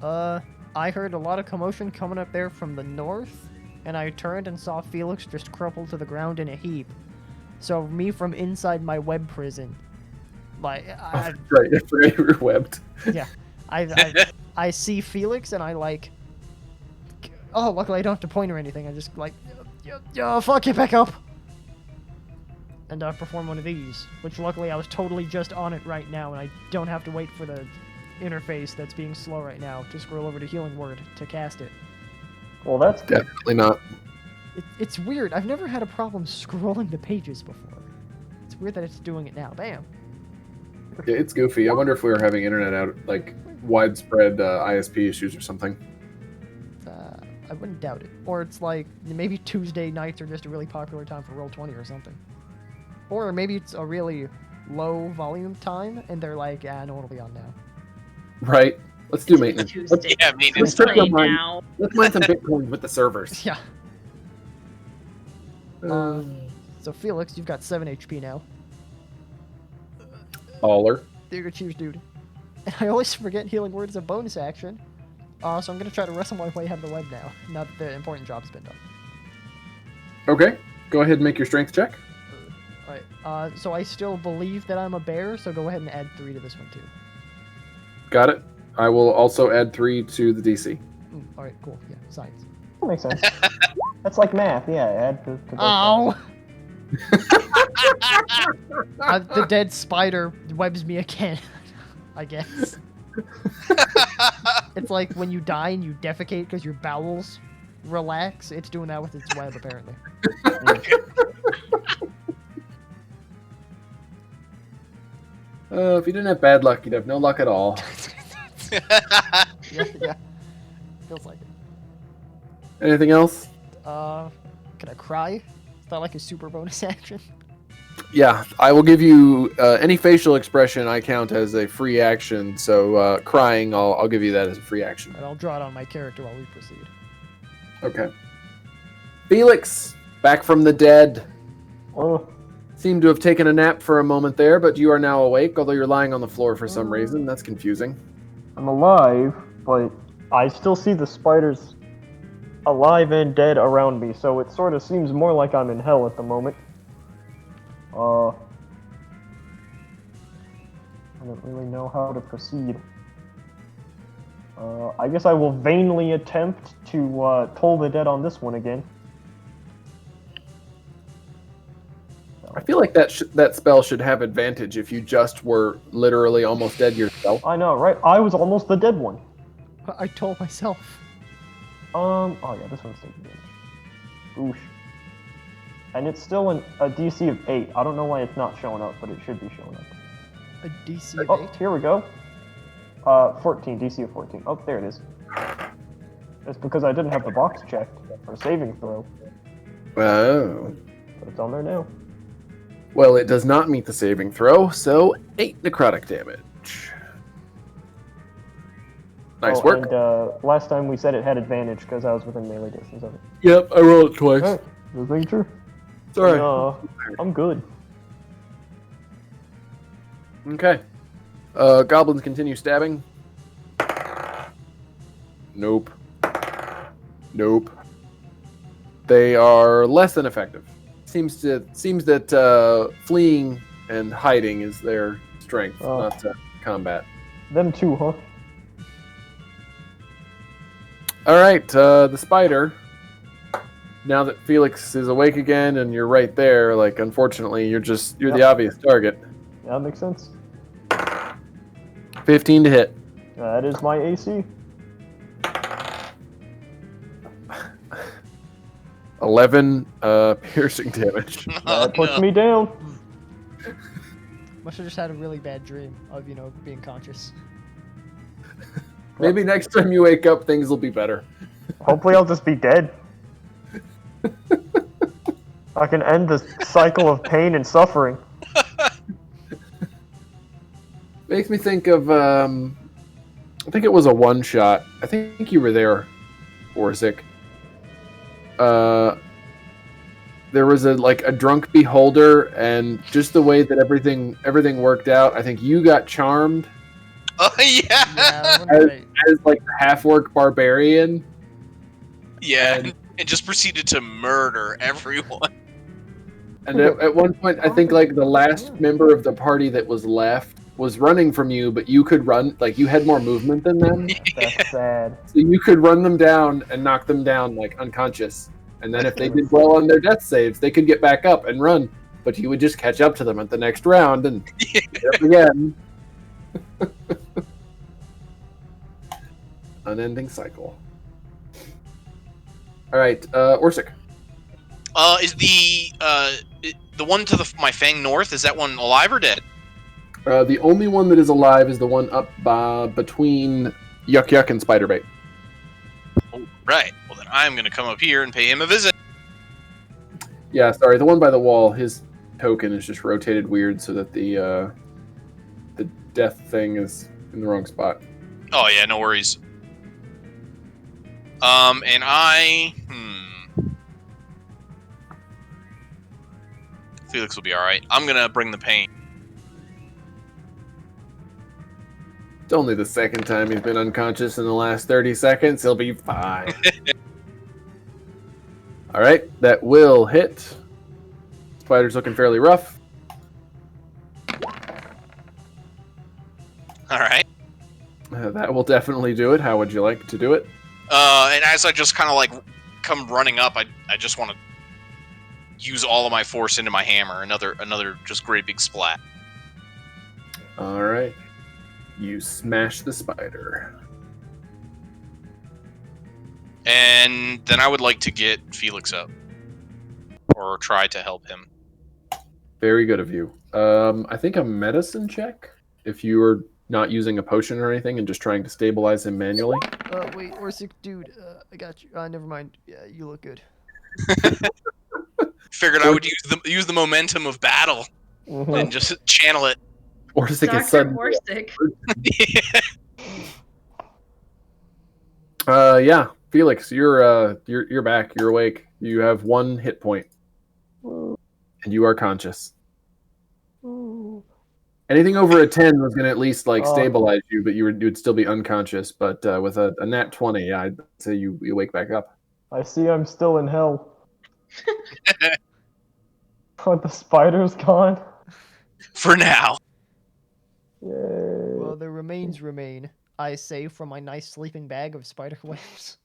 I heard a lot of commotion coming up there from the north, and I turned and saw Felix just crumple to the ground in a heap. So me from inside my web prison, like Right, I forgot you were webbed. I see Felix and I like. Oh, luckily I don't have to point or anything. I just like, fuck, get back up, and perform one of these. Which luckily I was totally just on it right now, and I don't have to wait for the interface that's being slow right now to scroll over to Healing Word to cast it. Well, that's good. Definitely not. It's weird. I've never had a problem scrolling the pages before. It's weird that it's doing it now. Bam. Yeah, it's goofy. I wonder if we were having internet out, like widespread ISP issues or something. I wouldn't doubt it. Or it's like maybe Tuesday nights are just a really popular time for Roll20 or something. Or maybe it's a really low volume time and they're like, no one will be on now. Right. Let's do maintenance. Tuesday. Yeah, I mean, Let's it's check your Right mind. now. Let's mine some Bitcoin with the servers. Yeah. So Felix, you've got 7 HP now. Baller. You're gonna choose, dude. And I always forget Healing Word is a bonus action. So I'm gonna try to wrestle my way out of the web now. Now that the important job's been done. Okay. Go ahead and make your strength check. Alright. So I still believe that I'm a bear, so go ahead and add 3 to this one too. Got it. I will also add 3 to the DC. Alright, cool. Yeah, science. That makes sense. That's like math, yeah. Add to both Ow! The dead spider webs me again, I guess. It's like when you die and you defecate because your bowels relax. It's doing that with its web, apparently. If you didn't have bad luck, you'd have no luck at all. Yeah. Feels like it. Anything else? Can I cry? Is that like a super bonus action? Yeah, I will give you any facial expression I count as a free action. So crying, I'll give you that as a free action. And I'll draw it on my character while we proceed. Okay. Felix, back from the dead. Oh, Seem to have taken a nap for a moment there, but you are now awake, although you're lying on the floor for some reason. That's confusing. I'm alive, but I still see the spiders alive and dead around me, so it sort of seems more like I'm in hell at the moment. I don't really know how to proceed. I guess I will vainly attempt to toll the dead on this one again. I feel like that spell should have advantage if you just were literally almost dead yourself. I know, right? I was almost the dead one. I told myself. Oh yeah, this one's taking damage. Oosh. And it's still a DC of 8. I don't know why it's not showing up, but it should be showing up. A DC of Oh, 8? here we go. 14, DC of 14. Oh, there it is. It's because I didn't have the box checked for saving throw, Oh. but it's on there now. Well, it does not meet the saving throw, so 8 necrotic damage. Nice work. And last time we said it had advantage because I was within melee distance of it. Yep, I rolled it twice. Alright, just making sure. Sorry. I'm good. Okay. Goblins continue stabbing. Nope. Nope. They are less than effective. Seems that fleeing and hiding is their strength, not combat. Them too, huh? All right, the spider. Now that Felix is awake again and you're right there, like unfortunately you're the obvious target. Yeah, that makes sense. 15 to hit. That is my AC. 11 piercing damage. Oh, That puts no. me down. Must have just had a really bad dream of, being conscious. Maybe next time you wake up, things will be better. Hopefully I'll just be dead. I can end this cycle of pain and suffering. Makes me think of, I think it was a one-shot. I think you were there, Orsik. There was a drunk beholder, and just the way that everything worked out, I think you got charmed Oh yeah. Yeah, that wasn't great. as like a half-orc barbarian. Yeah, and just proceeded to murder everyone. And at one point, I think like the last member of the party that was left was running from you, but you could run, like you had more movement than them. That's sad. So you could run them down and knock them down like unconscious. And then if they did well on their death saves, they could get back up and run. But you would just catch up to them at the next round and hit up again. unending cycle. All right, Orsik. Is the one to my Fang north? Is that one alive or dead? The only one that is alive is the one up between Yuk-Yuk and Spiderbait. Oh, right. Well, then I'm going to come up here and pay him a visit. Yeah, sorry, the one by the wall, his token is just rotated weird so that the death thing is in the wrong spot. Oh, yeah, no worries. And Felix will be alright. I'm going to bring the pain. It's only the second time he's been unconscious in the last 30 seconds. He'll be fine. All right, that will hit. Spider's looking fairly rough. Alright. That will definitely do it. How would you like to do it? And as I just kind of like come running up, I just want to use all of my force into my hammer. Another just great big splat. All right. You smash the spider. And then I would like to get Felix up. Or try to help him. Very good of you. I think a medicine check, if you are not using a potion or anything and just trying to stabilize him manually. Wait, Orsik, dude, I got you. Never mind. Yeah, you look good. Figured I would use the momentum of battle and just channel it. Orsik is Dr. sudden. Orsik. Yeah, Felix, you're back. You're awake. You have 1 hit point, and you are conscious. Anything over a 10 was going to at least stabilize you, but you'd still be unconscious. But with a nat 20, yeah, I'd say you wake back up. I see I'm still in hell. But the spider's gone. For now. Yay. Well, the remains remain, I say, from my nice sleeping bag of spider webs.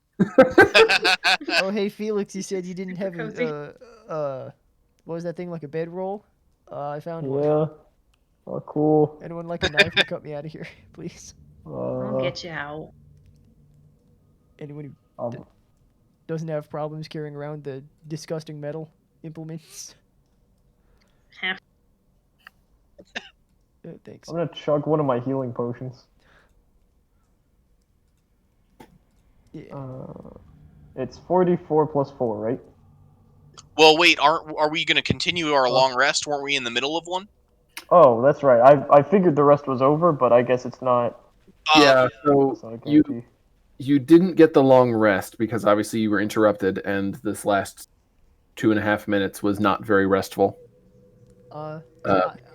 Oh, hey, Felix, you said you didn't have Cozy. what was that thing, like a bedroll? I found one. Yeah. Oh, cool. Anyone like a knife to cut me out of here, please? I'll get you out. Anyone who doesn't have problems carrying around the disgusting metal implements? Thanks. I'm gonna chug one of my healing potions. Yeah. It's 44 plus 4, right? Well, wait, are we going to continue our long rest? Weren't we in the middle of one? Oh, that's right. I figured the rest was over, but I guess it's not. Yeah, It's so not a guarantee. you didn't get the long rest because obviously you were interrupted, and this last 2.5 minutes was not very restful. I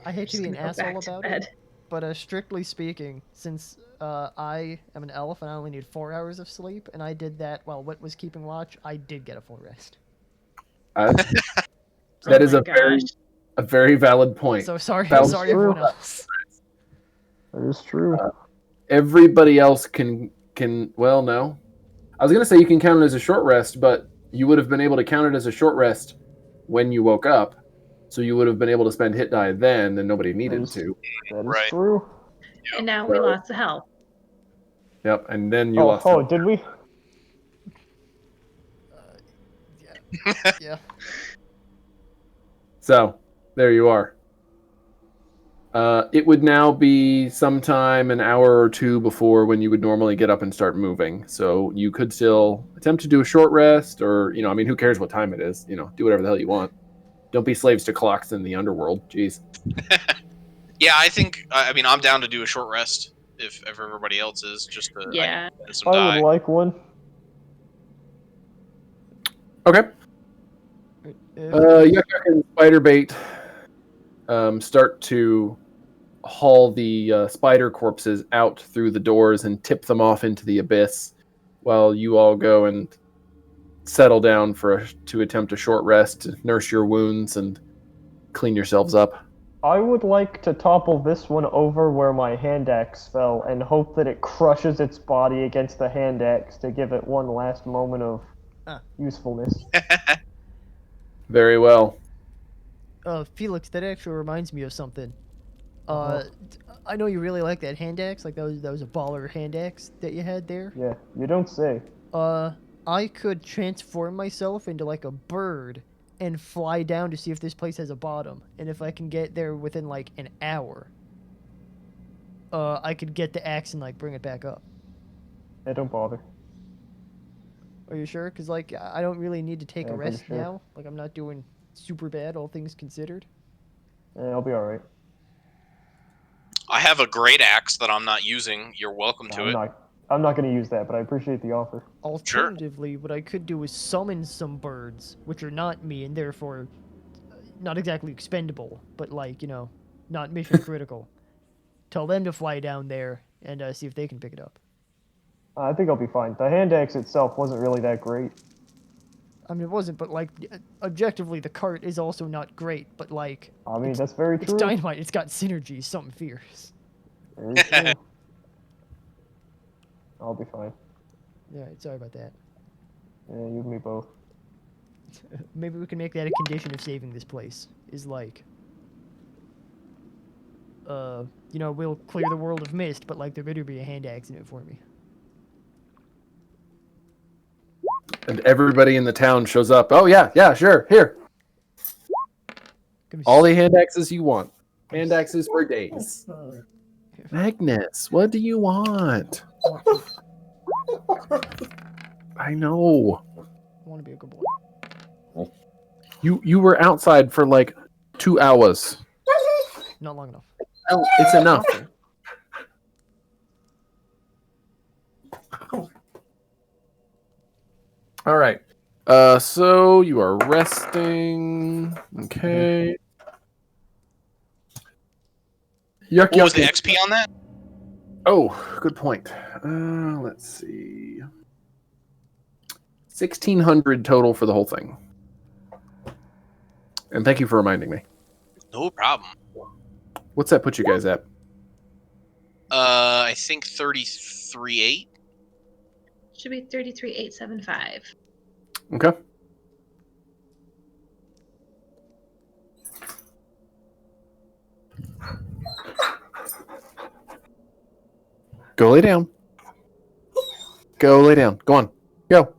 hate to be an Just gonna go asshole back to about bed. it, but strictly speaking, since I am an elf and I only need 4 hours of sleep, and I did that while Wit was keeping watch, I did get a full rest. That is my a very valid point. So sorry, That was sorry everyone else. That is true. Everybody else can well, no. I was gonna say you can count it as a short rest, but you would have been able to count it as a short rest when you woke up. So you would have been able to spend hit die then, and nobody needed to. That is Right. true. And now we lost the health. Yep, and then you lost. Oh, did we? Yeah. So there you are. It would now be sometime an hour or two before when you would normally get up and start moving. So you could still attempt to do a short rest, or who cares what time it is? Do whatever the hell you want. Don't be slaves to clocks in the underworld. Jeez. Yeah, I think. I'm down to do a short rest if everybody else is. Just to Yeah. spend some I die. would like one. Okay. Yuk-Yuk and Spiderbait start to haul the spider corpses out through the doors and tip them off into the abyss, while you all go and settle down to attempt a short rest, to nurse your wounds and clean yourselves up. I would like to topple this one over where my hand axe fell and hope that it crushes its body against the hand axe to give it one last moment of usefulness. Very well. Felix, that actually reminds me of something. I know you really like that hand axe. Like that was a baller hand axe that you had there. Yeah, you don't say. I could transform myself into like a bird and fly down to see if this place has a bottom. And if I can get there within like an hour, I could get the axe and like bring it back up. Yeah, don't bother. Are you sure? Because like I don't really need to take Yeah, a I'm pretty rest sure. now. Like I'm not doing super bad, all things considered. Yeah, I'll be alright. I have a great axe that I'm not using. You're welcome to it. I'm not gonna use that, but I appreciate the offer. Alternatively, what I could do is summon some birds, which are not me and therefore not exactly expendable, but like, you know, not mission critical. Tell them to fly down there and see if they can pick it up. I think I'll be fine. The hand axe itself wasn't really that great. I mean, it wasn't, but like, objectively, the cart is also not great, but like, I mean, that's very it's true. dynamite. It's got synergy, something fierce. Very true. I'll be fine. Yeah, sorry about that. Yeah, you and me both. Maybe we can make that a condition of saving this place. Is like, you know, we'll clear the world of mist, but like, there better be a hand axe in it for me. And everybody in the town shows up. Oh yeah, sure. Here, Give me all the hand axes you want. Hand axes for days. Magnus, what do you want? I know. I want to be a good boy. You were outside for like 2 hours. Not long enough. Oh, it's enough. All right. So you are resting. Okay. What was the XP on that? Oh, good point. Let's see. 1,600 total for the whole thing. And thank you for reminding me. No problem. What's that put you guys at? I think 33.8. Should be 33,875. Okay. Go lay down. Go lay down. Go on. Go.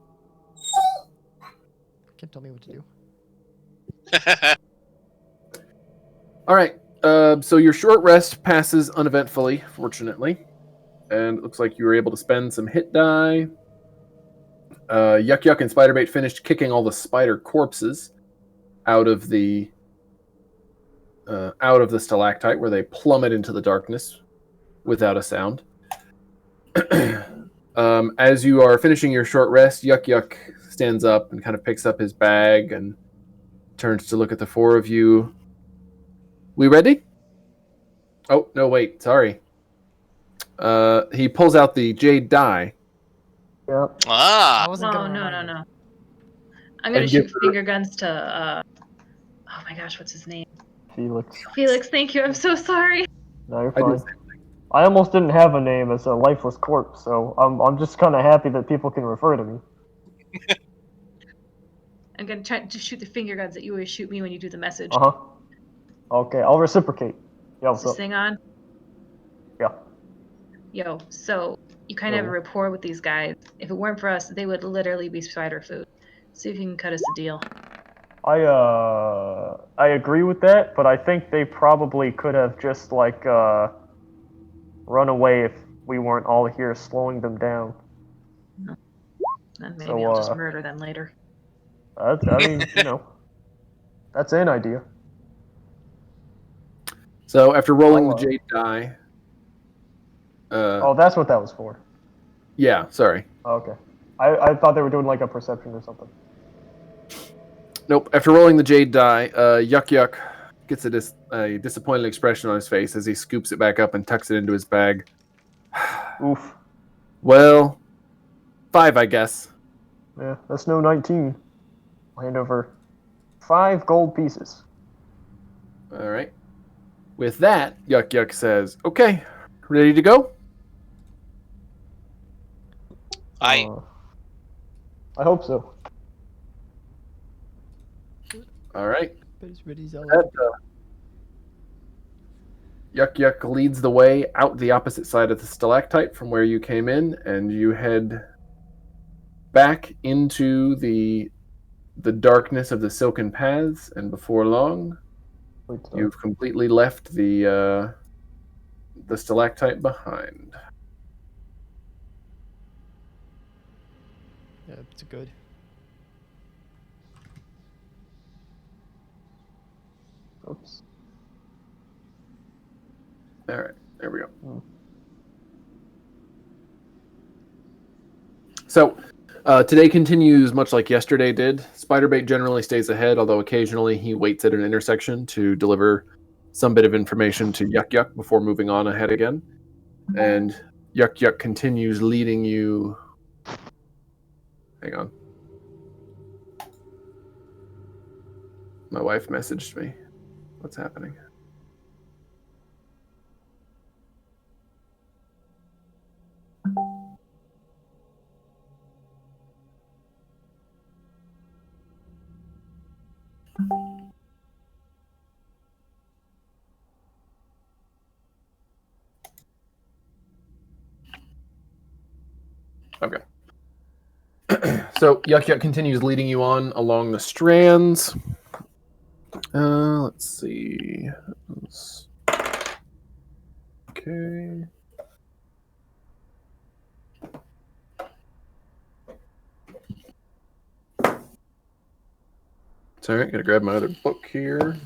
Can't tell me what to do. All right. So your short rest passes uneventfully, fortunately. And it looks like you were able to spend some hit die. Yuk-Yuk and Spiderbait finished kicking all the spider corpses out of the stalactite, where they plummet into the darkness without a sound. As you are finishing your short rest, Yuk-Yuk stands up and kind of picks up his bag and turns to look at the four of you. We ready? Oh, no, wait, sorry. He pulls out the jade die. Yep. Ah. I wasn't No, gonna no, remind no, her. no. I'm gonna And shoot give her- finger guns to, oh my gosh, what's his name? Felix. Felix, thank you. I'm so sorry. No, you're I do fine. I almost didn't have a name as a lifeless corpse, so I'm just kind of happy that people can refer to me. I'm gonna try to shoot the finger guns that you always shoot me when you do the message. Uh huh. Okay, I'll reciprocate. Yeah, Is what's this up? thing on? Yeah. Yo, so you kind of have a rapport with these guys. If it weren't for us, they would literally be spider food. See if you can cut us a deal. I agree with that, but I think they probably could have just like run away if we weren't all here slowing them down. Then maybe So, I'll just murder them later. I mean, you know, that's an idea. So after rolling I'll, the jade die, Oh, that's what that was for. yeah, sorry. Okay. I thought they were doing like a perception or something. Nope. After rolling the jade die, Yuk-Yuk gets a disappointed expression on his face as he scoops it back up and tucks it into his bag. Oof. Well, 5, I guess. Yeah, that's no 19. I'll hand over 5 gold pieces. All right. With that, Yuk-Yuk says, "Okay, ready to go?" I hope so. All right. But it's ready, That, Yuk-Yuk leads the way out the opposite side of the stalactite from where you came in, and you head back into the darkness of the silken paths, and before long, you've completely left the stalactite behind. Yeah, it's good. Oops. All right, there we go. So, today continues much like yesterday did. Spiderbait generally stays ahead, although occasionally he waits at an intersection to deliver some bit of information to Yuk-Yuk before moving on ahead again. And Yuk-Yuk continues leading you. Hang on. My wife messaged me. What's happening? Okay. So Yuk-Yuk continues leading you on along the strands. Let's see. Okay. Sorry, gotta grab my other book here.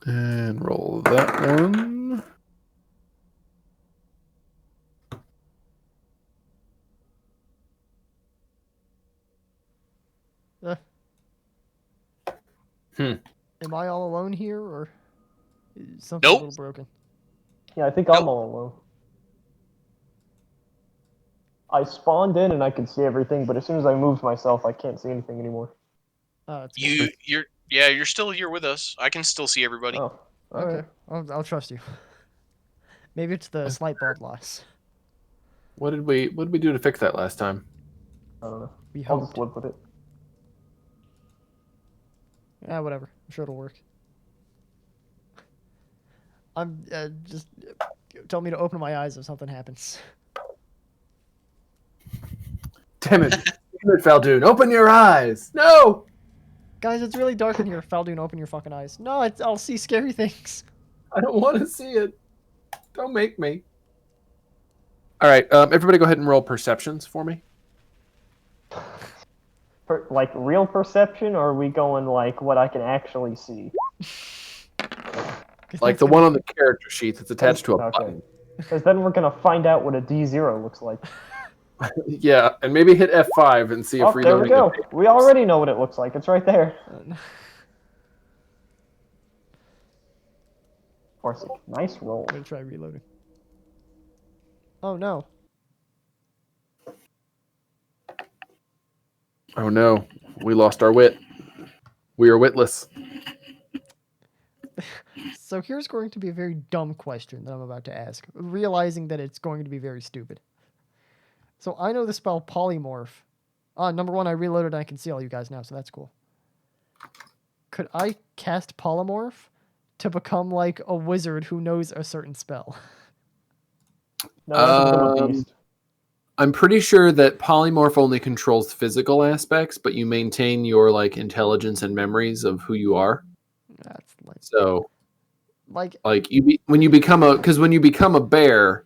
And roll that one. Am I all alone here, or is something Nope. a little broken? Yeah, I think Nope. I'm all alone. I spawned in and I could see everything, but as soon as I moved myself, I can't see anything anymore. Oh, it's good. You're still here with us. I can still see everybody. Oh, Okay, I'll trust you. Maybe it's the slight blood loss. What did we do to fix that last time? I don't know. We I'll hoped. just live with it. Yeah, whatever. I'm sure it'll work. I'm just tell me to open my eyes if something happens. Damn it. Damn it, Fal Dune. Open your eyes. No. Guys, it's really dark in here. Fal Dune, open your fucking eyes. No, I'll see scary things. I don't want to see it. Don't make me. All right, everybody go ahead and roll perceptions for me. Like real perception, or are we going like what I can actually see? Like the one on the character sheet that's attached to a Okay. button. Because then we're gonna find out what a D0 looks like. Yeah, and maybe hit F5 and see if Oh, there we go. We already know what it looks like. It's right there. Orsik, nice roll. I'm gonna try reloading. Oh no. Oh no, we lost our wit. We are witless. So here's going to be a very dumb question that I'm about to ask, realizing that it's going to be very stupid. So I know the spell polymorph. Number one, I reloaded and I can see all you guys now, so that's cool. Could I cast polymorph to become like a wizard who knows a certain spell? No, that's a beast. I'm pretty sure that polymorph only controls physical aspects, but you maintain your like intelligence and memories of who you are. That's like So, like when you become a bear,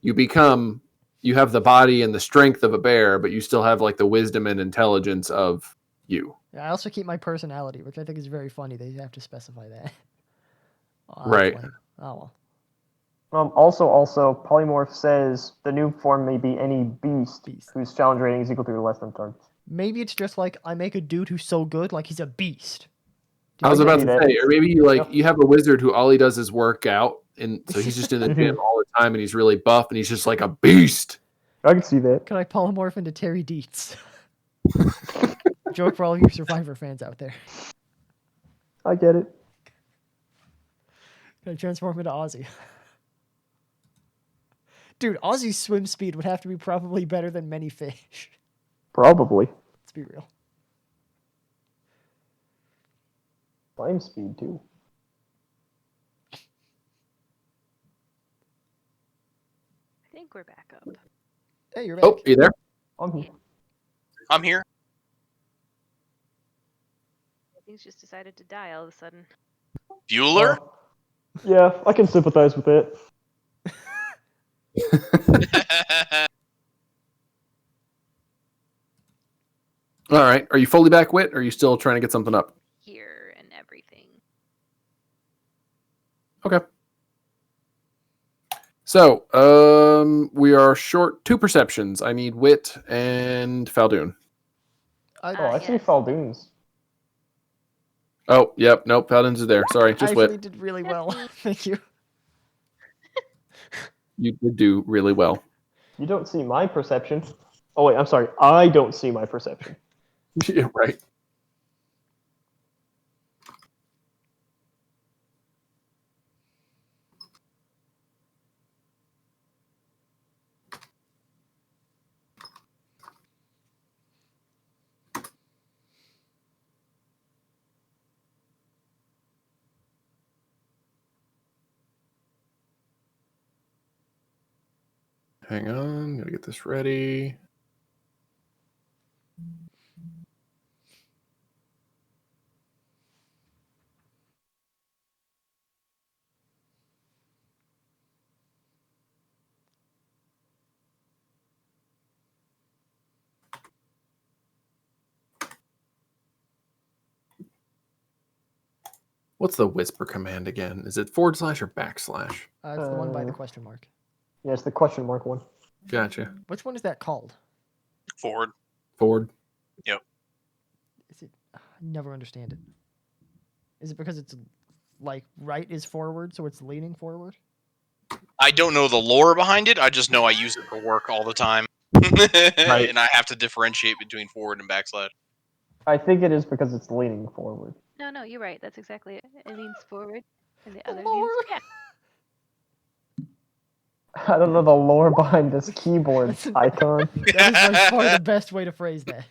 you have the body and the strength of a bear, but you still have like the wisdom and intelligence of you. I also keep my personality, which I think is very funny. They have to specify that. Oh, Right. lame. Oh well. Also, polymorph says the new form may be any beast whose challenge rating is equal to or less than target. Maybe it's just like I make a dude who's so good, like he's a beast. I was about to that. say, or maybe you have a wizard who all he does is work out, and so he's just in the gym all the time, and he's really buff, and he's just like a beast. I can see that. Can I polymorph into Terry Dietz? Joke for all of you Survivor fans out there. I get it. Can I transform into Ozzy? Dude, Aussie's swim speed would have to be probably better than many fish. Probably. Let's be real. Climb speed, too. I think we're back up. Hey, you're back. Oh, are you there? I'm here. Things just decided to die all of a sudden. Bueller? Yeah, I can sympathize with it. All right. Are you fully back, Wit? Or are you still trying to get something up? Here and everything. Okay. So, we are short 2 perceptions. I need Wit and Fal Dune. I see Yes. Fal Dunes. Oh, yep. Nope. Fal Dune's is there. Sorry, I just actually Wit. did really Just well. me. Thank you. You did do really well. You don't see my perception. Oh, wait, I'm sorry. I don't see my perception. Yeah, right. Hang on. Gotta get this ready. What's the whisper command again? Is it / or /? It's the one by the question mark. Yeah, it's the question mark one. Gotcha. Which one is that called? Forward. Forward. Is it? I never understand it. Is it because it's like right is forward, so it's leaning forward? I don't know the lore behind it. I just know I use it for work all the time. And I have to differentiate between forward and backslash. I think it is because it's leaning forward. No, you're right. That's exactly it. It leans forward, and the other Lord. leans back. I don't know the lore behind this keyboard That's an- icon. That is by far the best way to phrase that.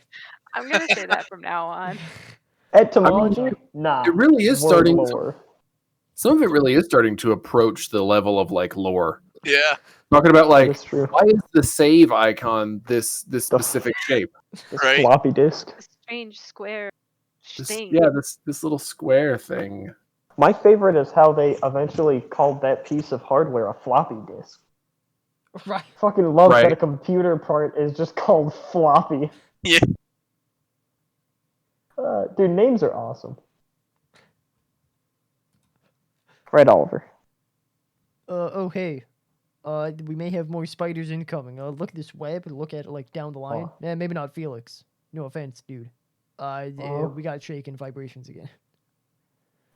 I'm gonna say that from now on. Etymology? Nah. It really is word starting to- lore. Some of it really is starting to approach the level of like lore. Yeah. Talking about like, That's true. why is the save icon this specific shape? This Right. floppy disk. A strange square This, thing. yeah, this little square thing. My favorite is how they eventually called that piece of hardware a floppy disk. Right. Fucking love that Right. a computer part is just called floppy. Yeah. Dude, names are awesome. Right, Oliver. Oh hey. We may have more spiders incoming. Look at this web and look at it like down the line. Oh. Yeah, maybe not Felix. No offense, dude. Oh. We got shaking vibrations again.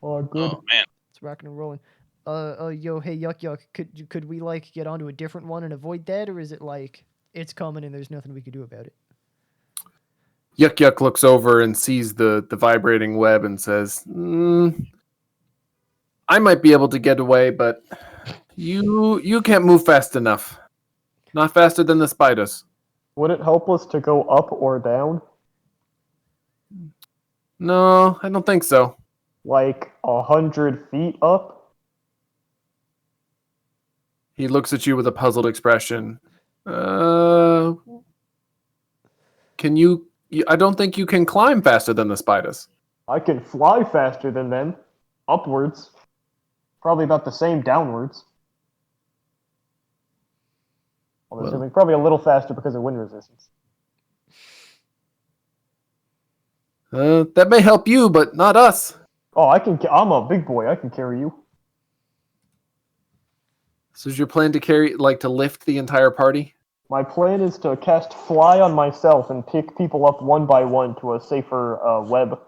Oh, good. Oh man. It's rocking and rolling. Yo, hey, Yuk-Yuk, could we like get onto a different one and avoid that, or is it like it's coming and there's nothing we can do about it? Yuk-Yuk looks over and sees the vibrating web and says, I might be able to get away, but you can't move fast enough. Not faster than the spiders. Would it help us to go up or down? No, I don't think so. Like 100 feet up? He looks at you with a puzzled expression. Can you... I don't think you can climb faster than the spiders. I can fly faster than them. Upwards. Probably about the same downwards. I'm Well- assuming probably a little faster because of wind resistance. That may help you, but not us. Oh, I'm a big boy. I can carry you. So is your plan to to lift the entire party? My plan is to cast Fly on myself and pick people up one by one to a safer web.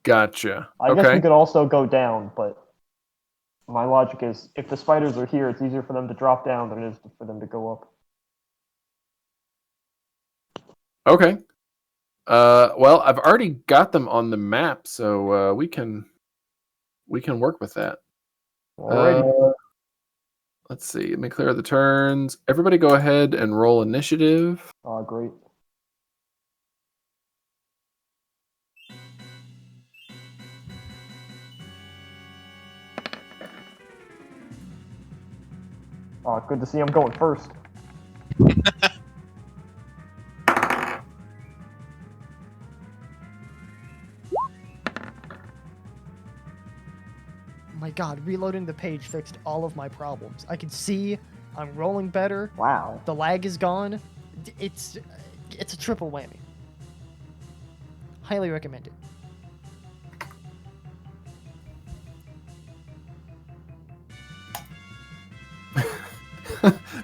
Gotcha. I guess Okay. we could also go down, but my logic is if the spiders are here, it's easier for them to drop down than it is for them to go up. Okay. Well, I've already got them on the map, so we can work with that. Alrighty. Let's see. Let me clear the turns. Everybody go ahead and roll initiative. Oh, great. Oh, good to see I'm going first. My god, reloading the page fixed all of my problems. I can see I'm rolling better. Wow. The lag is gone. It's a triple whammy. Highly recommend it.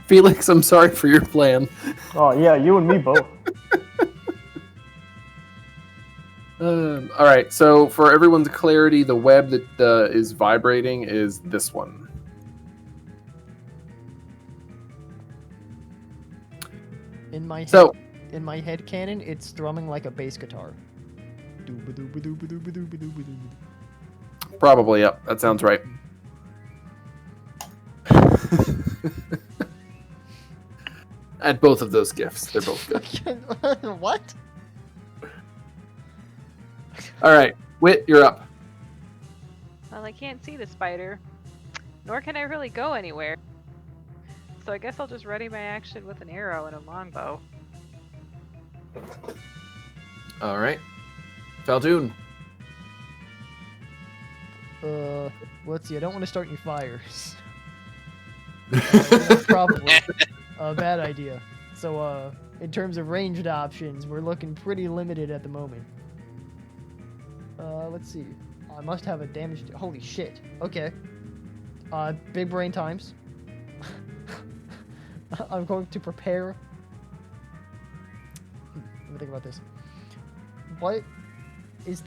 Felix, I'm sorry for your plan. Oh, yeah, you and me both. All right, so for everyone's clarity, the web that is vibrating is this one. In my So, head canon, it's strumming like a bass guitar. probably, yep, that sounds right. Add both of those gifts. They're both good. What? All right, Wit, you're up. Well, I can't see the spider, nor can I really go anywhere. So I guess I'll just ready my action with an arrow and a longbow. All right. Fal Dune. Let's see. I don't want to start any fires. That's probably a bad idea. So, in terms of ranged options, we're looking pretty limited at the moment. Let's see. I must have a damage. Holy shit. Okay. Big brain times. I'm going to prepare. Let me think about this. What is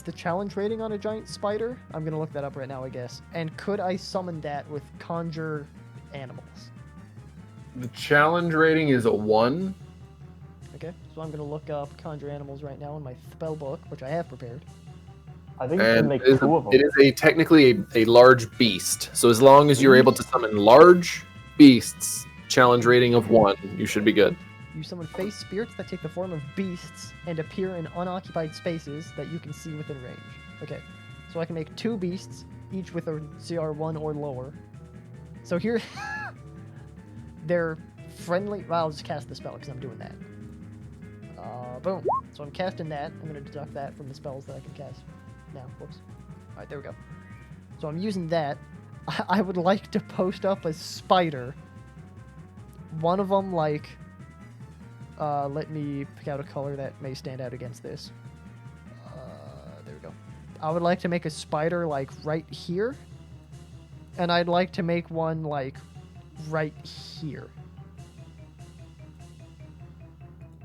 the challenge rating on a giant spider? I'm gonna look that up right now, I guess. And could I summon that with conjure animals? The challenge rating is a 1. Okay, so I'm gonna look up conjure animals right now in my spell book, which I have prepared. I think you can And make it is, 2 of them. it is technically a large beast. So as long as you're able to summon large beasts, challenge rating of 1, you should be good. You summon face spirits that take the form of beasts and appear in unoccupied spaces that you can see within range. Okay, so I can make 2 beasts, each with a CR 1 or lower. So here, they're friendly. Well, I'll just cast the spell because I'm doing that. Boom. So I'm casting that. I'm going to deduct that from the spells that I can cast now. Whoops. Alright, there we go. So I'm using that. I would like to post up a spider. One of them, like... let me pick out a color that may stand out against this. There we go. I would like to make a spider, like, right here. And I'd like to make one, like, right here.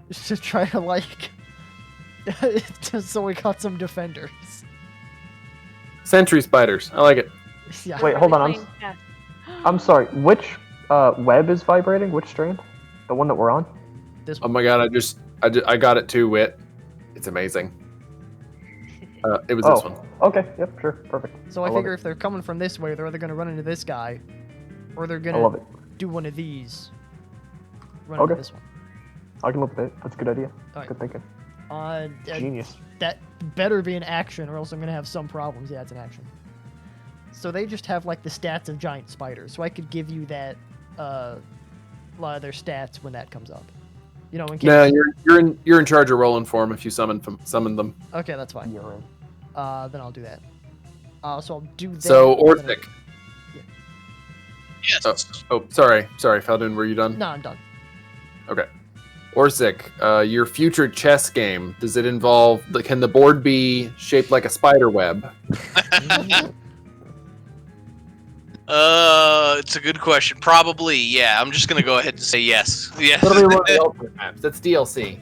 Just to try to, like... just so we got some defenders. Sentry spiders. I like it. Yeah. Wait, hold on. I'm sorry. Which web is vibrating? Which strand? The one that we're on? This Oh one. my god, I got it too, Wit. It's amazing. It was this one. Okay, yep, sure, perfect. So I love figure it. if they're coming from this way, they're either going to run into this guy, or they're I going love to it. do one of these. Run Okay. into this one. I can look at it. That's a good idea. Alright. Good thinking. Genius. That better be an action, or else I'm going to have some problems. Yeah, it's an action. So they just have, like, the stats of giant spiders. So I could give you that, a lot of their stats when that comes up. You know, in case... No, you're in charge of rolling for them if you summon them. Okay, that's fine. You're in. Then I'll do that. So I'll do that. So and then Orsik. Yes. Oh, sorry, Fal Dune, were you done? No, I'm done. Okay. Orsik, your future chess game, does it involve, can the board be shaped like a spider web? It's a good question. Probably, yeah. I'm just gonna go ahead and say yes. Yes. It'll be one of the ultimate maps. That's DLC.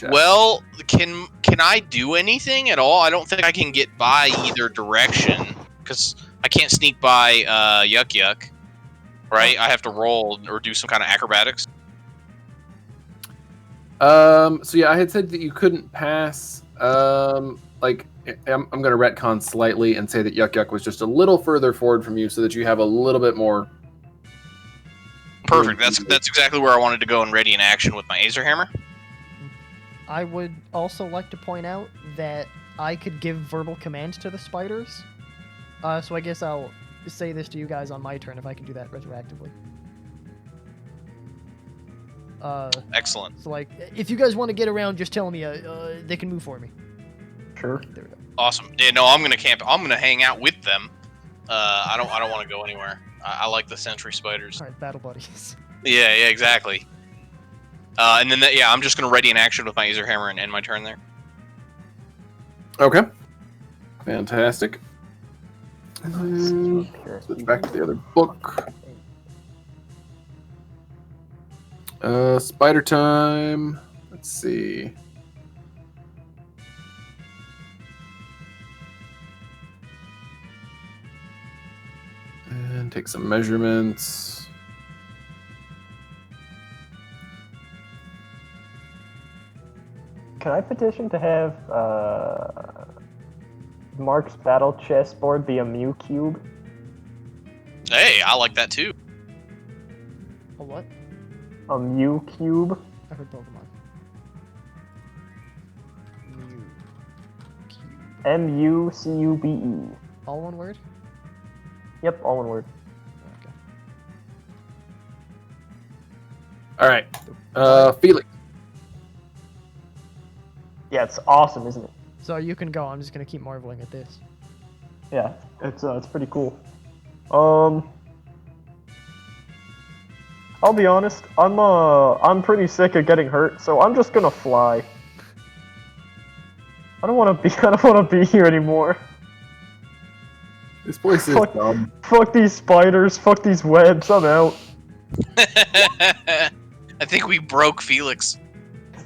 Well, can I do anything at all? I don't think I can get by either direction because I can't sneak by Yuk-Yuk. Right? I have to roll or do some kind of acrobatics. So yeah, I had said that you couldn't pass. like I'm going to retcon slightly and say that Yuk-Yuk was just a little further forward from you, so that you have a little bit more. Perfect. That's exactly where I wanted to go and ready in action with my Azer hammer. I would also like to point out that I could give verbal commands to the spiders. So I guess I'll say this to you guys on my turn if I can do that retroactively. Excellent. So like, if you guys want to get around, just tell me. They can move for me. Sure. There we go. Awesome. Yeah, no, I'm gonna camp. I'm gonna hang out with them. I don't want to go anywhere. I like the sentry spiders. All right, battle buddies. Yeah, exactly. And then I'm just gonna ready in action with my Azer hammer and end my turn there. Okay. Fantastic. Switch back to the other book. Spider time. Let's see. And take some measurements. Can I petition to have Mark's battle chessboard be a Mew cube? Hey, I like that too. A what? A Mew cube? I heard Pokemon. Mew. Cube. Mucube. All one word? Yep, all one word. Okay. All right. Felix. Yeah, it's awesome, isn't it? So you can go. I'm just gonna keep marveling at this. Yeah, it's pretty cool. I'll be honest. I'm pretty sick of getting hurt, so I'm just gonna fly. I don't want to be here anymore. This place is dumb. Fuck these spiders. Fuck these webs. I'm out. I think we broke Felix.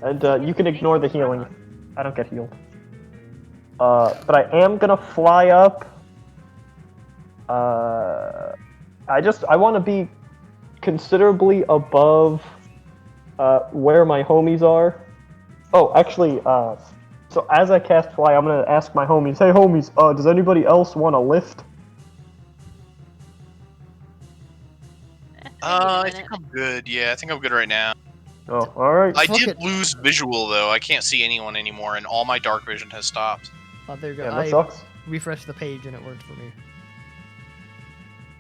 And you can ignore the healing. I don't get healed. But I am gonna fly up. I want to be considerably above where my homies are. Oh, actually, so as I cast fly, I'm gonna ask my homies, hey homies, does anybody else want a lift? I think I'm good. Yeah, I think I'm good right now. Oh, alright. I Fuck did it. lose visual though. I can't see anyone anymore, and all my dark vision has stopped. Oh, there you go. Yeah, that I sucks. refreshed the page and it worked for me.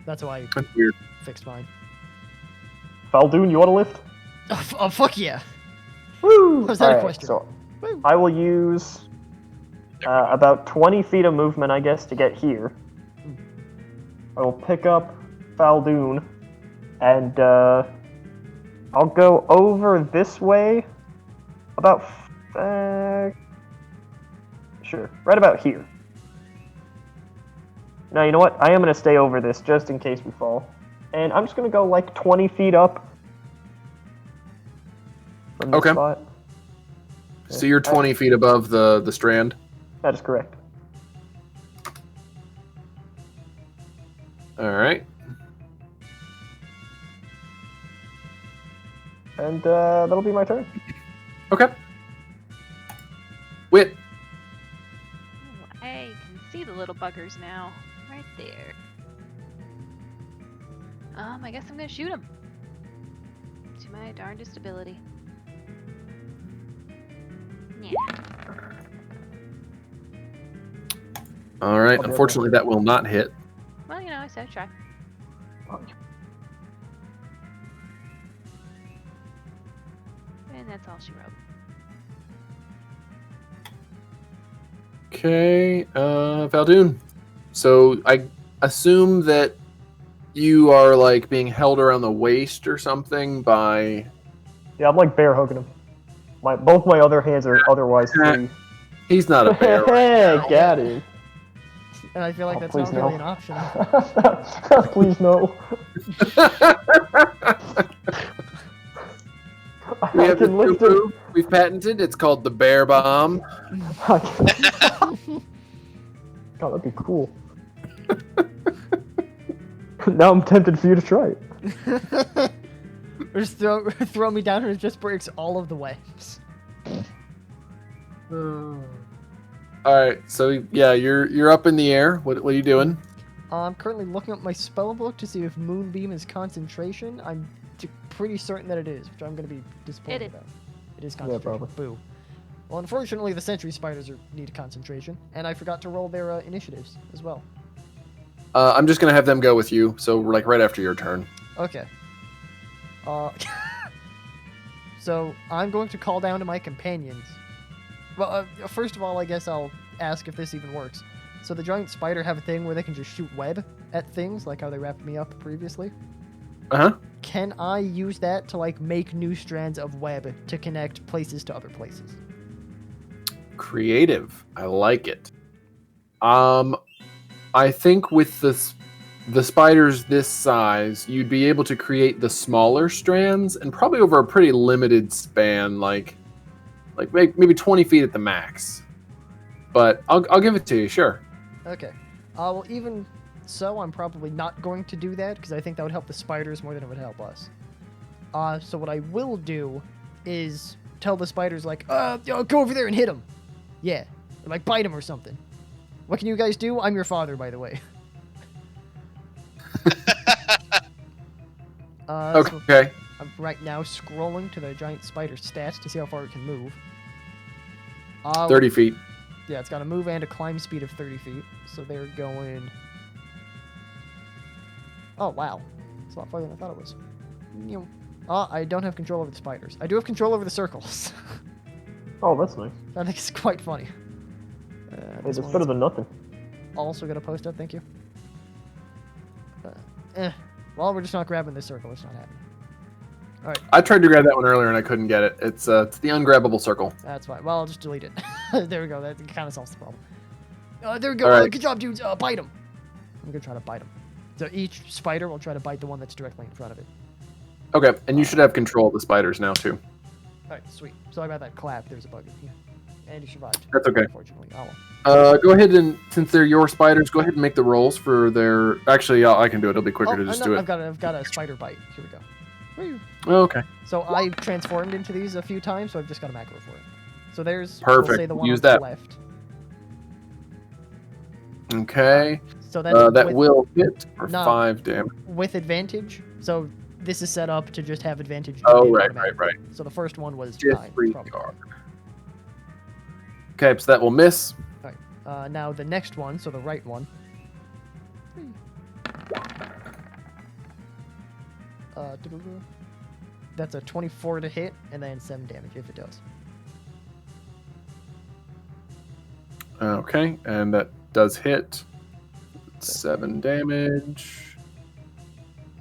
That's why I That's weird. fixed mine. Fal Dune, you want a lift? Oh fuck yeah! Woo! Was that a Alright, question? So Woo. I will use about 20 feet of movement, I guess, to get here. I will pick up Fal Dune, and I'll go over this way, about sure, right about here. Now, you know what? I am going to stay over this just in case we fall. And I'm just going to go like 20 feet up from this Okay. spot. So you're 20 feet above the strand. That is correct. All right. And that'll be my turn. Okay. Wit. Ooh, I can see the little buggers now. Right there. I guess I'm gonna shoot them. To my darndest ability. Yeah. All right. I'll be Unfortunately, that will not hit. Well, you know, I said try. And that's all she wrote. Okay. Fal Dune. So I assume that you are like being held around the waist or something by. Yeah, I'm like bear hugging him. Both my other hands are otherwise free. He's not a bear. Right now. Got him. And I feel like Oh, that's please not really no. an option. Please no. We I have this can new lift him. move we've patented. It's called the bear bomb. God, that'd be cool. Now I'm tempted for you to try it. Or just throw me down and it just breaks all of the webs. All right. So yeah, you're up in the air. What are you doing? I'm currently looking up my spell book to see if Moonbeam is concentration. I'm pretty certain that it is, which I'm going to be disappointed is. about. It is concentration. probably. Boo. Well, unfortunately, the sentry spiders need concentration, and I forgot to roll their initiatives as well. I'm just gonna have them go with you. So like right after your turn. Okay. So I'm going to call down to my companions. Well, first of all, I guess I'll ask if this even works. So the giant spider have a thing where they can just shoot web at things, like how they wrapped me up previously. Uh-huh. Can I use that to like make new strands of web to connect places to other places? Creative. I like it. I think with the spiders this size, you'd be able to create the smaller strands, and probably over a pretty limited span, like maybe 20 feet at the max. But I'll give it to you, sure. Okay. Well, even so, I'm probably not going to do that because I think that would help the spiders more than it would help us. So what I will do is tell the spiders like, go over there and hit him. Yeah, or like bite him or something. What can you guys do? I'm your father, by the way. So Okay. I'm right now scrolling to the giant spider stats to see how far it can move. 30 feet. Yeah, it's got a move and a climb speed of 30 feet. So they're going... Oh, wow. It's a lot farther than I thought it was. I don't have control over the spiders. I do have control over the circles. Oh, that's nice. I think it's quite funny. Hey, This that's better than nothing. also got a post up, thank you. Well, we're just not grabbing this circle. It's not happening. All right, I tried to grab that one earlier and I couldn't get it. It's the ungrabbable circle. that's fine. Well, I'll just delete it. There we go. That kind of solves the problem. There we go. All right. Good job, dudes. Bite him. I'm gonna try to bite him. So each spider will try to bite the one that's directly in front of it. Okay, and you should have control of the spiders now too. All right, sweet. Sorry about that clap. There's a bug in here. And he survived. That's okay. Unfortunately. Oh, well. Go ahead and, since they're your spiders, go ahead and make the rolls for their... Actually, I can do it. It'll be quicker to just do it. I've got a spider bite. Here we go. Woo. Oh, okay. So I transformed into these a few times, so I've just got a macro for it. So there's Perfect. We'll say the one Use on the that. left. Okay. So that's That with, will hit for No. 5 damage. with advantage. So this is set up to just have advantage. Oh, in right. automatically. So the first one was 9. Disregard. probably. Okay, so that will miss. Now the next one, so the right one. That's a 24 to hit, and then 7 damage if it does. Okay, and that does hit. 7 damage.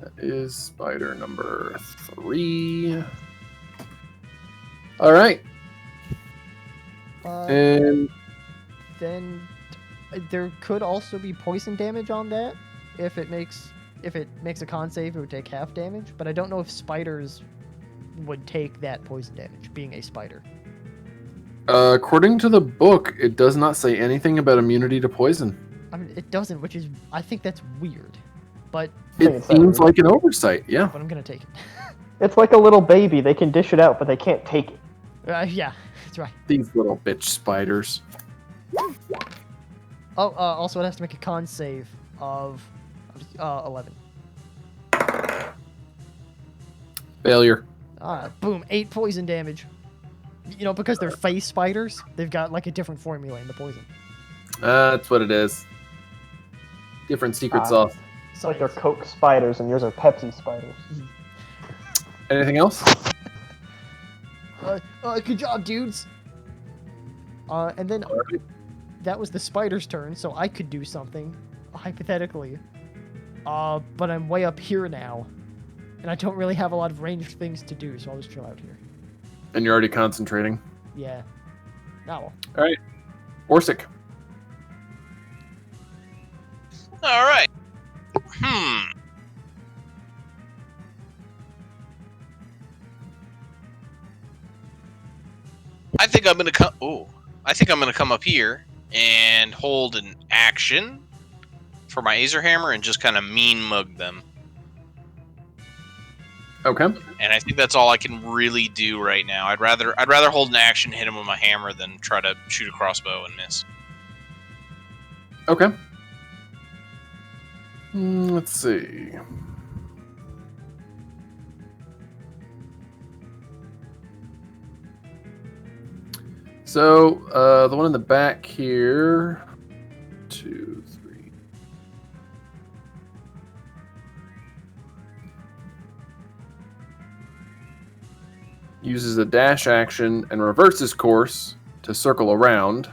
That is spider number 3. All right, and Then there could also be poison damage on that. If it makes a con save, it would take half damage. But I don't know if spiders would take that poison damage, being a spider. according to the book, it does not say anything about immunity to poison. I mean, it doesn't, which is I think that's weird. But It seems like an oversight, yeah. I'm gonna take it. It's like a little baby. They can dish it out, but they can't take it. Yeah, that's right. These little bitch spiders. Oh, also it has to make a con save of 11. Failure. Boom, 8 poison damage. You know, because they're face spiders, they've got like a different formula in the poison. That's what it is. Different secret sauce. It's like they're Coke spiders and yours are Pepsi spiders. Anything else? Good job, dudes. And then that was the spider's turn, so I could do something, hypothetically. But I'm way up here now, and I don't really have a lot of ranged things to do, so I'll just chill out here. And you're already concentrating. Yeah. Now. All right. Orsik. All right. I think I'm gonna come. Oh, I think I'm gonna come up here and hold an action for my Azer Hammer and just kind of mean mug them. Okay. And I think that's all I can really do right now. I'd rather hold an action, hit him with my hammer, than try to shoot a crossbow and miss. Okay. Let's see. So, the one in the back here. 2, 3. Uses a dash action and reverses course to circle around.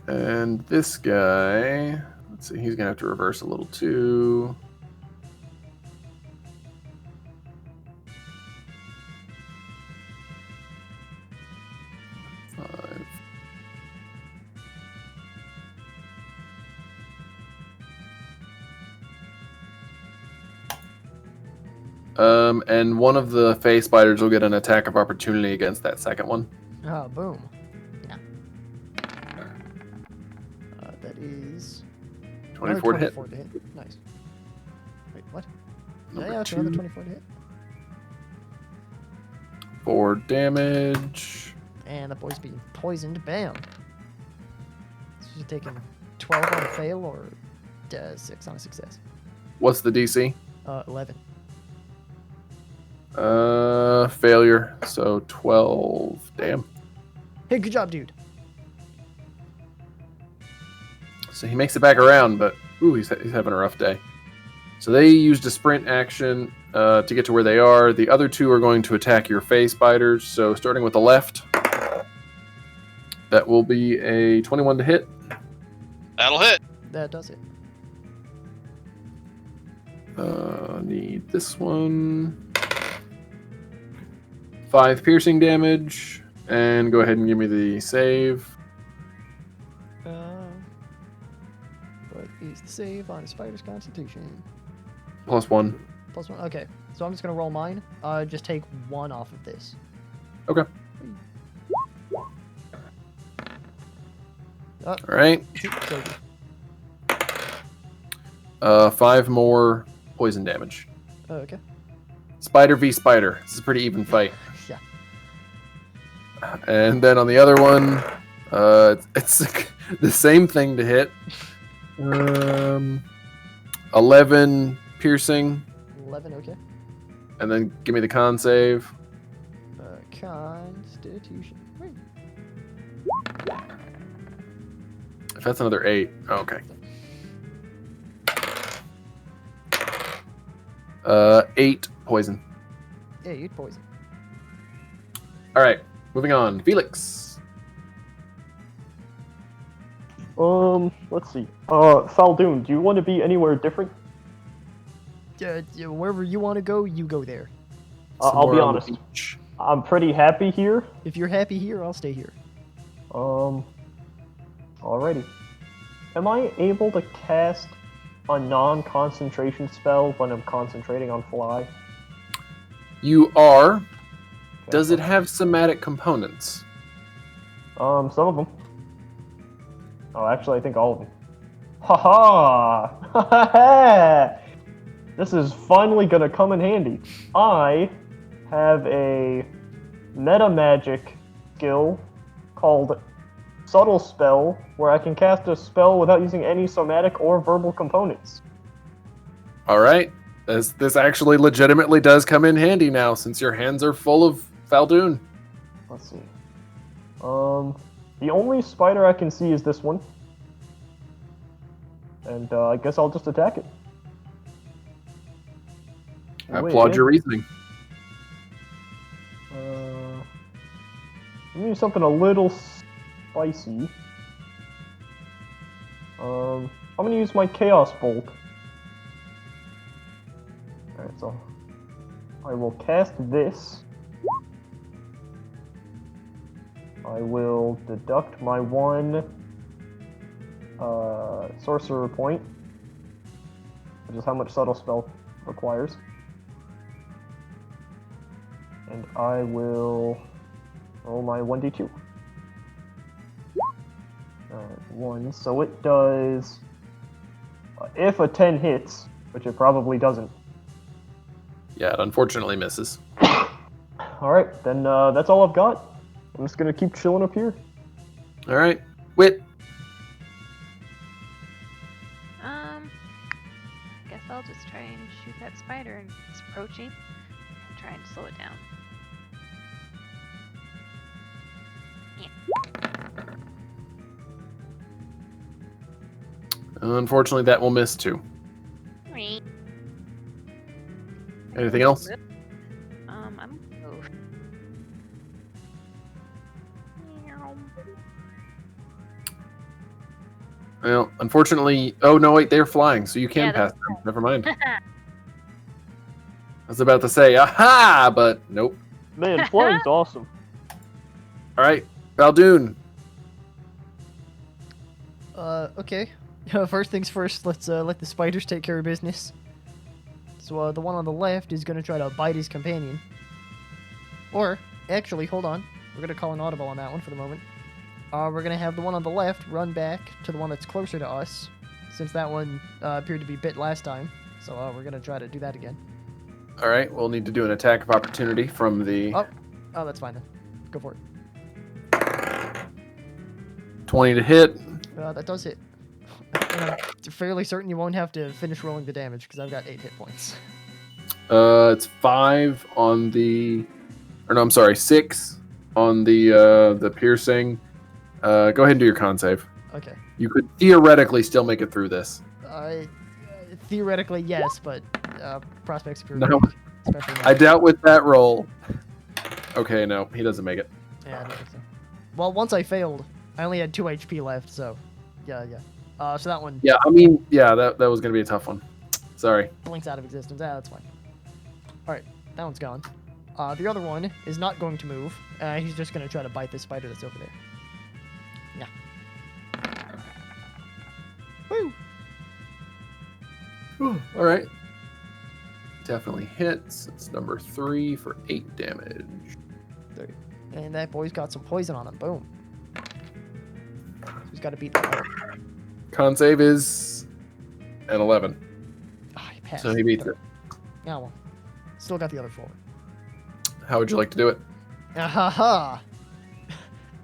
And this guy, let's see, he's going to have to reverse a little too. Five. And one of the face spiders will get an attack of opportunity against that second one. Oh, boom. Yeah. That is 24 to hit. 24 to hit. Nice. Wait, what? Number Yeah, it's 2. another 24 to hit. 4 damage. And the boy's being poisoned. Bam. So you're taking 12 on a fail or 6 on a success. What's the DC? 11. Failure. So 12. Damn. Hey, good job, dude. So he makes it back around, but ooh, he's having a rough day. So they used a sprint action to get to where they are. The other two are going to attack your face spiders. So starting with the left, that will be a 21 to hit. That'll hit. That does it. Need this one. 5 piercing damage. And go ahead and give me the save. What is the save on a spider's constitution? +1. +1. Okay, so I'm just gonna roll mine. Just take 1 off of this. Okay. Oh, All right. so, 5 more poison damage. okay. Spider v Spider. This is a pretty even fight. Yeah. And then on the other one, it's the same thing to hit. 11 piercing. 11, okay. And then give me the con save. Constitution. Wait. If that's another 8. Oh, okay. 8 poison. Yeah, you'd poison. All right, moving on. Felix. Let's see. Fal Dune, do you want to be anywhere different? Wherever you want to go, you go there. I'll be Somewhere on the honest. beach. I'm pretty happy here. If you're happy here, I'll stay here. Alrighty. Am I able to cast a non-concentration spell when I'm concentrating on fly? You are. Okay. Does it have somatic components? Some of them. Oh, actually, I think all of them. Haha! This is finally gonna come in handy. I have a meta magic skill called Subtle Spell, where I can cast a spell without using any somatic or verbal components. All right. This actually legitimately does come in handy now, since your hands are full of Fal Dune. Let's see. The only spider I can see is this one. And I guess I'll just attack it. I applaud your reasoning. I'm gonna do something a little spicy. I'm gonna use my Chaos Bolt. Alright, so I will cast this. I will deduct my 1 sorcerer point, which is how much Subtle Spell requires. And I will roll my 1d2. Alright, 1. So it does... if a 10 hits, which it probably doesn't. Yeah, it unfortunately misses. Alright, then that's all I've got. I'm just gonna keep chilling up here. All right. Wit. I guess I'll just try and shoot that spider and it's approaching and try and slow it down. Unfortunately, that will miss too. Anything else? I'm move. Well, unfortunately, oh no, wait, they're flying, so you can Yeah, pass them. Never mind. I was about to say, aha, but nope. Man, flying's awesome. All right, Fal Dune. Okay. First things first, let's let the spiders take care of business. So the one on the left is gonna try to bite his companion. Or, actually, hold on. We're gonna call an audible on that one for the moment. We're gonna have the one on the left run back to the one that's closer to us, since that one appeared to be bit last time. So we're gonna try to do that again. All right, we'll need to do an attack of opportunity from the Oh, that's fine then. Go for it. 20 to hit. That does hit. And I'm fairly certain you won't have to finish rolling the damage because I've got 8 hit points. It's 5 on the, or no, I'm sorry, 6 on the piercing. Go ahead and do your con save. Okay. You could theoretically still make it through this. Theoretically, yes, but prospects appear No. weak, especially now. I doubt with that roll. Okay, no, he doesn't make it. Yeah, I don't think so. Well, once I failed, I only had 2 HP left, so yeah. So that one Yeah, I mean, yeah, that was gonna be a tough one. Sorry. blinks out of existence. That's fine. All right, that one's gone. The other one is not going to move. He's just going to try to bite this spider that's over there. Yeah. Woo! All right. Definitely hits. It's number 3 for 8 damage. And that boy's got some poison on him. Boom. So he's got to beat that up. Con save is an 11. He passed. So he beats it. Yeah, well. Still got the other 4. How would you like to do it? Ahaha!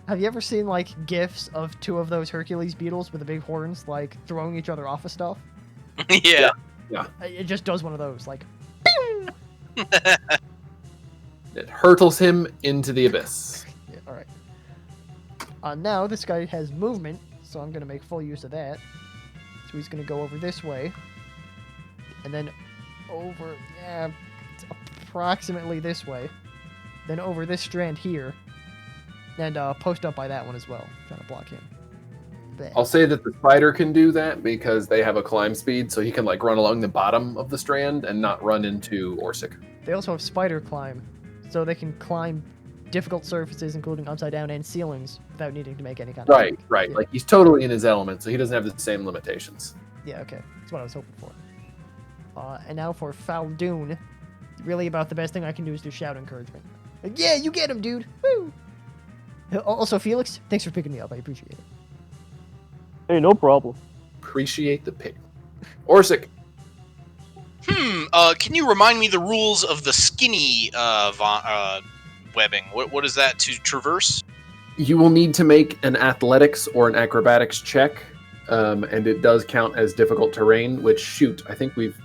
Have you ever seen, like, GIFs of 2 of those Hercules beetles with the big horns, like, throwing each other off of stuff? Yeah. It just does one of those, like, It hurtles him into the abyss. yeah, alright. Now, this guy has movement, so I'm going to make full use of that. So he's going to go over this way. And then over, approximately this way. Then over this strand here. And post up by that one as well. Trying to block him. There. I'll say that the spider can do that because they have a climb speed, so he can like run along the bottom of the strand and not run into Orsik. They also have spider climb, so they can climb difficult surfaces, including upside down and ceilings, without needing to make any kind of Right, check. right. Yeah. Like he's totally in his element, so he doesn't have the same limitations. Yeah, okay. That's what I was hoping for. And now for Fal Dune. Really about the best thing I can do is do shout encouragement. Like, yeah, you get him, dude! Woo! Also, Felix, thanks for picking me up. I appreciate it. Hey, no problem. Appreciate the pick. Orsik. Can you remind me the rules of the skinny webbing? What is that to traverse? You will need to make an athletics or an acrobatics check, and it does count as difficult terrain, which, shoot, I think we've...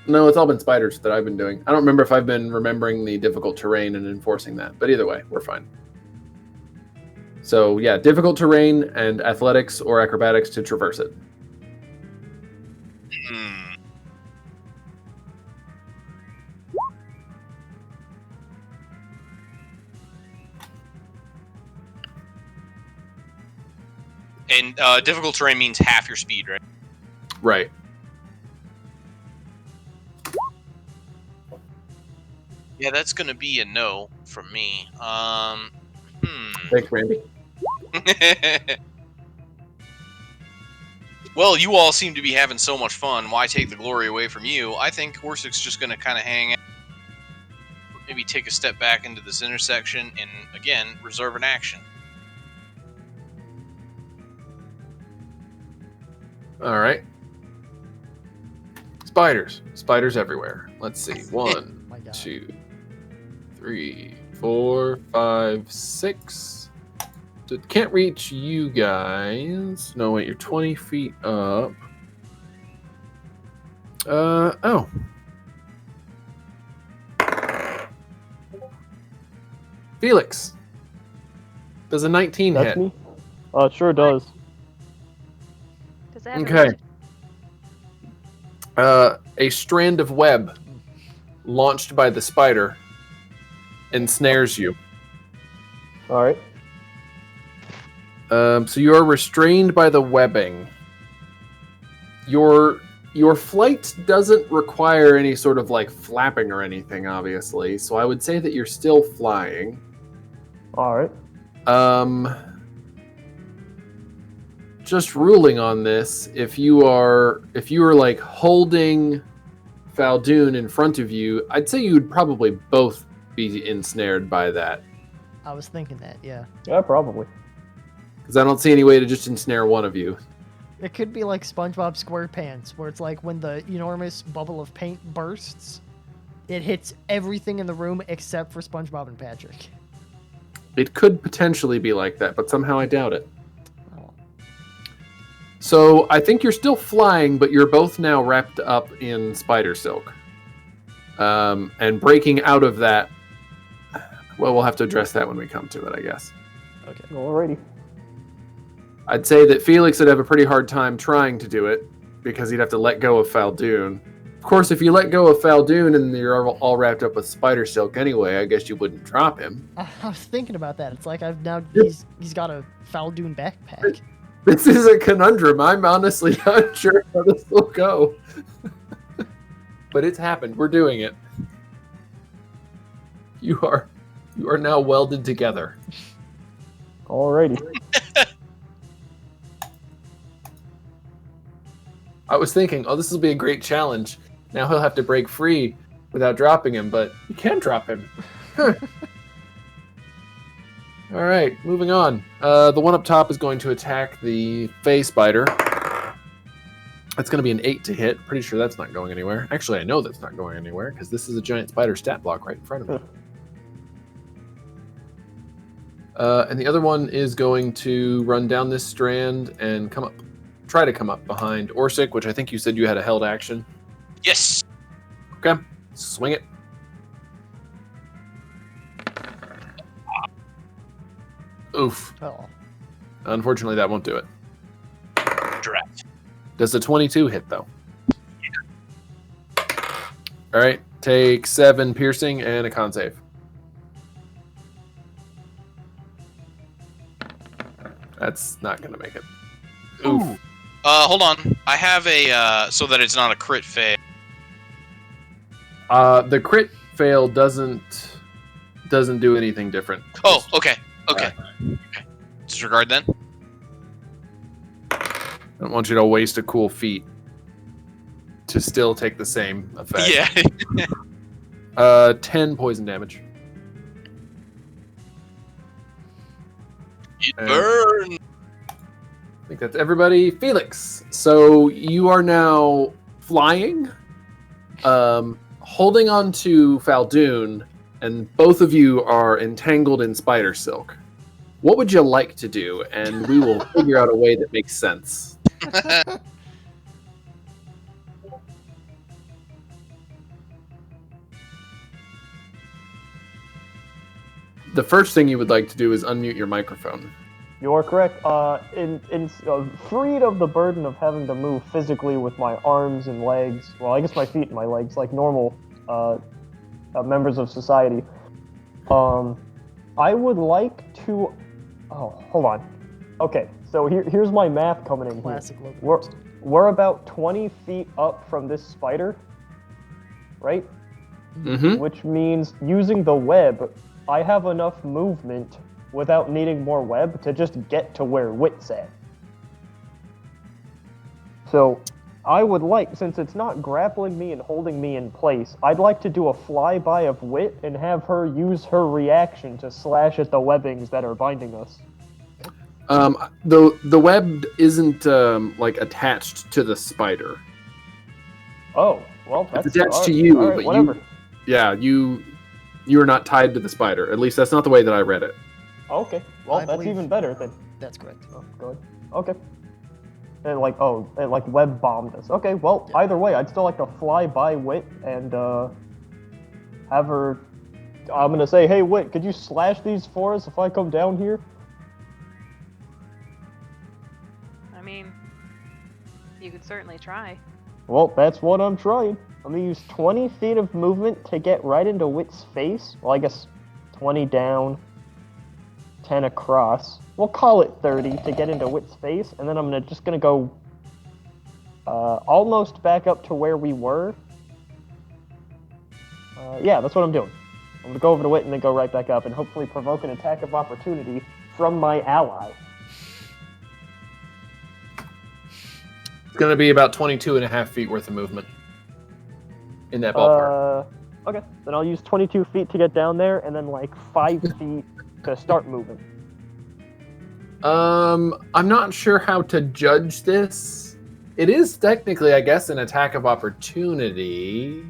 No, it's all been spiders that I've been doing. I don't remember if I've been remembering the difficult terrain and enforcing that, but either way, we're fine. So, yeah, difficult terrain and athletics or acrobatics to traverse it. And difficult terrain means half your speed, right? Right. Yeah, that's gonna be a no from me. Thanks, Randy. Well, you all seem to be having so much fun. Why take the glory away from you? I think Orsik's just gonna kind of hang out. Maybe take a step back into this intersection and, again, reserve an action. All right. Spiders. Spiders everywhere. Let's see. 1, My God. 2, 3, 4, 5, 6. It can't reach you guys. No, wait, you're 20 feet up. Oh. Felix. Does a 19 That's hit? me? It sure does. Does that have Okay. A strand of web launched by the spider ensnares you. Alright. So you are restrained by the webbing. Your flight doesn't require any sort of like flapping or anything, obviously. So I would say that you're still flying. Alright. Just ruling on this, if you are like holding Fal Dune in front of you, I'd say you would probably both be ensnared by that. I was thinking that, yeah. Yeah, probably. Because I don't see any way to just ensnare one of you. It could be like SpongeBob SquarePants, where it's like when the enormous bubble of paint bursts, it hits everything in the room except for SpongeBob and Patrick. It could potentially be like that, but somehow I doubt it. Oh. So I think you're still flying, but you're both now wrapped up in spider silk. And breaking out of that, well, we'll have to address that when we come to it, I guess. Okay. Alrighty. I'd say that Felix would have a pretty hard time trying to do it, because he'd have to let go of Fal Dune. Of course, if you let go of Fal Dune and you're all wrapped up with spider silk anyway, I guess you wouldn't drop him. I was thinking about that. It's like he's got a Fal Dune backpack. This is a conundrum. I'm honestly not sure how this will go. But it's happened. We're doing it. You are now welded together. Alrighty. I was thinking, oh, this will be a great challenge. Now he'll have to break free without dropping him, but you can drop him. All right, moving on. The one up top is going to attack the Fey Spider. That's going to be an 8 to hit. Pretty sure that's not going anywhere. Actually, I know that's not going anywhere because this is a giant spider stat block right in front of me. And the other one is going to run down this strand and try to come up behind Orsik, which I think you said you had a held action. Yes. Okay, swing it. Oof. Oh. Unfortunately, that won't do it. Draft. Does the 22 hit, though? All right, take 7 piercing and a con save. That's not going to make it. Oof. Hold on. I have a so that it's not a crit fail. The crit fail doesn't do anything different. Oh, okay. Okay. Disregard then. I don't want you to waste a cool feat to still take the same effect. Yeah. 10 poison damage. It burn. I think that's everybody. Felix, so you are now flying, holding on to Fal Dune, and both of you are entangled in spider silk. What would you like to do? And we will figure out a way that makes sense. The first thing you would like to do is unmute your microphone. You are correct. Freed of the burden of having to move physically with my arms and legs, well, I guess my feet and my legs, like normal members of society, I would like to... Oh, hold on. Okay, so here's my math coming in Classic here. local. We're about 20 feet up from this spider, right? Mm-hmm. Which means using the web, I have enough movement without needing more web to just get to where Wit's at. So I would like, since it's not grappling me and holding me in place, I'd like to do a flyby of Wit and have her use her reaction to slash at the webbings that are binding us. The web isn't like attached to the spider. Oh, well, that's It's attached to you, all right, but whatever. You are not tied to the spider. At least that's not the way that I read it. Okay, well, I that's believe- even better then. That's correct. Oh, good. Okay. It like web bombed us. Okay, well, Yeah. either way, I'd still like to fly by Wit and have her. I'm gonna say, hey, Wit, could you slash these for us if I come down here? I mean, you could certainly try. Well, that's what I'm trying. I'm gonna use 20 feet of movement to get right into Wit's face. Well, I guess 20 down, 10 across. We'll call it 30 to get into Wit's face, and then I'm just gonna go almost back up to where we were. Yeah, that's what I'm doing. I'm gonna go over to Wit and then go right back up, and hopefully provoke an attack of opportunity from my ally. It's going to be about 22 and a half feet worth of movement in that ballpark. Okay, then I'll use 22 feet to get down there, and then like 5 feet to start moving. I'm not sure how to judge this. It is technically, I guess, an attack of opportunity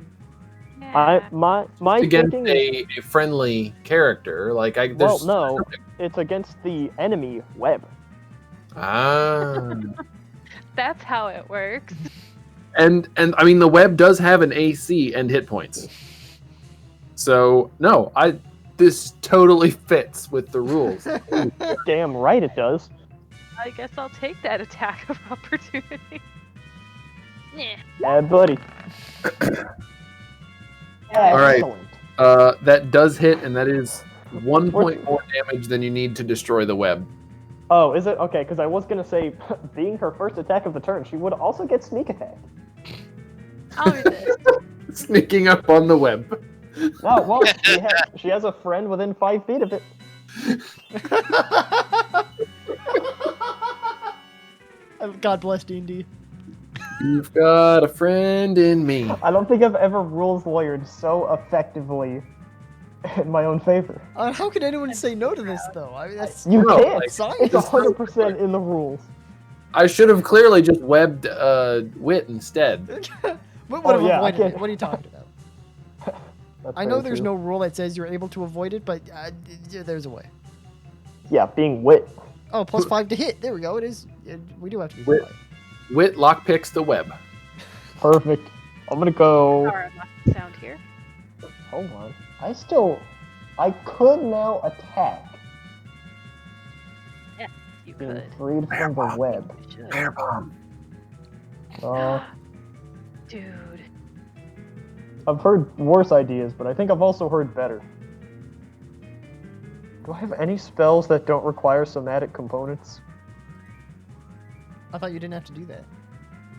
My against thinking is, a friendly character. Like I, well, there's no, it's against the enemy web. Ah. That's how it works. And I mean the web does have an AC and hit points. So no, this totally fits with the rules. Damn right it does. I guess I'll take that attack of opportunity. Yeah. Yeah, buddy. All right. Excellent. That does hit, and that is 1 point more damage than you need to destroy the web. Oh, is it? Okay, because I was going to say, being her first attack of the turn, she would also get sneak attack. I'll resist. Sneaking up on the web. No, well, she has a friend within 5 feet of it. God bless D&D. You've got a friend in me. I don't think I've ever rules lawyered so effectively in my own favor. How could anyone say no to this, though? I mean, that's You No, can't. like, science. It's 100% in the rules. I should have clearly just webbed Wit instead. What would have yeah, I avoided it? can't- What are you talking about? That's I know very there's true. no rule that says you're able to avoid it, but there's a way. Yeah, being wit. Oh, +5 to hit. There we go. It is. We do have to be Wit. polite. Wit lockpicks the web. Perfect. I'm gonna go. Power unlock sound here. Hold on. I could now attack. You Being could. freed from the web. You should. Air bomb. Dude. I've heard worse ideas, but I think I've also heard better. Do I have any spells that don't require somatic components? I thought you didn't have to do that.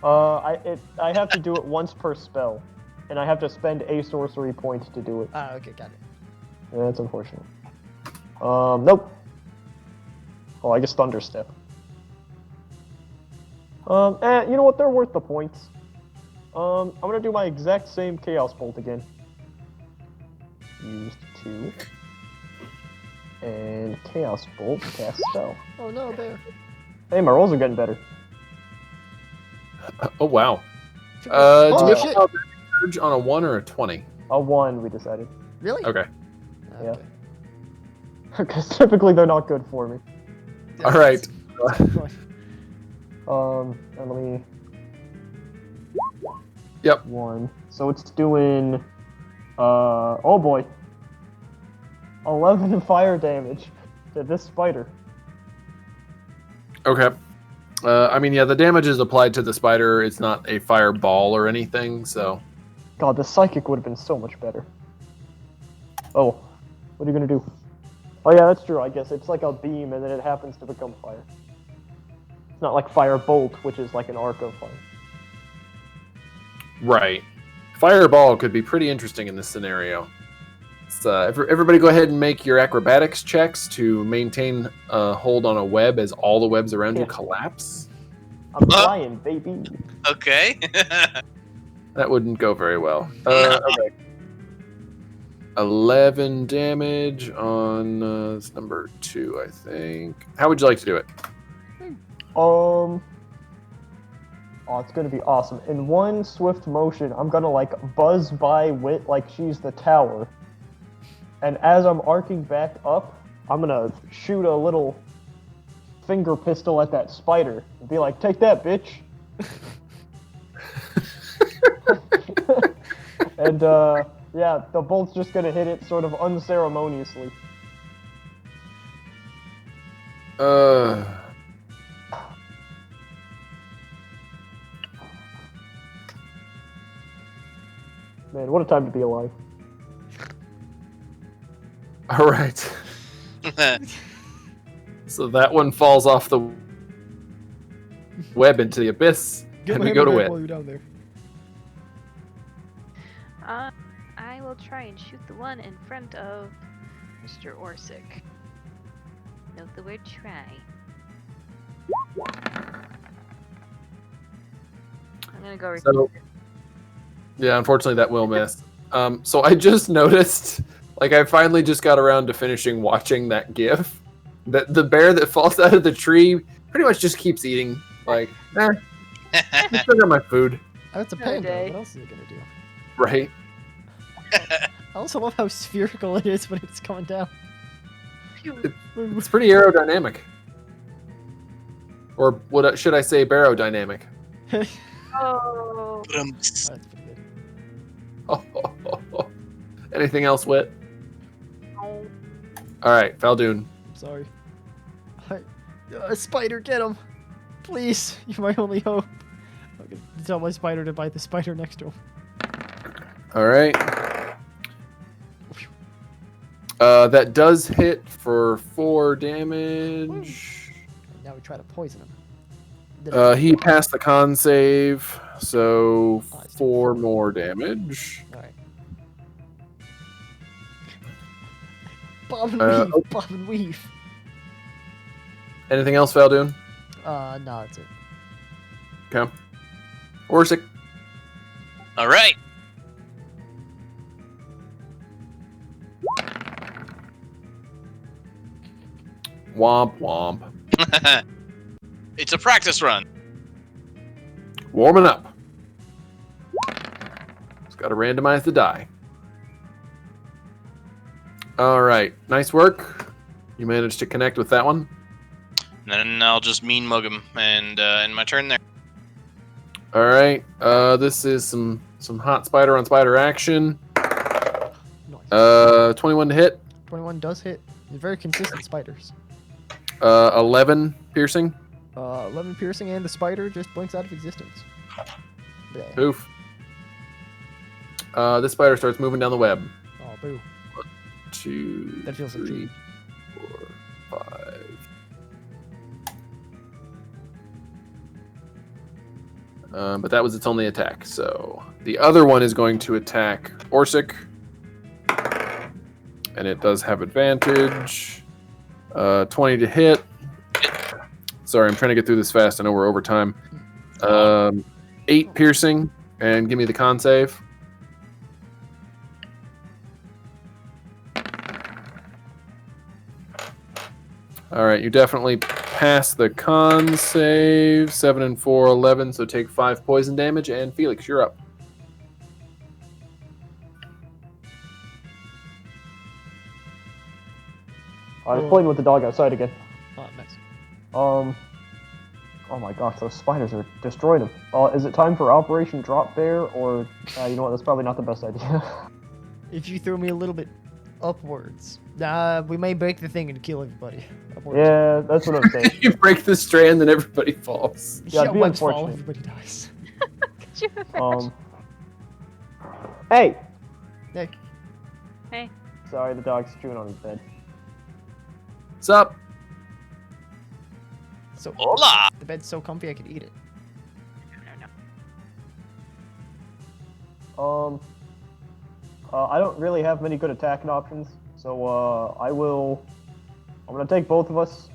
I have to do it once per spell, and I have to spend a sorcery point to do it. Ah, okay, got it. Yeah, that's unfortunate. Nope. Oh, I guess Thunderstep. You know what? They're worth the points. I'm gonna do my exact same Chaos Bolt again. Used 2. And Chaos Bolt, cast spell. Oh no, bear. Hey, my rolls are getting better. Oh wow. Do Oh, you have shit. a surge on a 1 or a 20? A 1, we decided. Really? Okay. Yeah. Okay. Because typically they're not good for me. All right. And let me... Yep. 1. So it's doing... oh boy. 11 fire damage to this spider. Okay. I mean, yeah, the damage is applied to the spider. It's not a fireball or anything, so. God, the psychic would have been so much better. Oh, what are you gonna do? Oh yeah, that's true, I guess. It's like a beam and then it happens to become fire. It's not like fire bolt, which is like an arc of fire. Right. Fireball could be pretty interesting in this scenario. So, everybody go ahead and make your acrobatics checks to maintain a hold on a web as all the webs around you Yeah. collapse. I'm flying, baby. Okay. That wouldn't go very well. Okay. 11 damage on it's number 2, I think. How would you like to do it? Oh, it's gonna be awesome. In one swift motion, I'm gonna like buzz by Wit like she's the tower. and as I'm arcing back up, I'm gonna shoot a little finger pistol at that spider and be like, "Take that, bitch!" And yeah, the bolt's just gonna hit it sort of unceremoniously. Man, what a time to be alive. All right. So that one falls off the web into the abyss, Get and my we go to hammer back it. while you're down there. I will try and shoot the one in front of Mr. Orsik. Note the word try. I'm gonna go So, yeah, unfortunately that will miss. So I just noticed, like, I finally just got around to finishing watching that GIF. That the bear that falls out of the tree pretty much just keeps eating. Like, I still got my food, Oh, it's a Another panda. day. What else is it gonna do? right? I also love how spherical it is when it's coming down. It's pretty aerodynamic. Or what should I say, barodynamic? Oh. That's pretty good. Anything else, Wit? No. All right, Fal Dune. I'm sorry. Spider, get him! Please, you're my only hope. I'm gonna tell my spider to bite the spider next to him. All right. That does hit for 4 damage. Now we try to poison him. He passed the con save, so Oh, it's 4 more damage. Alright. Bob and Uh, weave, bob and weave. Anything else, Fal Dune? No, that's it. Okay. Orsik. All right. Womp womp. It's a practice run. Warming up. Just got to randomize the die. All right. Nice work. You managed to connect with that one. And then I'll just mean mug him, and end my turn there. All right. This is some hot spider on spider action. Nice. 21 to hit. 21 does hit. They're very consistent spiders. 11 piercing. 11 piercing, and the spider just blinks out of existence. Bleh. Oof. This spider starts moving down the web. Oh, boo. 2, That feels like 3, cheating. 4, 5. But that was its only attack. So the other one is going to attack Orsik. And it does have advantage. 20 to hit. Sorry, I'm trying to get through this fast. I know we're over time. 8 piercing. And give me the con save. All right, you definitely pass the con save. 7 and 4, 11. So take 5 poison damage. And Felix, you're up. I was playing with the dog outside again. Oh, nice. Oh my gosh, those spiders are destroying him. Is it time for Operation Drop Bear, or you know what? That's probably not the best idea. If you throw me a little bit upwards, we may break the thing and kill everybody. Upwards. Yeah, that's what I'm saying. You break the strand and everybody falls. Yeah, it'd be webs fall, unfortunate. everybody dies. Could you imagine? Hey. Hey. Hey. Sorry, the dog's chewing on his bed. What's up? So Hola. the bed's so comfy I could eat it. No. I don't really have many good attacking options, so I'm gonna take both of us,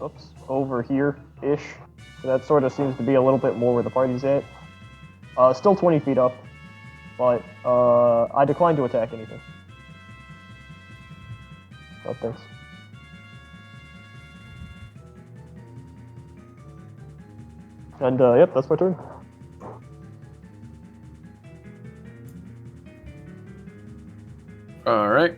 over here-ish. That sort of seems to be a little bit more where the party's at. Still 20 feet up, but I decline to attack anything. Oh, thanks. And yep, that's my turn. All right.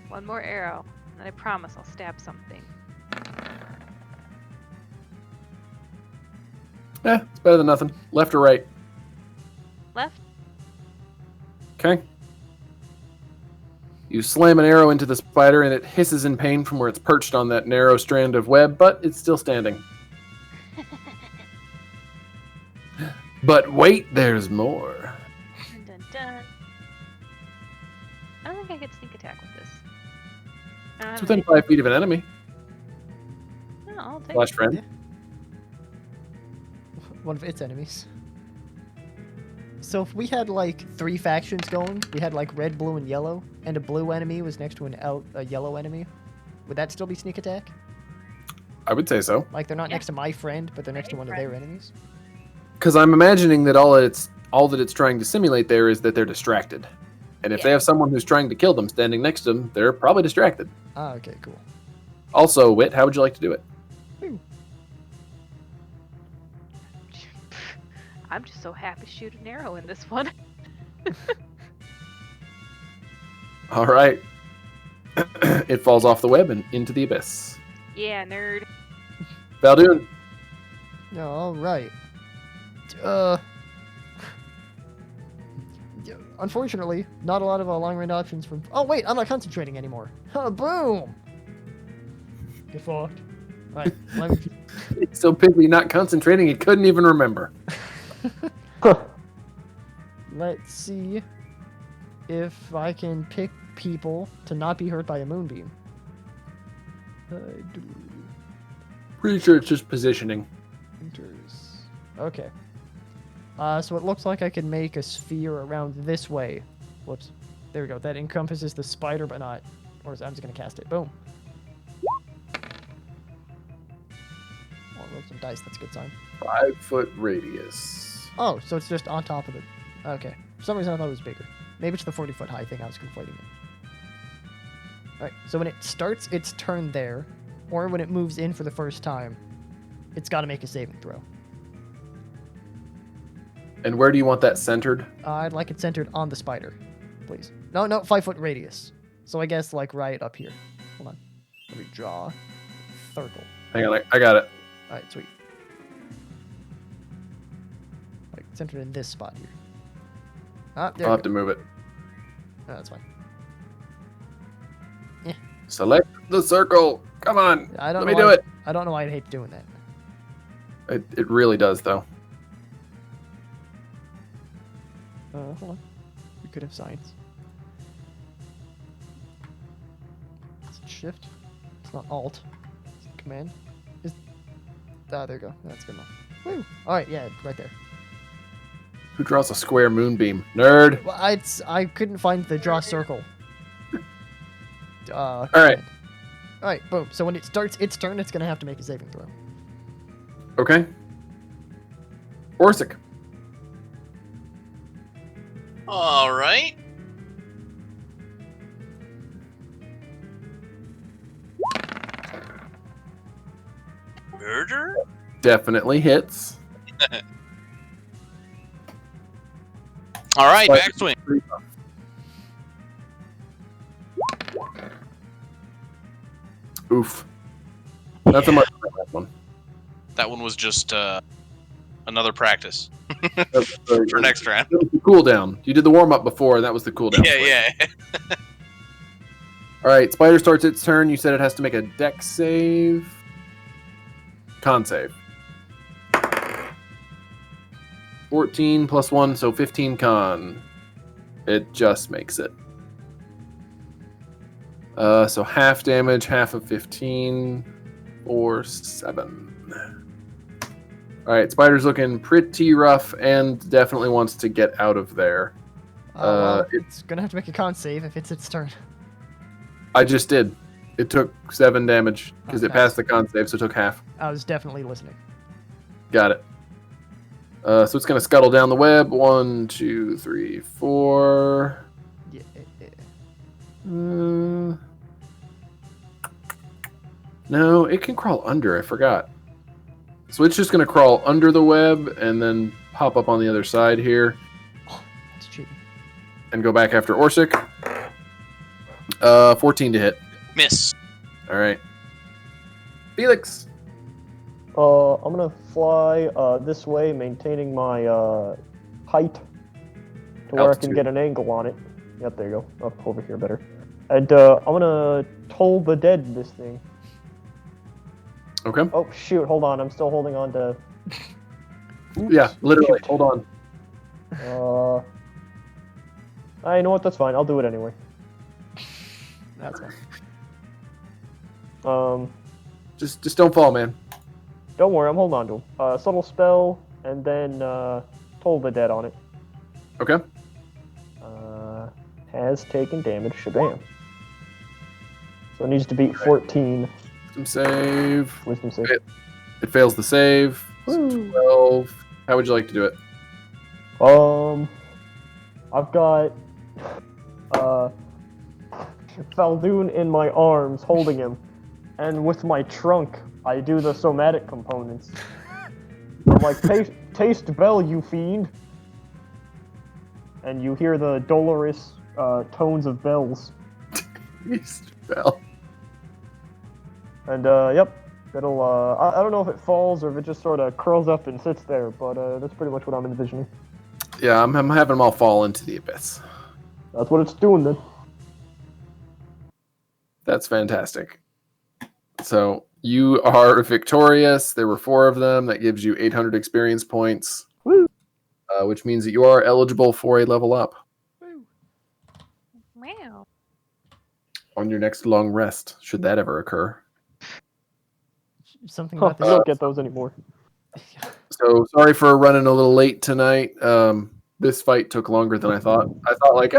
One more arrow, and I promise I'll stab something. Yeah, it's better than nothing. Left or right? Left. Okay. You slam an arrow into the spider, and it hisses in pain from where it's perched on that narrow strand of web, but it's still standing. But wait, there's more. Dun, dun, dun. I don't think I could sneak attack with this. I don't It's have within 5 feet of an enemy. any- No, I'll take Slash it. friend. Yeah. One of its enemies. So if we had like 3 factions going, we had like red, blue, and yellow, and a blue enemy was next to a yellow enemy, would that still be sneak attack? I would say so. Like they're not Yeah. next to my friend, but they're next to My one of their enemies? Because I'm imagining that all that it's trying to simulate there is that they're distracted. And if they have someone who's trying to kill them standing next to them, they're probably distracted. Ah, okay, cool. Also, Wit, how would you like to do it? I'm just so happy to shoot an arrow in this one. All right. It falls off the web and into the abyss. Yeah, nerd. Fal Dune. No, all right. Unfortunately, not a lot of long-range options from... Oh, wait, I'm not concentrating anymore. Boom! Get fucked. Alright, let me... It's so piggly not concentrating, he couldn't even remember. Let's see if I can pick people to not be hurt by a moonbeam. Pretty sure it's just positioning. Enters. Okay. So it looks like I can make a sphere around this way. Whoops. There we go. That encompasses the spider, but not... Or I'm just going to cast it. Boom. Oh, I rolled some dice. That's a good sign. 5 foot radius. Oh, so it's just on top of it. Okay. For some reason I thought it was bigger. Maybe it's the 40-foot high thing I was conflating it. Alright, so when it starts its turn there, or when it moves in for the first time, it's got to make a saving throw. And where do you want that centered? I'd like it centered on the spider, please. No, 5-foot radius. So I guess like right up here. Hold on. Let me draw a circle. Hang on, I got it. Alright, sweet. Like centered in this spot here. Ah, there I'll we have to go. move it. Oh, that's fine. Select the circle. Come on. I don't Let know me do why- it. I don't know why I'd hate doing that. It really does, though. Hold on. We could have science. It's shift. It's not alt. It's command. There you go. That's good enough. Woo! Alright, yeah, right there. Who draws a square moonbeam? Nerd. Well, I couldn't find the draw circle. Alright. Alright, boom. So when it starts its turn, it's going to have to make a saving throw. Okay. Orsik. All right. Murder? Definitely hits. All right, But- backswing. Oof. That's a Yeah, much better one. that one was just another practice For for next round. That was the cooldown. You did the warm up before, and that was the cooldown. Yeah, yeah. All right, spider starts its turn. You said it has to make a dex save. Con save. 14 plus 1, so 15 con. It just makes it. So half damage, half of 15, or 7. All right, spider's looking pretty rough and definitely wants to get out of there. Well, it's going to have to make a con save if it's its turn. I just did. It took 7 damage because it Okay. passed the con save, so it took half. I was definitely listening. Got it. So it's going to scuttle down the web. 1, 2, 3, 4. Yeah. No, it can crawl under. I forgot. So it's just going to crawl under the web and then pop up on the other side here That's cheating. and go back after Orsik. 14 to hit. Miss. All right. Felix. I'm gonna fly this way, maintaining my height to where I can Altitude. get an angle on it. Yep, there you go. Up over here better. And I'm gonna toll the dead this thing. Okay. Oh shoot! Hold on, I'm still holding on to. Yeah, literally. Shoot. Hold on. You know what? That's fine. I'll do it anyway. That's fine. Just don't fall, man. Don't worry, I'm holding on to him. Subtle spell, and then toll the dead on it. Okay. Has taken damage. Shabam. So it needs to beat 14. Wisdom save. Wisdom save. It fails the save. So Woo. 12. How would you like to do it? I've got Fal Dune in my arms, holding him, and with my trunk, I do the somatic components. I'm like, taste bell, you fiend, and you hear the dolorous tones of bells. Spell. And yep, it'll. I don't know if it falls or if it just sort of curls up and sits there, but that's pretty much what I'm envisioning. Yeah, I'm having them all fall into the abyss. That's what it's doing then. That's fantastic. So you are victorious. There were 4 of them. That gives you 800 experience points, Woo! Which means that you are eligible for a level up Wow. on your next long rest, should that ever occur. Something Huh, about I this. don't get those anymore. So sorry for running a little late tonight. This fight took longer than I thought. I thought like,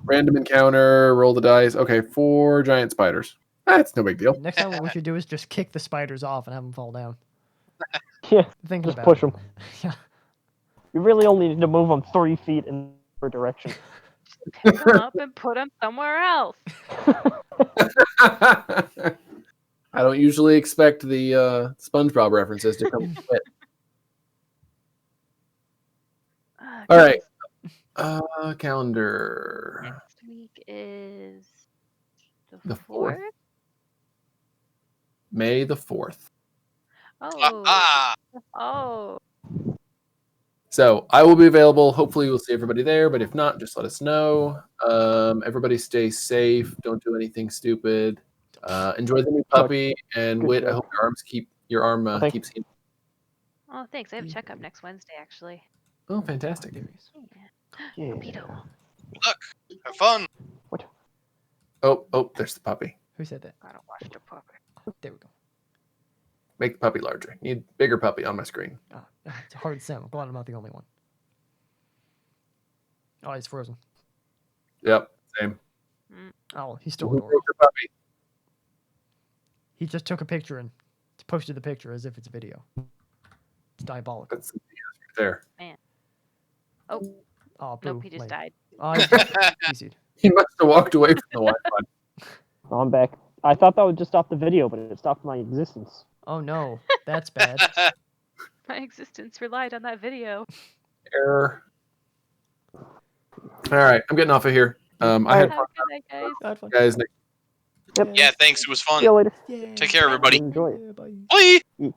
random encounter, roll the dice. Okay, 4 giant spiders. That's no big deal. Next time, what we should do is just kick the spiders off and have them fall down. Yeah, Thinking just about push it. them. Yeah. You really only need to move them 3 feet in her direction. Pick them up and put them somewhere else. I don't usually expect the SpongeBob references to come fit. All right. Calendar. Next week is The the 4th. 4th. May the 4th. Oh. Oh. So I will be available. Hopefully we'll see everybody there, but if not, just let us know. Everybody stay safe. Don't do anything stupid. Enjoy the new puppy, and Good Wit, I job. hope your arm Thank keeps healing. Oh, thanks. I have a checkup next Wednesday, actually. Oh, fantastic. Yeah. Pedo. Look, have fun. Oh, there's the puppy. Who said that? Gotta watch the puppy. There we go. Make the puppy larger. Need bigger puppy on my screen. Ah, it's a hard Sam. I'm glad I'm not the only one. Oh, he's frozen. Yep, same. Oh, he's still Who adorable. broke the puppy? He just took a picture and posted the picture as if it's a video. It's diabolical. That's right there. Oh, Oh, boo. nope, he just lame. died. Oh, easy. He must have walked away from the Wi-Fi. I'm back. I thought that would just stop the video, but it stopped my existence. Oh no, that's bad. My existence relied on that video. Error. All right, I'm getting off of here. I had Have fun, a good night, guys. Had fun. guys. Yeah, thanks. It was fun. See you later. Yeah. Take care, everybody. Enjoy it. Yeah, bye. Bye.